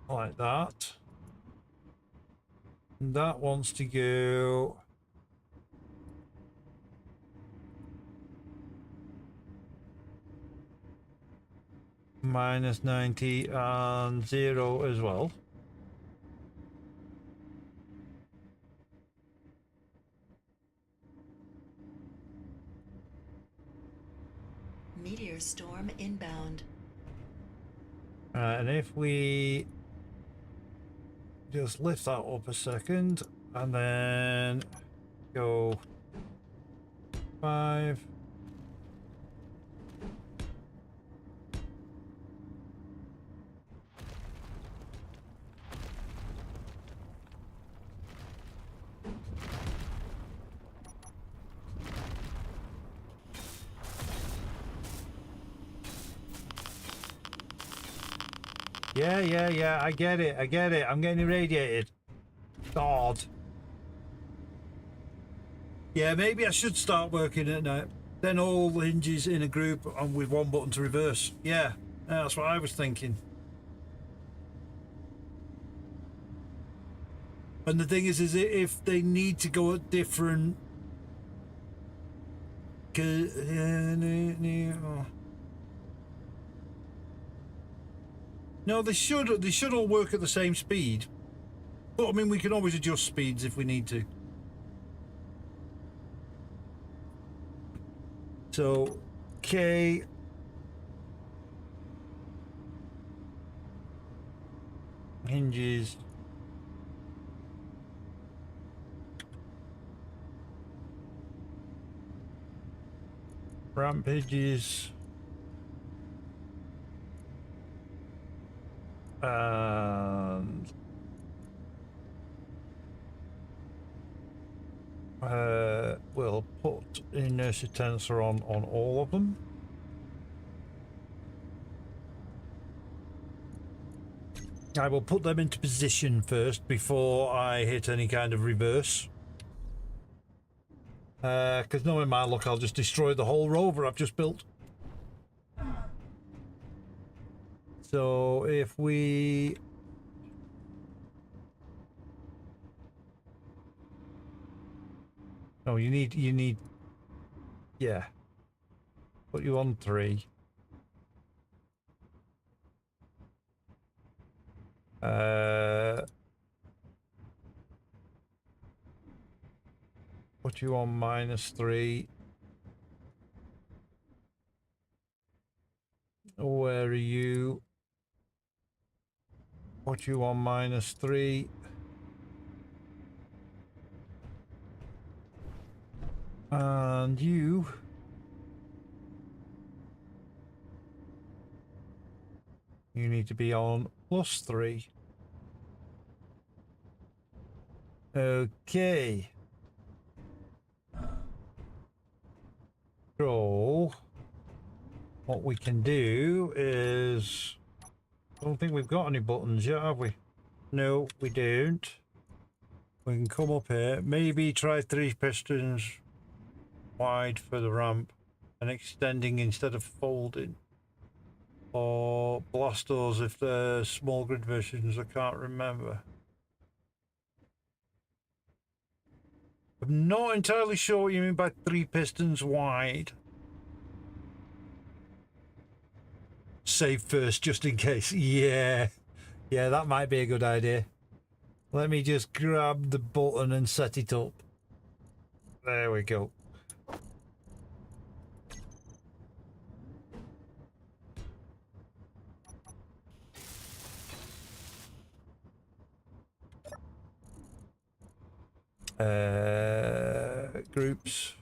Like that. That wants to go minus 90 and 0 as well. Meteor storm inbound. And if we just lift that up a second and then go 5. Yeah, I get it. I'm getting irradiated. God. Yeah, maybe I should start working at night. Then all the hinges in a group and with one button to reverse. Yeah, that's what I was thinking. And the thing is if they need to go at different... No, they should all work at the same speed. But I mean, we can always adjust speeds if we need to. So, K. Hinges. Ramp hinges. And we'll put inertia tensor on all of them. I will put them into position first before I hit any kind of reverse. Because knowing my luck, I'll just destroy the whole rover I've just built. So if we... No, you need... Yeah. Put you on 3. Put you on minus 3. Where are you? Put you on minus 3. And you need to be on plus 3. Okay. So what we can do is, I don't think we've got any buttons yet, have we? No, we don't. We can come up here, maybe try 3 pistons wide for the ramp and extending instead of folding, or blast doors if they're small grid versions. I can't remember. I'm not entirely sure what you mean by 3 pistons wide. Save first just in case. Yeah, that might be a good idea. Let me just grab the button and set it up. There we go. Groups.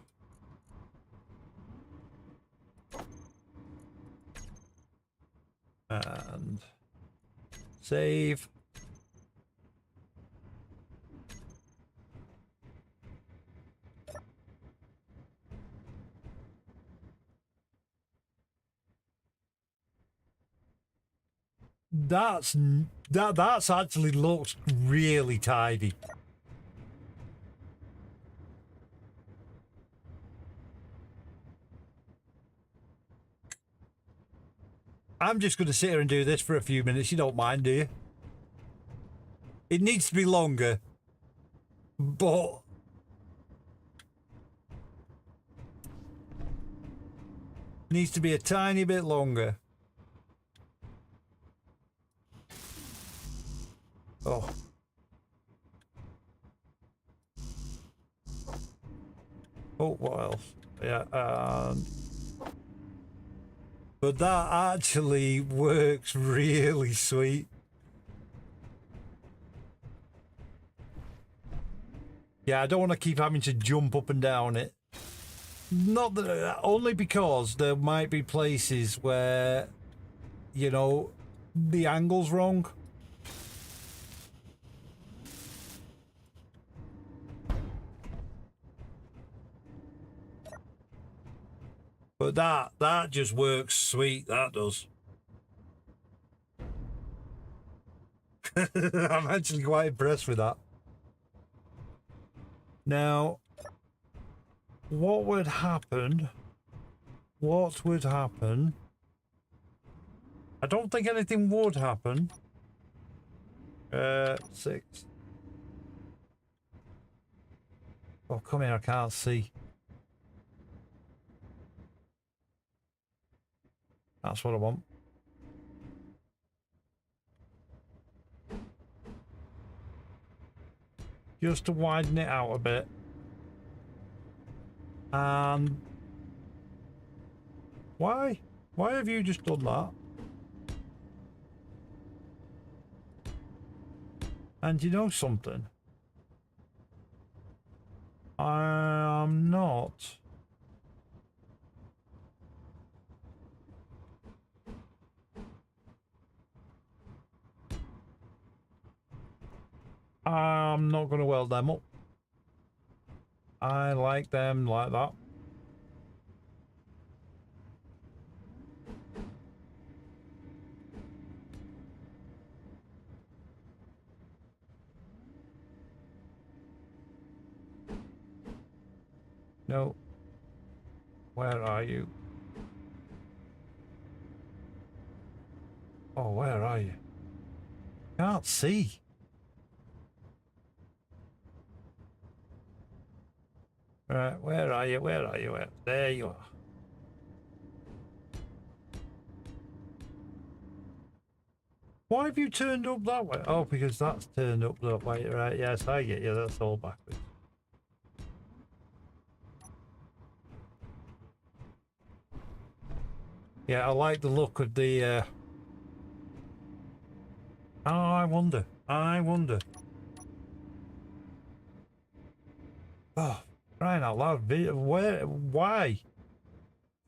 And save. That's actually looks really tidy. I'm just going to sit here and do this for a few minutes. You don't mind, do you? It needs to be longer, but needs to be a tiny bit longer. Oh. Oh, what else? Yeah, but that actually works really sweet. Yeah, I don't want to keep having to jump up and down it. Not that, only because there might be places where, you know, the angle's wrong. But that just works sweet, that does. I'm actually quite impressed with that. Now, what would happen? What would happen? I don't think anything would happen. 6. Oh, come here, I can't see. That's what I want. Just to widen it out a bit. And why? Why have you just done that? And you know something? I'm not. I'm not going to weld them up. I like them like that. No. Where are you? Oh, where are you? Can't see. Right, where are you? Where are you? There you are. Why have you turned up that way? Oh, because that's turned up that way. Right, yes, I get you. That's all backwards. Yeah, I like the look of the... Oh, I wonder. I wonder. Oh, crying out loud. Where? Why?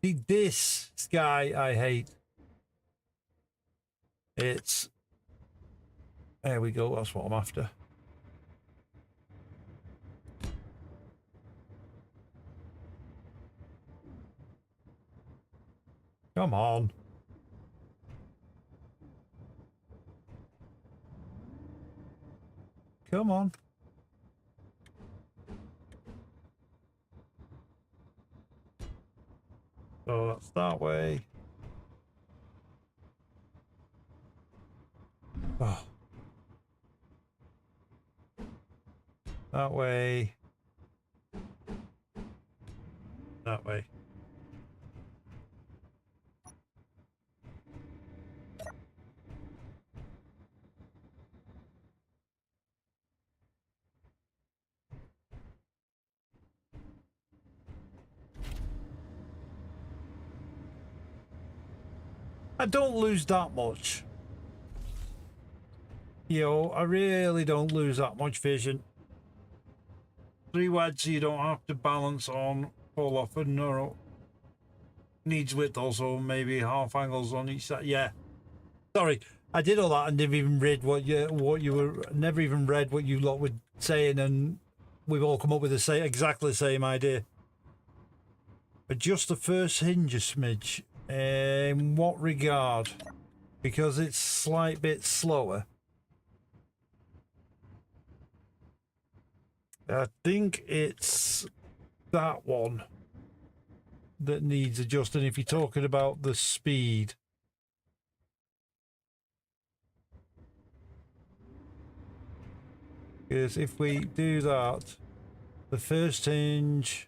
See, this sky I hate. It's... There we go. That's what I'm after. Come on. Come on. So that's that way. Oh. That way. That way. I don't lose that much. You know, I really don't lose that much vision. 3 wide so you don't have to balance on full often, or needs width also, maybe half angles on each side. Yeah. Sorry, I did all that and never even read what you were never even read what you lot were saying, and we've all come up with exactly the same idea. Adjust the first hinge a smidge. In what regard? Because it's a slight bit slower. I think it's that one that needs adjusting if you're talking about the speed. Because if we do that, the first hinge...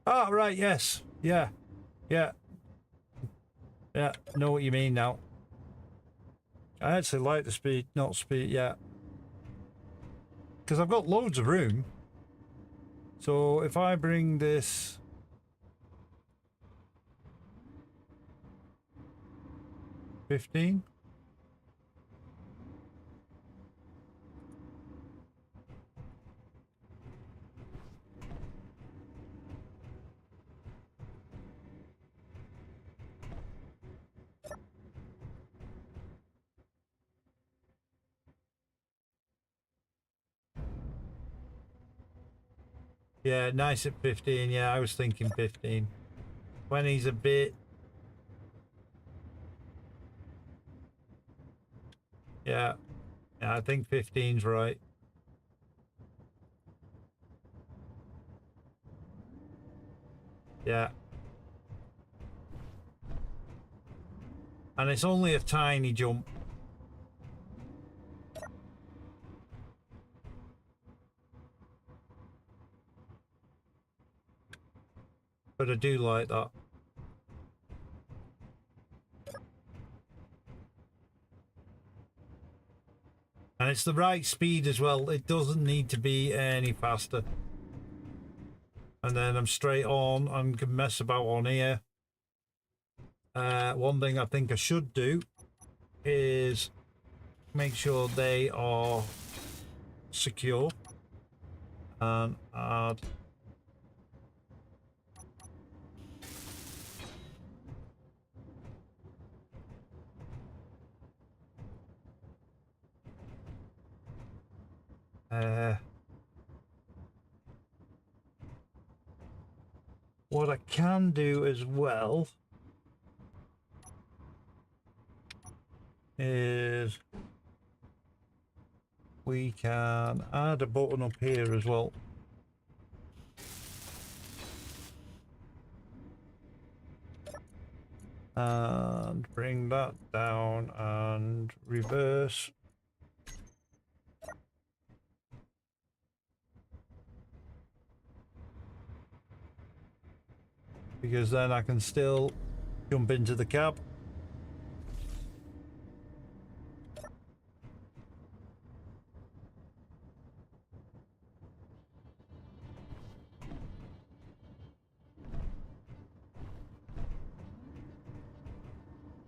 Ah, right, yes. Yeah. Yeah. Yeah, know what you mean now. I actually like the speed, not speed, yeah. Because I've got loads of room. So if I bring this... 15? Yeah, nice at 15. Yeah, I was thinking 15. 20's a bit... Yeah. Yeah, I think 15's right. Yeah. And it's only a tiny jump. But I do like that. And it's the right speed as well. It doesn't need to be any faster. And then I'm straight on and can mess about on here. One thing I think I should do is make sure they are secure and add what I can do as well is we can add a button up here as well. And bring that down and reverse. Because then I can still jump into the cab.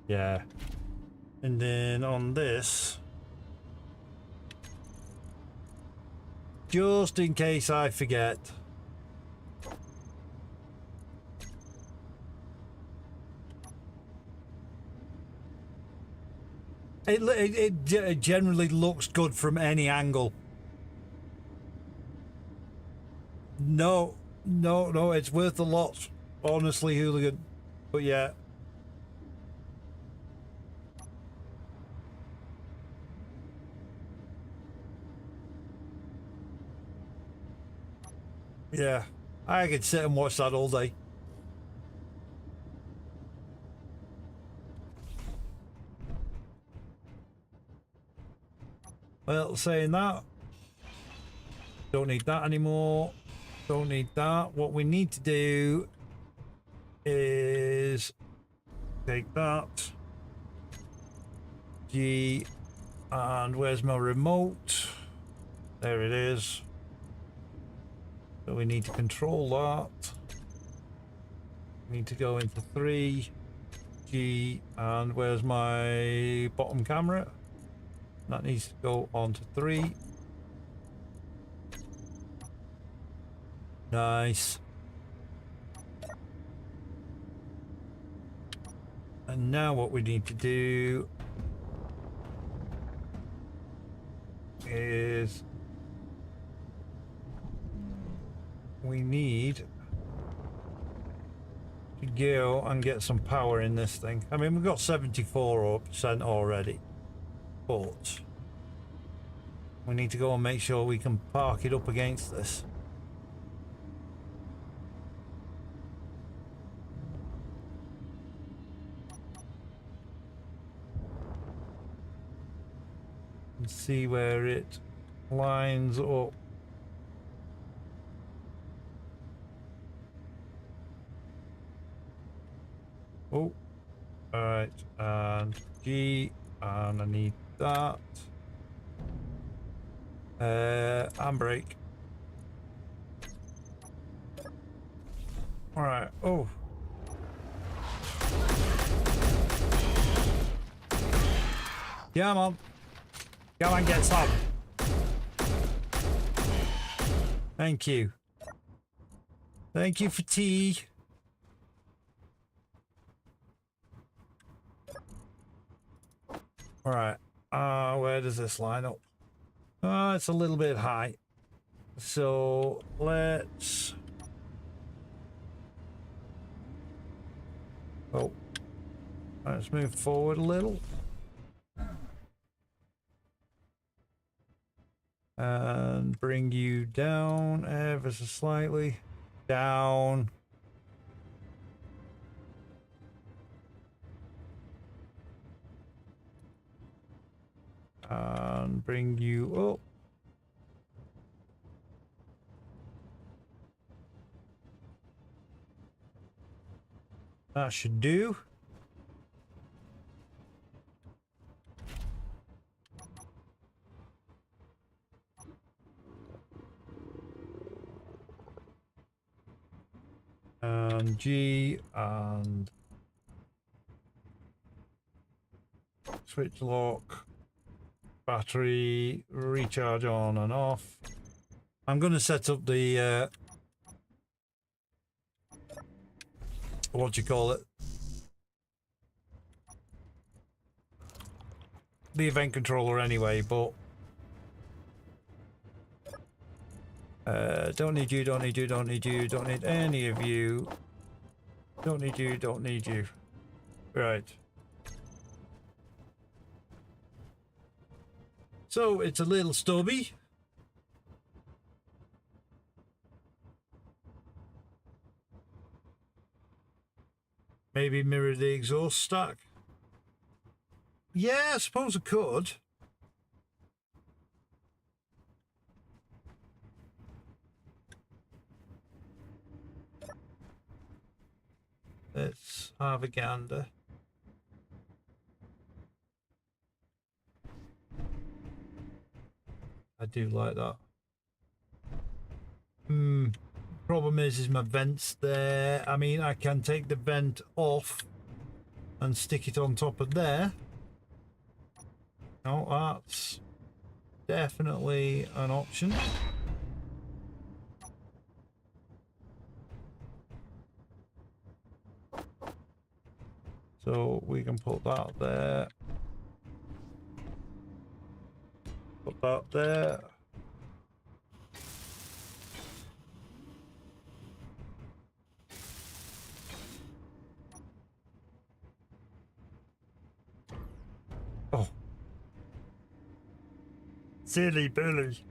Yeah. And then on this, just in case I forget, it generally looks good from any angle. No, it's worth a lot, honestly, hooligan. But yeah. Yeah, I could sit and watch that all day. Well, saying that, don't need that anymore. Don't need that. What we need to do is take that. G, and where's my remote? There it is. So we need to control that. Need to go into 3, G, and where's my bottom camera? That needs to go on to 3. Nice. And now what we need to do is we need to go and get some power in this thing. I mean, we've got 74% already, but we need to go and make sure we can park it up against this. And see where it lines up. Oh, all right, and G, and I need that. Handbrake. All right. Oh. Come on. Come on, get some. Thank you. Thank you for tea. All right. Where does this line up? It's a little bit high. So let's... Oh. Let's move forward a little. And bring you down ever so slightly. Down. And bring you up. That should do. And G and switch lock, battery, recharge on and off. I'm going to set up the what do you call it? The event controller anyway, but don't need you, don't need you, don't need you, don't need any of you. Don't need you, don't need you. Right. So it's a little stubby. Maybe mirror the exhaust stack. Yeah, I suppose I could. Let's have a gander. I do like that. Problem is my vent's there. I mean, I can take the vent off and stick it on top of there. No, that's definitely an option. So we can put that there. Put that there. Oh. Silly Billy.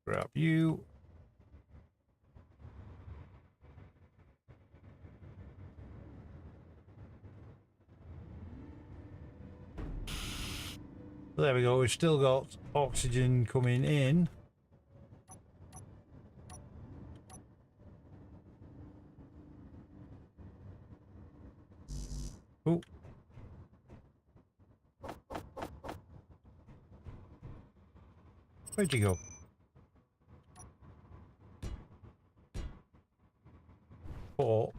Grab you. There we go, we've still got oxygen coming in. Oh. Where'd you go? Four.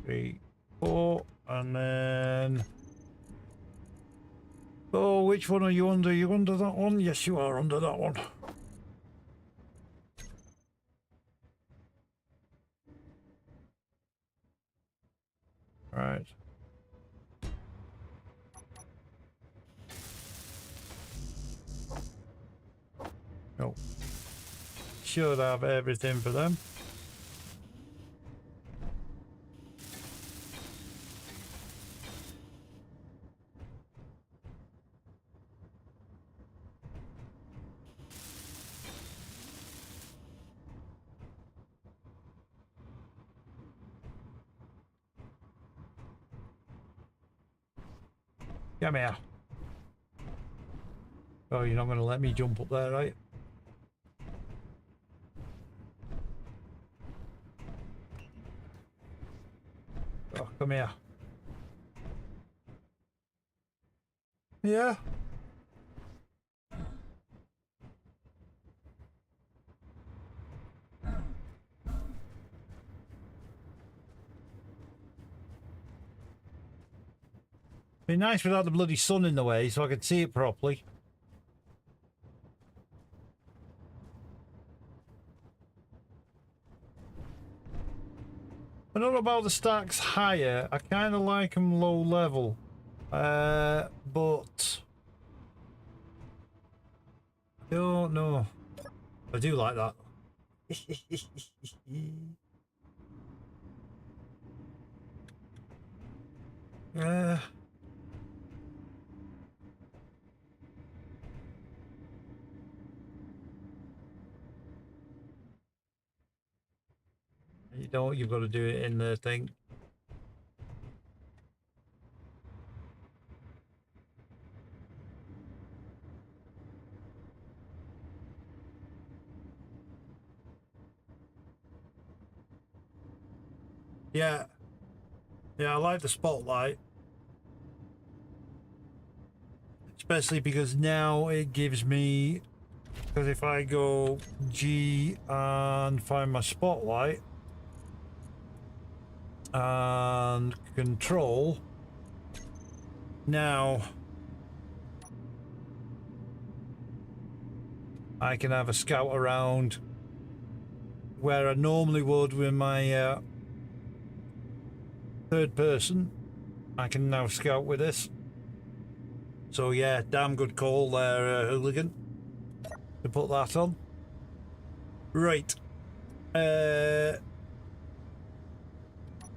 3, 4, and then... Oh, which one are you under? You under that one? Yes, you are under that one. Right. No. Should have everything for them. Come here. Oh, you're not going to let me jump up there, right? Oh, come here. Yeah. Be nice without the bloody sun in the way so I could see it properly. I don't know about the stacks higher. I kind of like them low level. But I don't know. I do like that. You know what? You've got to do it in the thing. Yeah. Yeah, I like the spotlight. Especially because now it gives me... Because if I go G and find my spotlight... and control, now I can have a scout around where I normally would with my third person. I can now scout with this. So yeah, damn good call there, Hooligan, to put that on. Right.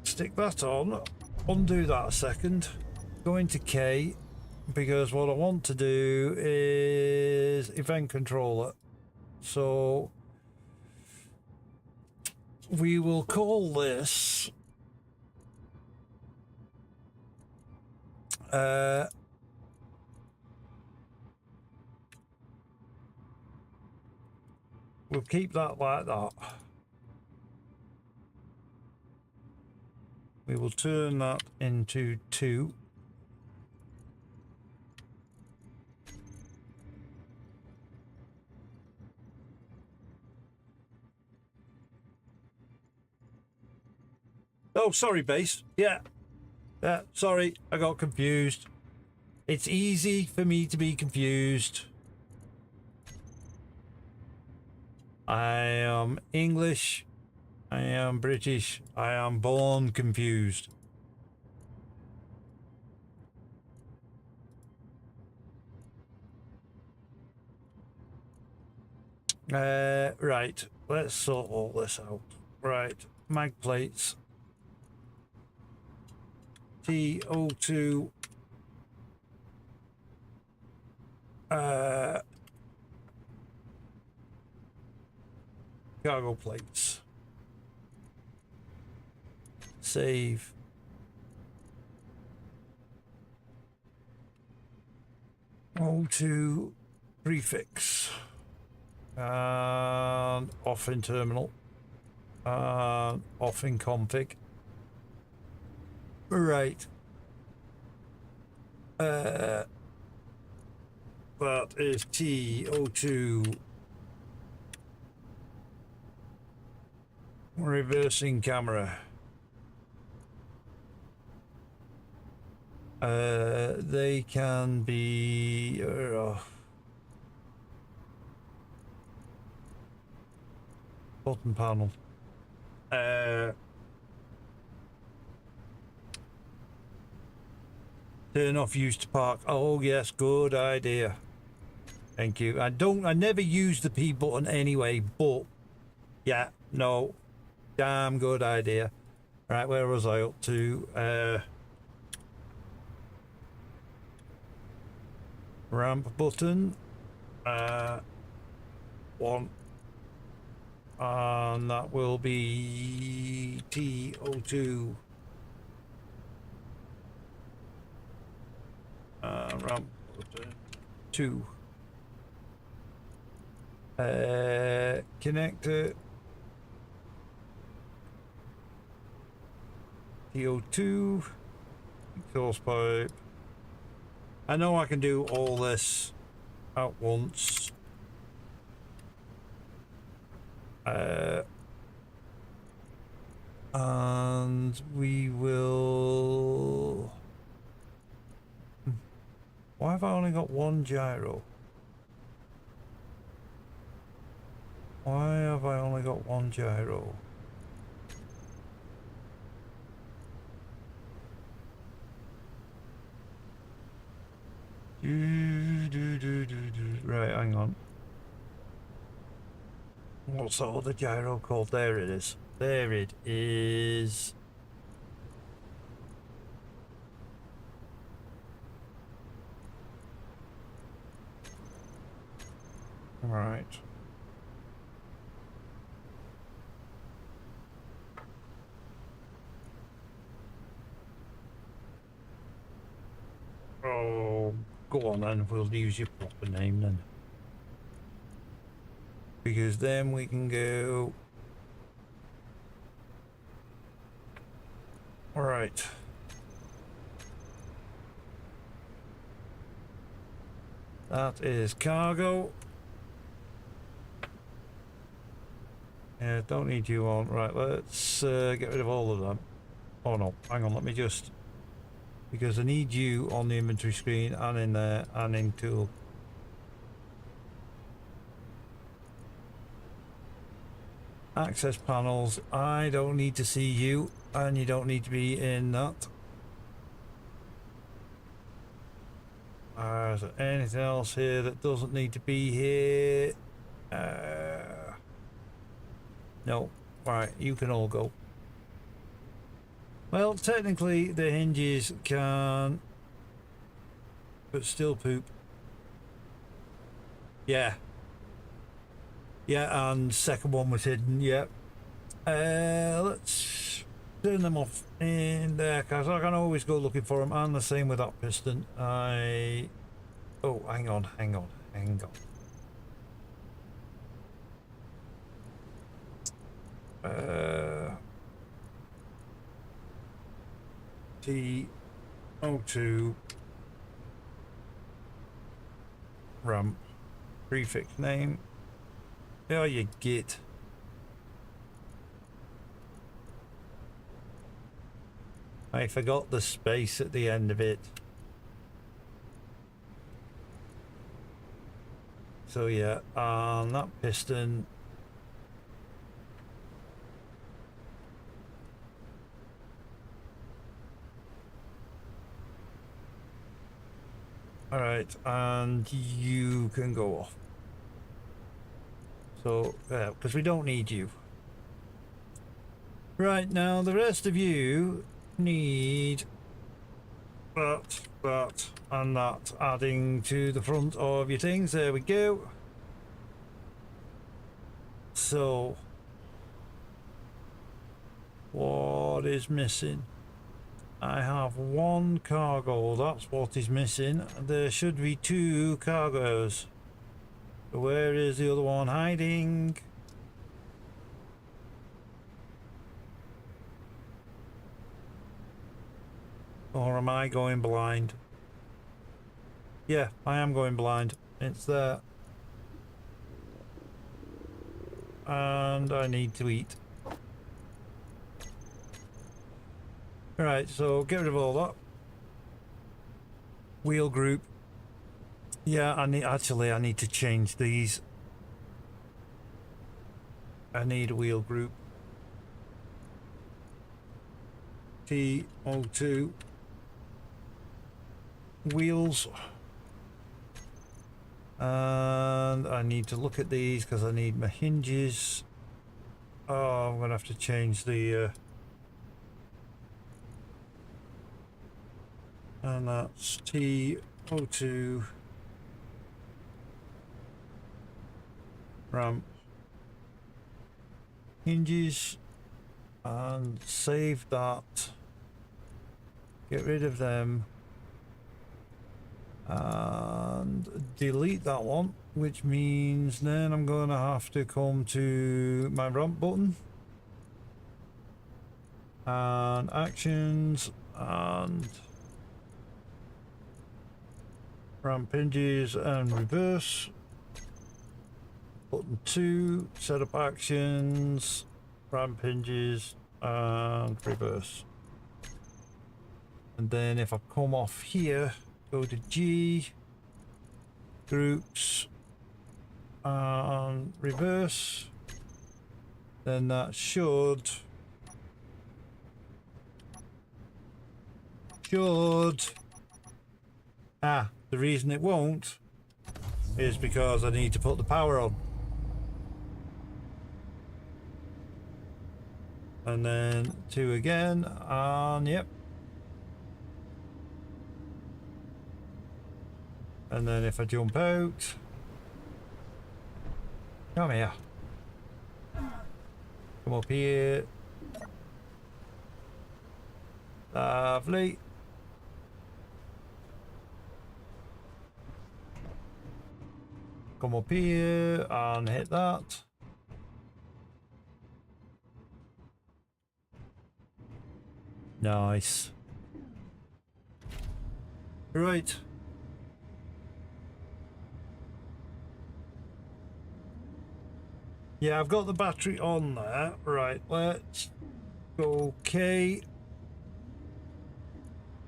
Stick that on, undo that a second, go into K, because what I want to do is event controller. So we will call this we'll keep that like that. We will turn that into 2. Oh, sorry, base. Yeah. Yeah, sorry, I got confused. It's easy for me to be confused. I am English. I am British. I am born confused. Right, let's sort all this out. Right, mag plates. TO2. Cargo plates. Save. O2 prefix. And off in terminal. And off in config. Right. that is TO2. Reversing camera. They can be button panel. Turn off use to park. Oh yes, good idea. Thank you. I never use the P button anyway, but yeah, no, damn good idea. Right, where was I up to? Ramp button. One. And that will be TO2. Ramp button 2. Connector TO2. Exhaust pipe. I know I can do all this at once. And we will... Why have I only got one gyro? Why have I only got one gyro? Right, hang on. What's that other gyro called? There it is. There it is. Right. Oh, go on then. We'll use your proper name then. Because then we can go... Alright. That is cargo. Yeah, don't need you on. Right, let's get rid of all of them. Oh no, hang on, let me just... Because I need you on the inventory screen and in there and in tool. Access panels, I don't need to see you and you don't need to be in that. Is there anything else here that doesn't need to be here? No. Right, you can all go. Well, technically the hinges can, but still poop. Yeah. Yeah, and second one was hidden, yeah. Let's turn them off in there, because I can always go looking for them, and the same with that piston. Oh, hang on. TO2 ramp prefix name. There you get. I forgot the space at the end of it. So yeah, on that piston. Alright, and you can go off. So, because we don't need you. Right, now the rest of you need that, and that, adding to the front of your things. There we go. So, what is missing? I have one cargo, that's what is missing. There should be 2 cargoes. Where is the other one hiding? Or am I going blind? Yeah, I am going blind. It's there. And I need to eat. Right, so get rid of all that. Wheel group. Yeah, I need to change these. I need a wheel group. T02 wheels. And I need to look at these because I need my hinges. Oh, I'm gonna have to change the and that's T02 ramp hinges, and save that, get rid of them, and delete that one, which means then I'm going to have to come to my ramp button and actions and ramp hinges and reverse. Button 2, set up actions, ramp hinges and reverse. And then if I come off here, go to G, groups and reverse, then that should the reason it won't is because I need to put the power on. And then 2 again, and yep. And then if I jump out, come here, come up here, lovely. Come up here and hit that. Nice. Right. Yeah, I've got the battery on there. Right, let's go OK.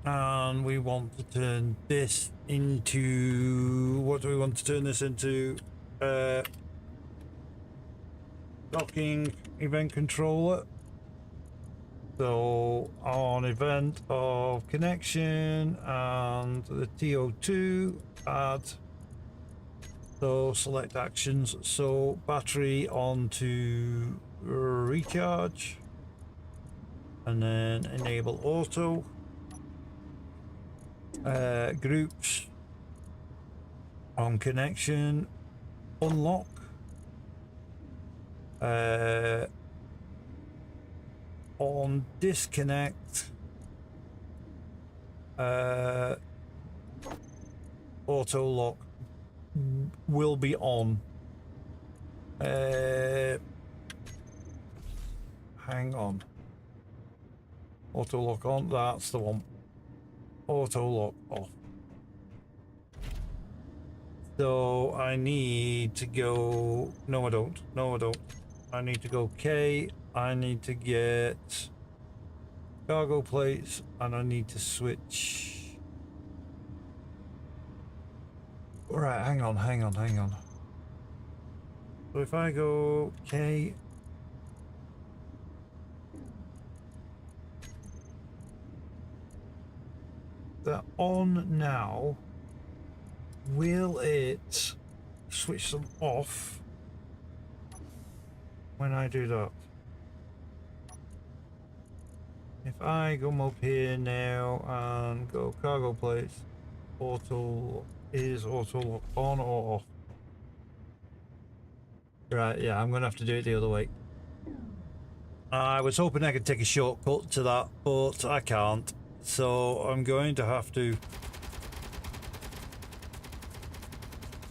And we want to turn this into... What do we want to turn this into? Docking event controller. So on event of connection and the TO2 add. So select actions. So battery onto recharge. And then enable auto. Groups on connection. Unlock. On disconnect, auto lock will be on. Hang on. Auto lock on, that's the one. Auto lock off. So I need to go, no I don't, I need to go K. I need to get cargo plates and I need to switch. All right, hang on. So if I go K, they're on now. Will it switch them off when I do that? If I come up here now and go cargo plates, auto lock on or off? Right, yeah, I'm gonna have to do it the other way. I was hoping I could take a shortcut to that, but I can't. So I'm going to have to.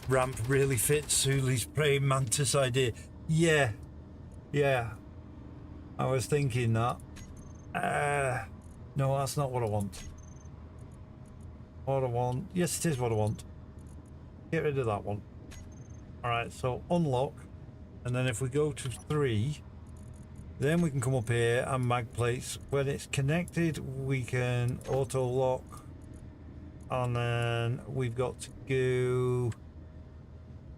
Ramp really fits Hooley's praying mantis idea. Yeah. I was thinking that. No, that's not what I want. Yes, it is what I want. Get rid of that one. Alright, so unlock. And then if we go to 3, then we can come up here and mag plates. When it's connected, we can auto lock. And then we've got to go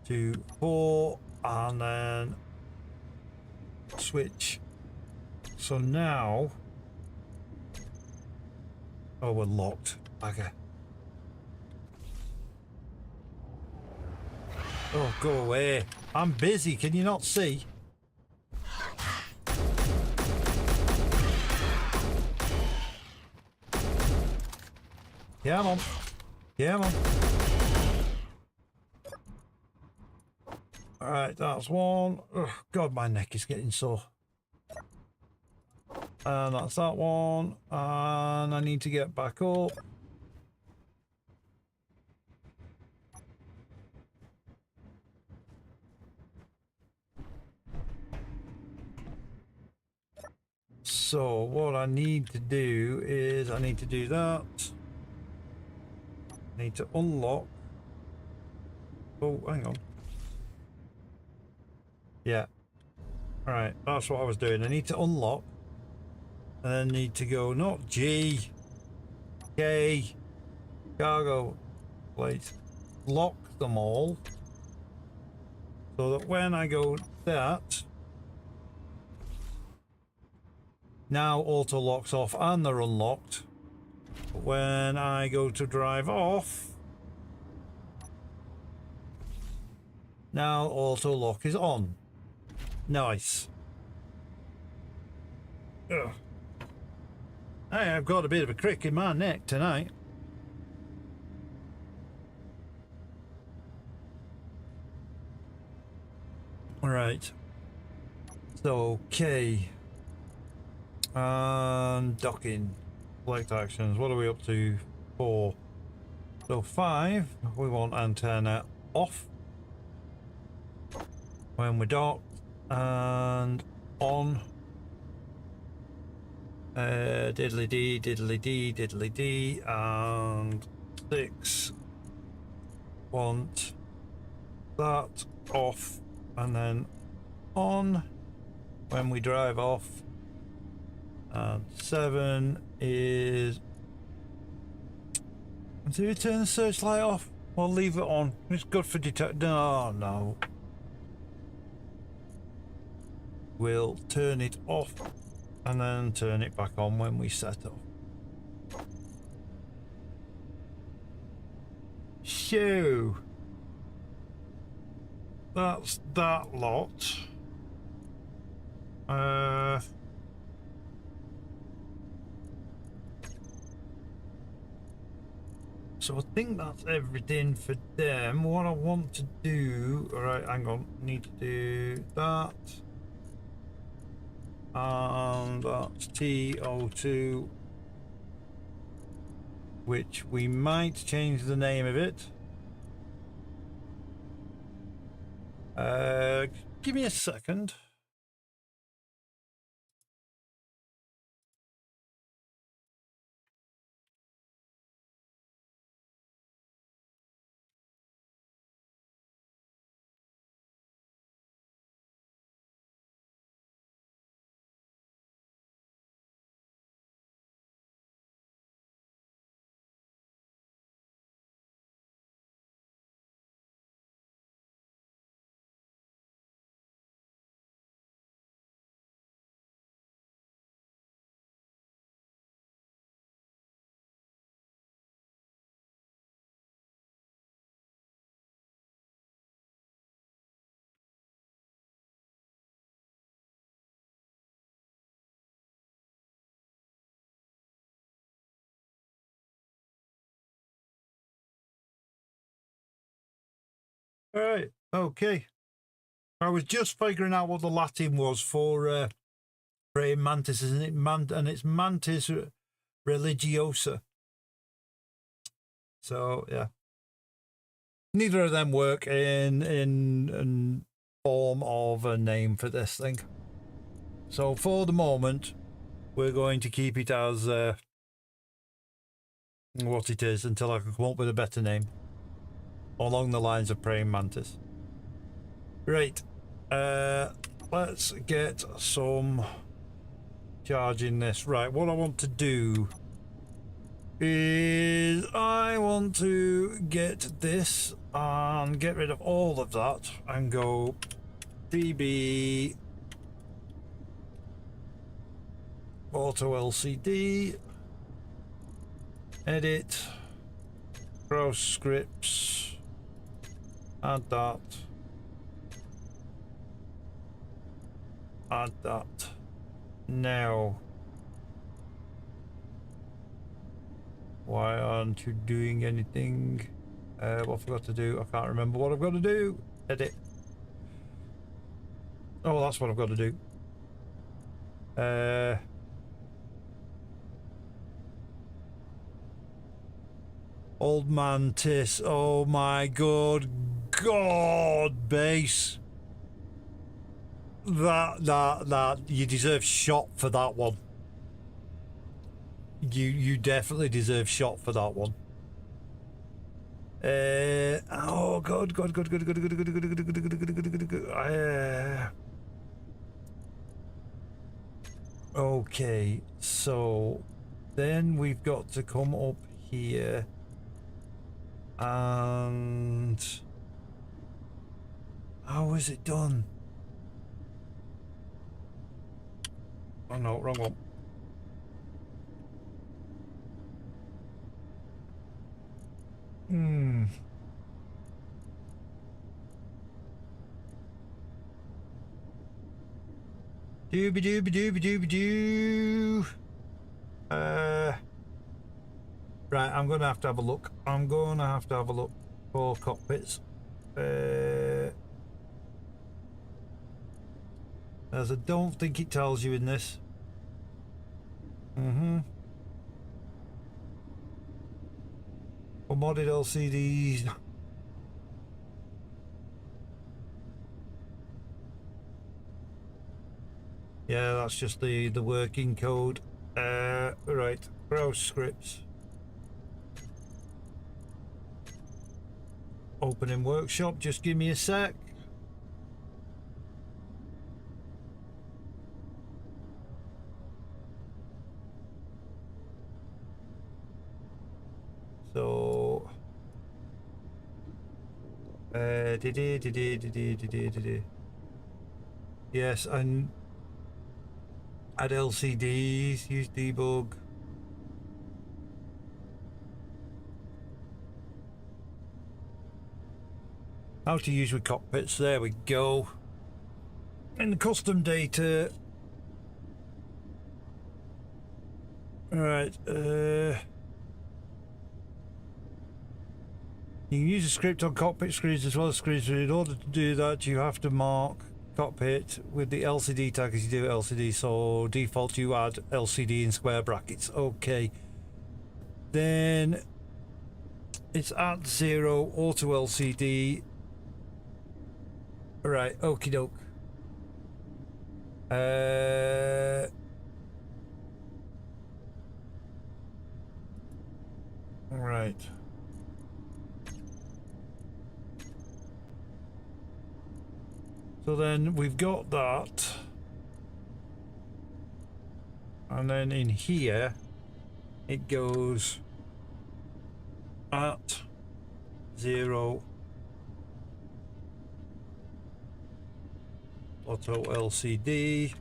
to 4 and then switch. So now, oh, we're locked. Okay. Oh, go away. I'm busy. Can you not see? Come on. Come on. Alright, that's one. Oh, God, my neck is getting sore. And that's that one. And I need to get back up. So what I need to do is I need to do that. I need to unlock. Oh, hang on. Yeah. Alright, that's what I was doing. I need to unlock. And then need to go not G, K, cargo plate. Lock them all. So that when I go that, now auto locks off and they're unlocked. When I go to drive off, now auto lock is on. Nice. Ugh. Hey, I've got a bit of a crick in my neck tonight. Alright. So, K. And docking. Select actions. What are we up to? 4. So 5, we want antenna off. When we dock. And on. Diddly dee, diddly dee, diddly dee. And 6. Want that off. And then on. When we drive off. And 7 is... Do we turn the searchlight off? Or leave it on? It's good for detect... No, no. We'll turn it off and then turn it back on when we set off. So... that's that lot. So I think that's everything for them. What I want to do, alright, hang on, need to do that. And that's TO2, which we might change the name of it. Give me a second. All right, okay. I was just figuring out what the Latin was for praying mantis, isn't it? And it's mantis religiosa. So yeah, neither of them work in form of a name for this thing. So for the moment, we're going to keep it as what it is until I can come up with a better name. along the lines of praying mantis. Right, let's get some charge in this. Right, what I want to do is I want to get this and get rid of all of that and go BB auto LCD, edit, browse scripts, add that, add that. Now, why aren't you doing anything? What I forgot to do? I can't remember what I've got to do. Edit. Oh, that's what I've got to do. Old mantis. Oh my god. God, base. That. You deserve shot for that one. You definitely deserve shot for that one. Oh god. Okay, so then we've got to come up here and how is it done? Oh no, wrong one. Dooby-doo. Right, I'm gonna have to have a look. I'm gonna have to have a look for cockpits. As I don't think it tells you in this. For modded LCDs. Yeah, that's just the working code. Right, browse scripts. Open in workshop, just give me a sec. So yes, and add LCDs, use debug. How to use with cockpits, there we go. In the custom data. Alright, you can use a script on cockpit screens as well as screens, but in order to do that you have to mark cockpit with the LCD tag as you do LCD, so default you add LCD in square brackets. Okay, then it's at 0 auto LCD. Right, okie doke. Right. So then we've got that. And then in here, it goes at 0 auto LCD.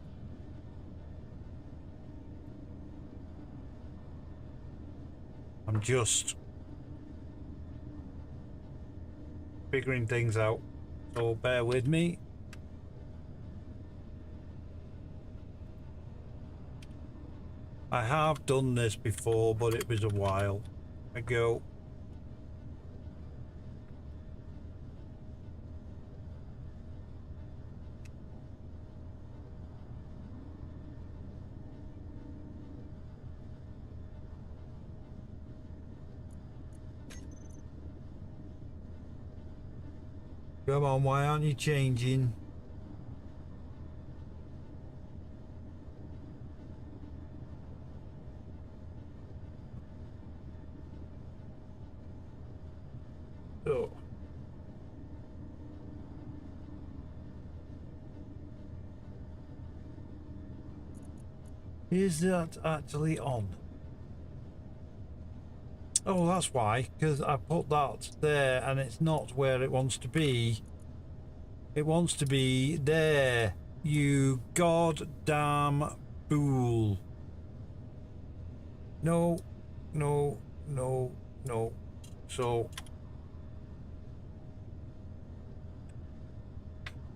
I'm just figuring things out, so bear with me. I have done this before, but it was a while ago. Come on, why aren't you changing? Oh. Is that actually on? Oh, that's why, because I put that there and it's not where it wants to be. It wants to be there, you goddamn fool. No, no, no, no. So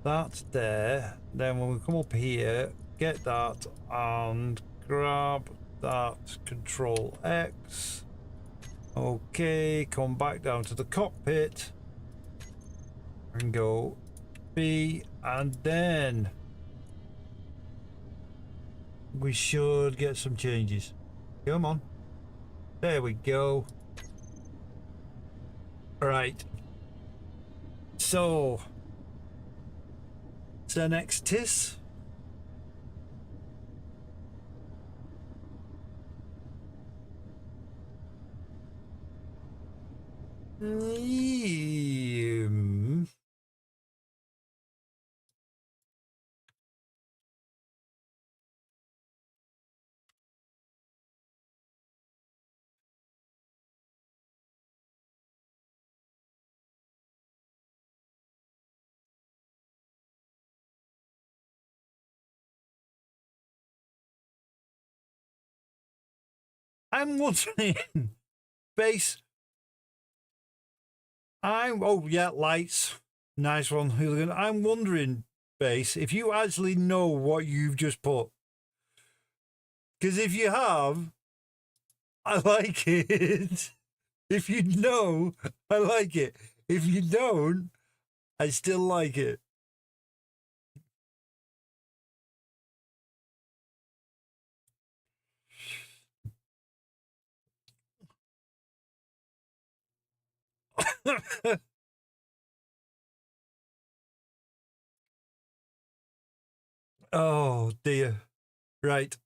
that's there. Then when we come up here, get that and grab that, Control X. Okay, come back down to the cockpit and go B, and then we should get some changes. Come on. There we go. Right. So, Xenex TIS. I'm wondering, base. Oh yeah, lights. Nice one, Hooligan. I'm wondering, base, if you actually know what you've just put. Because if you have, I like it. If you know, I like it. If you don't, I still like it. Oh dear. Right.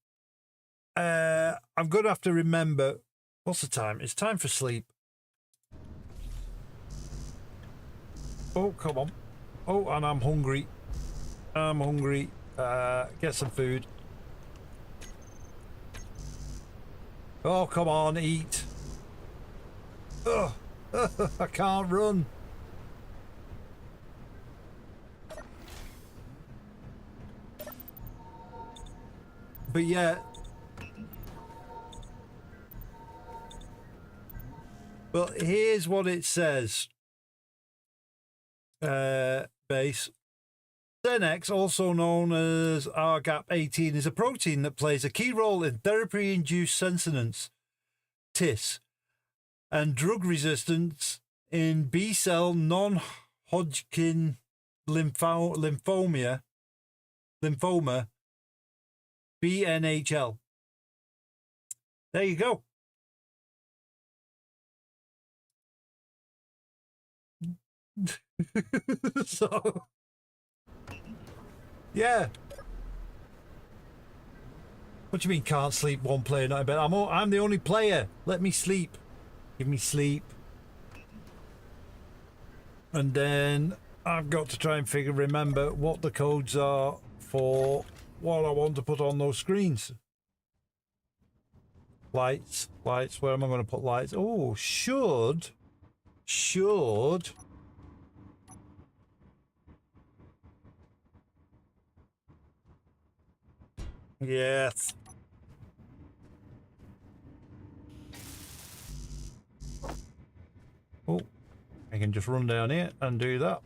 I'm gonna have to remember. What's the time? It's time for sleep. Oh, come on. Oh, and I'm hungry. I'm hungry. Get some food. Oh, come on, eat. Oh, I can't run. But yeah. Well, here's what it says. Base. Xenex, also known as RGAP18, is a protein that plays a key role in therapy-induced senescence, TIS, and drug resistance in B-cell non-Hodgkin lymphoma, BNHL. There you go. So, yeah. What do you mean can't sleep? One player, not in bed. I'm the only player. Let me sleep. Give me sleep. And then I've got to try and remember what the codes are for what I want to put on those screens. Lights. Where am I going to put lights? Oh, should. Yes. Oh, I can just run down here and do that.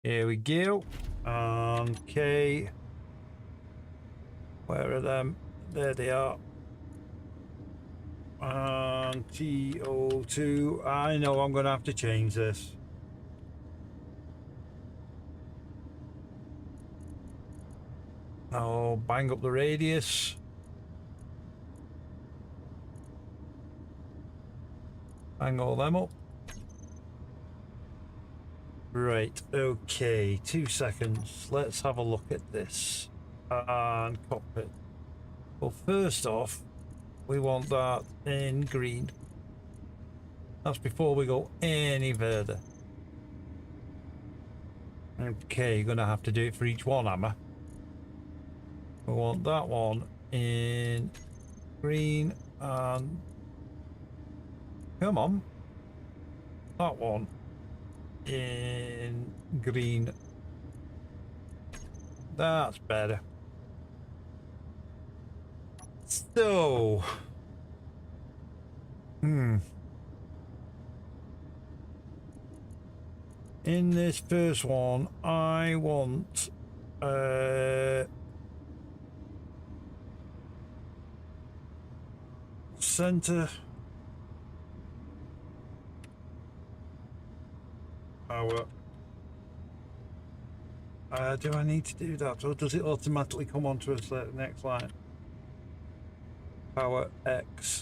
Here we go. Okay. Where are them? There they are. And TO2. I know I'm going to have to change this. Oh, bang up the radius. Bang all them up. Right, okay, 2 seconds. Let's have a look at this. And cockpit. Well, first off, we want that in green. That's before we go any further. Okay, you're gonna have to do it for each one, Emma. We want that one in green and come on. That one in green. That's better. So, in this first one, I want center power. Do I need to do that, or does it automatically come onto the next line? Power X.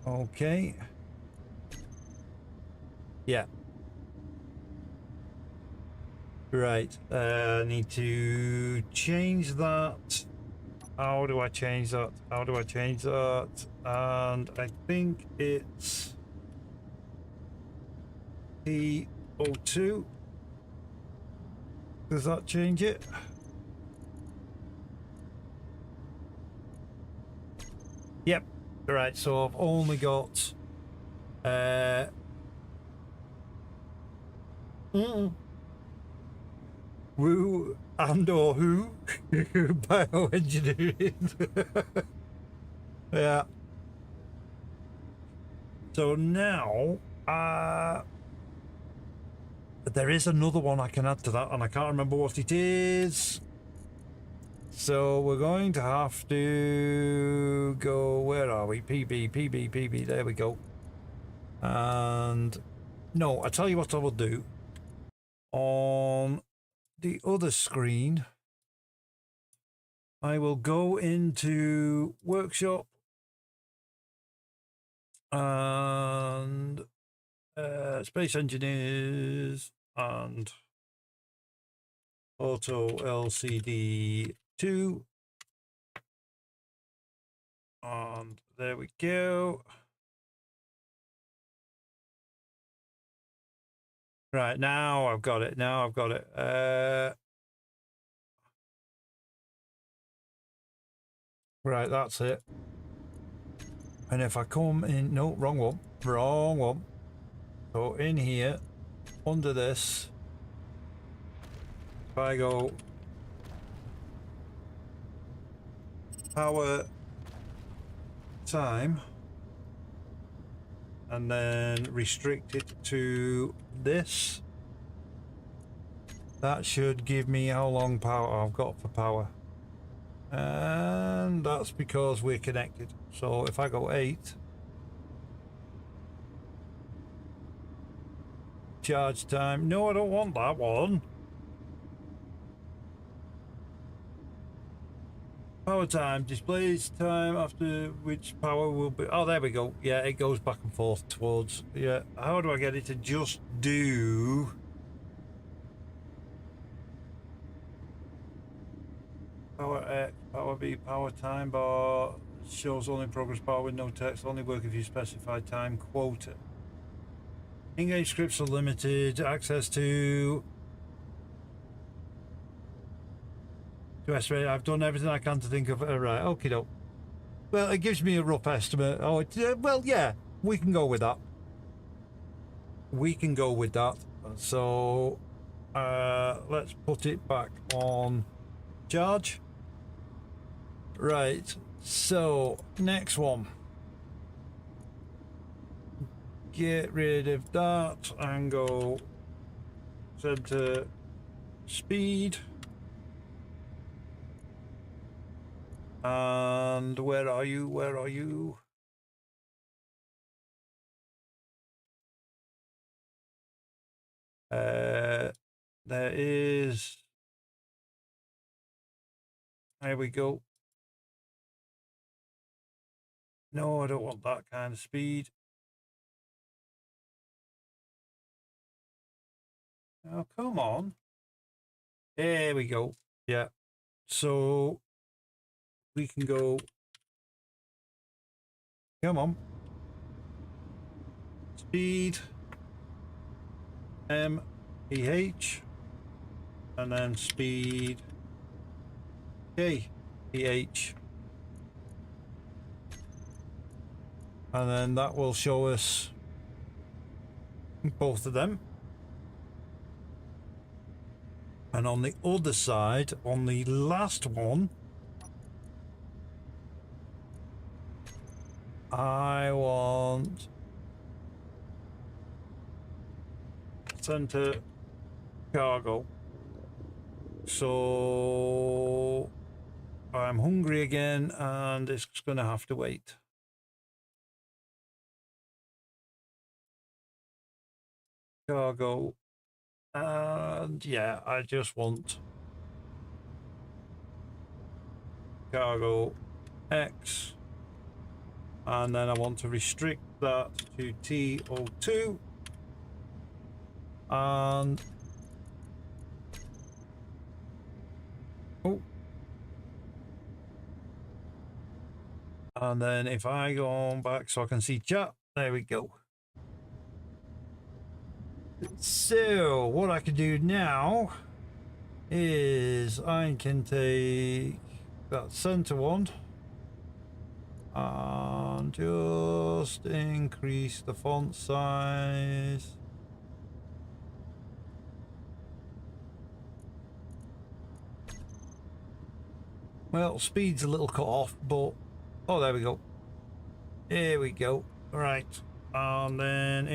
Okay. Yeah. Right. I need to change that. How do I change that? How do I change that? And I think it's P02. Does that change it? Yep. Right. So I've only got woo and or who bioengineering. Yeah. So now there is another one I can add to that, and I can't remember what it is. So we're going to have to go, where are we? PB, there we go. And no, I tell you what I will do. On the other screen, I will go into workshop and space engineers and auto LCD 2, and there we go. Right, now I've got it. Now I've got it. Right, that's it. And if I come in, no, wrong one, wrong one. So in here, under this, if I go power time and then restrict it to this, that should give me how long power I've got for power. And that's because we're connected. So if I go 8, charge time, no, I don't want that one. Power time displays time after which power will be, oh, there we go. Yeah, it goes back and forth towards, yeah. How do I get it to just do power X, power B, power time bar shows only progress bar with no text, only work if you specify time quota. In-game scripts are limited, access to estimate. I've done everything I can to think of. Right, okie doke. Well, it gives me a rough estimate. Oh, well, yeah, we can go with that. We can go with that. So, let's put it back on charge. Right, so next one. Get rid of that and go center speed. And where are you? Where are you? There is. There we go. No, I don't want that kind of speed. Oh, come on. There we go. Yeah. So we can go. Come on. Speed. PH, and then speed K PH, and then that will show us both of them. And on the other side, on the last one, I want center cargo. So I'm hungry again, and it's going to have to wait. Cargo. And yeah, I just want cargo X, and then I want to restrict that to TO2, and and then if I go on back so I can see chat, there we go. So what I can do now is I can take that center one and just increase the font size. Well, speed's a little cut off, but oh, there we go. Here we go. Right. And then if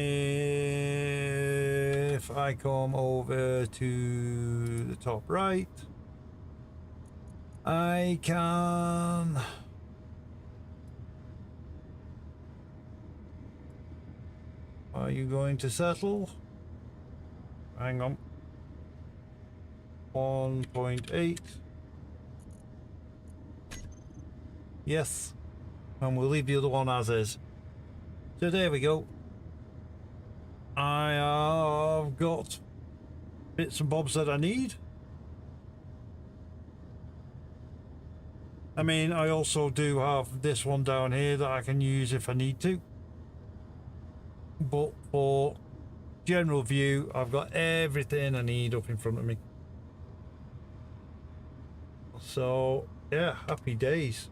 I come over to the top right, I can are you going to settle? Hang on. 1.8. Yes. And we'll leave the other one as is. So there we go. I have got bits and bobs that I need. I mean, I also do have this one down here that I can use if I need to. But for general view, I've got everything I need up in front of me. So, yeah, happy days.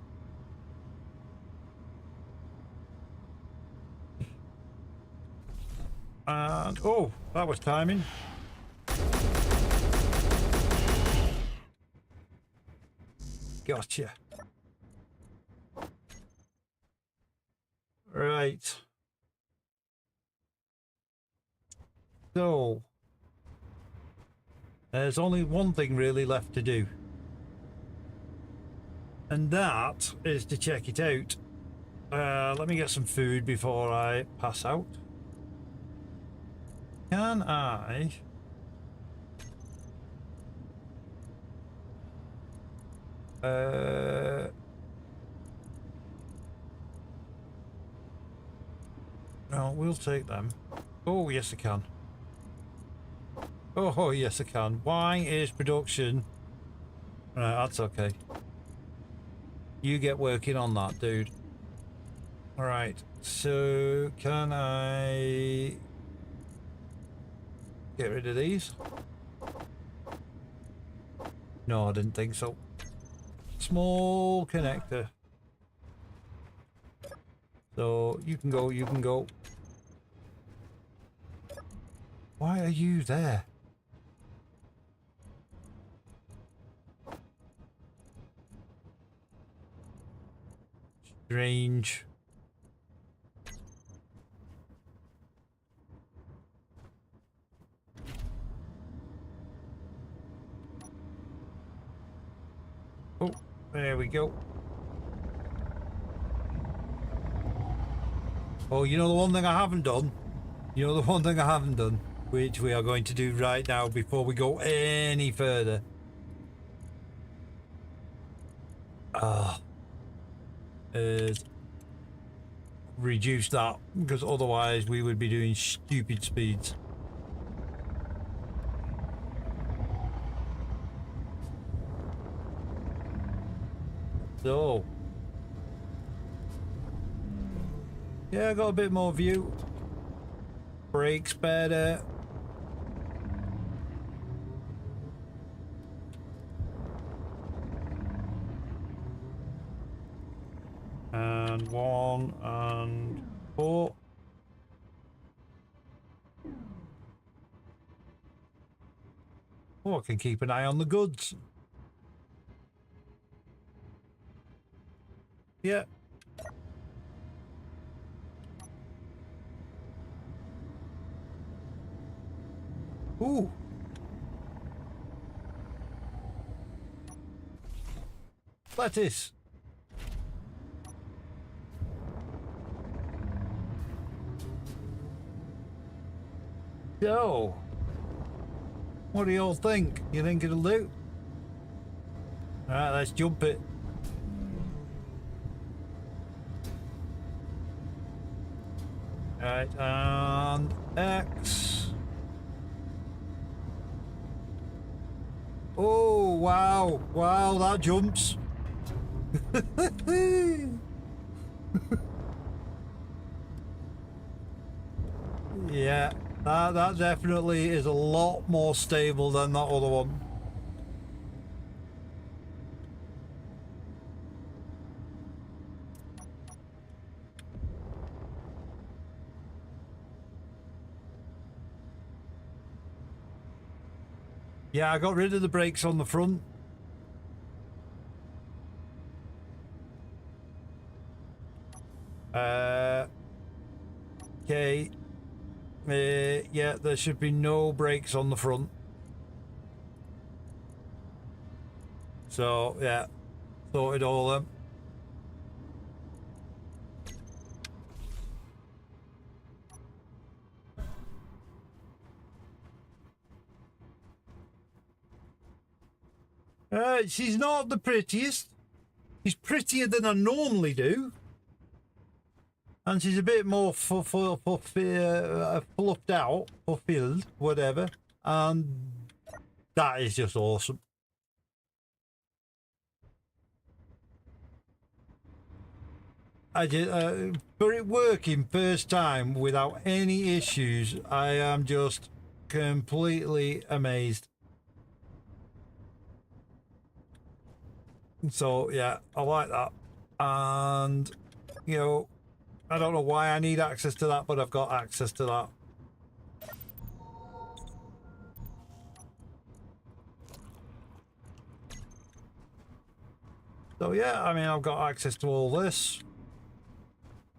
And oh, that was timing. Gotcha. Right. So there's only one thing really left to do, and that is to check it out. Let me get some food before I pass out. Can I no, we'll take them. Oh yes I can. Oh yes I can. Why is production? Right, that's okay. You get working on that, dude. Alright, so can I get rid of these? No, I didn't think so. Small connector. So you can go, you can go. Why are you there? Strange. Oh, there we go. Oh, you know the one thing I haven't done? You know the one thing I haven't done? Which we are going to do right now before we go any further. Is reduce that, because otherwise we would be doing stupid speeds. So yeah, I got a bit more view. Brakes better. and 1 and 4. Oh, I can keep an eye on the goods. Yeah. Ooh. Lettuce. So, what do you all think? You think it'll do? Alright, let's jump it. Alright, and X. Oh, wow. Wow, that jumps. Yeah, that definitely is a lot more stable than that other one. Yeah, I got rid of the brakes on the front. Okay. Yeah, there should be no brakes on the front. So, yeah, sorted all them. She's not the prettiest. She's prettier than I normally do. And she's a bit more fluffed out, fulfilled, whatever. And that is just awesome. I just, for it working first time without any issues, I am just completely amazed. So yeah, I like that. And you know, I don't know why I need access to that, but I've got access to that. So yeah, I mean, I've got access to all this.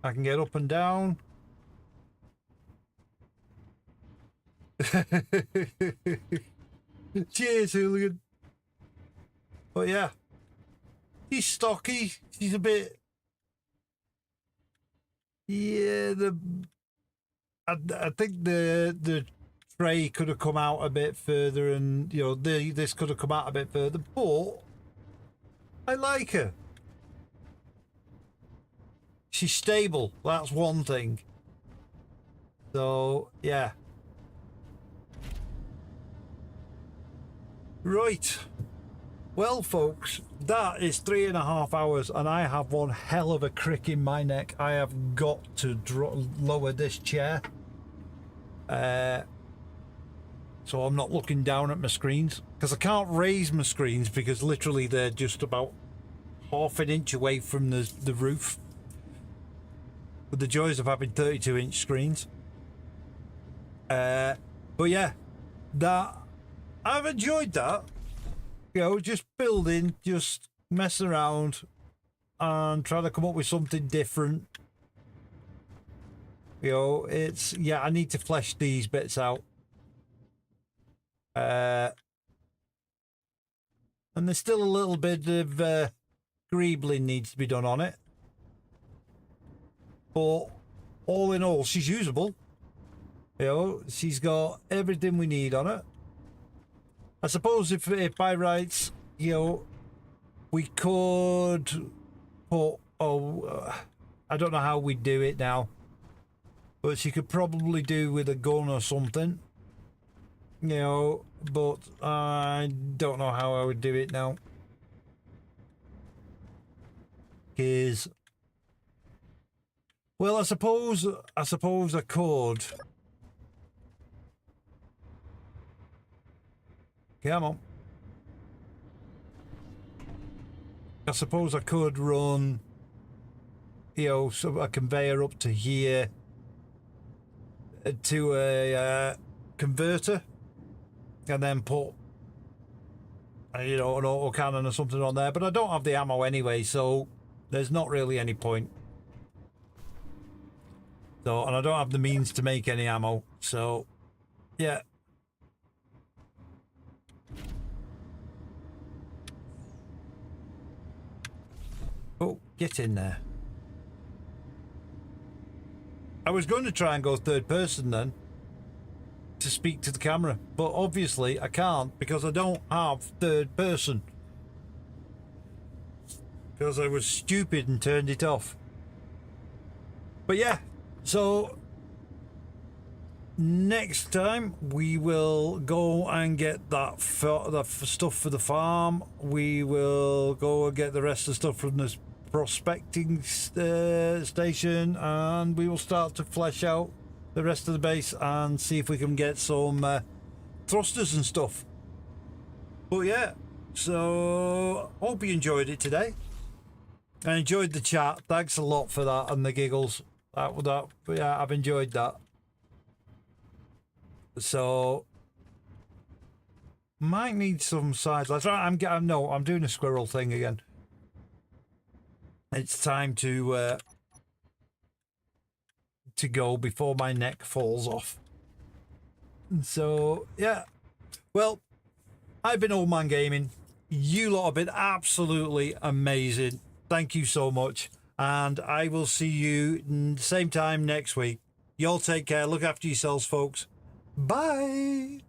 I can get up and down. Cheers, hooligan. But yeah, she's stocky. She's a bit. Yeah, I think the tray could have come out a bit further, and you know, this could have come out a bit further. But I like her. She's stable. That's one thing. So yeah. Right. Well, folks, that is 3.5 hours, and I have one hell of a crick in my neck. I have got to lower this chair. So I'm not looking down at my screens, because I can't raise my screens because literally they're just about half an inch away from the roof. With the joys of having 32-inch screens. But yeah, that I've enjoyed that. You know, just building, just messing around and trying to come up with something different. You know, it's, yeah, I need to flesh these bits out. And there's still a little bit of greebling needs to be done on it. But all in all, she's usable. You know, she's got everything we need on it. I suppose if by rights, you know, we could put, I don't know how we'd do it now, but she could probably do with a gun or something, you know, but I don't know how I would do it now. Because, well, I suppose I could. Come on. I suppose I could run you know, a conveyor up to here to a converter, and then put, you know, an autocannon or something on there. But I don't have the ammo anyway, so there's not really any point. So, and I don't have the means to make any ammo, so yeah. Oh, get in there. I was going to try and go third person then to speak to the camera, but obviously I can't because I don't have third person. Because I was stupid and turned it off. But yeah, so next time we will go and get that stuff for the farm. We will go and get the rest of the stuff from this prospecting station, and we will start to flesh out the rest of the base and see if we can get some thrusters and stuff. But yeah, so hope you enjoyed it today. I enjoyed the chat. Thanks a lot for that and the giggles. Yeah, I've enjoyed that. So might need some sidelines. I'm doing a squirrel thing again. It's time to go before my neck falls off. So yeah, well, I've been Old Man Gaming. You lot have been absolutely amazing. Thank you so much, and I will see you same time next week. Y'all take care. Look after yourselves, folks. Bye.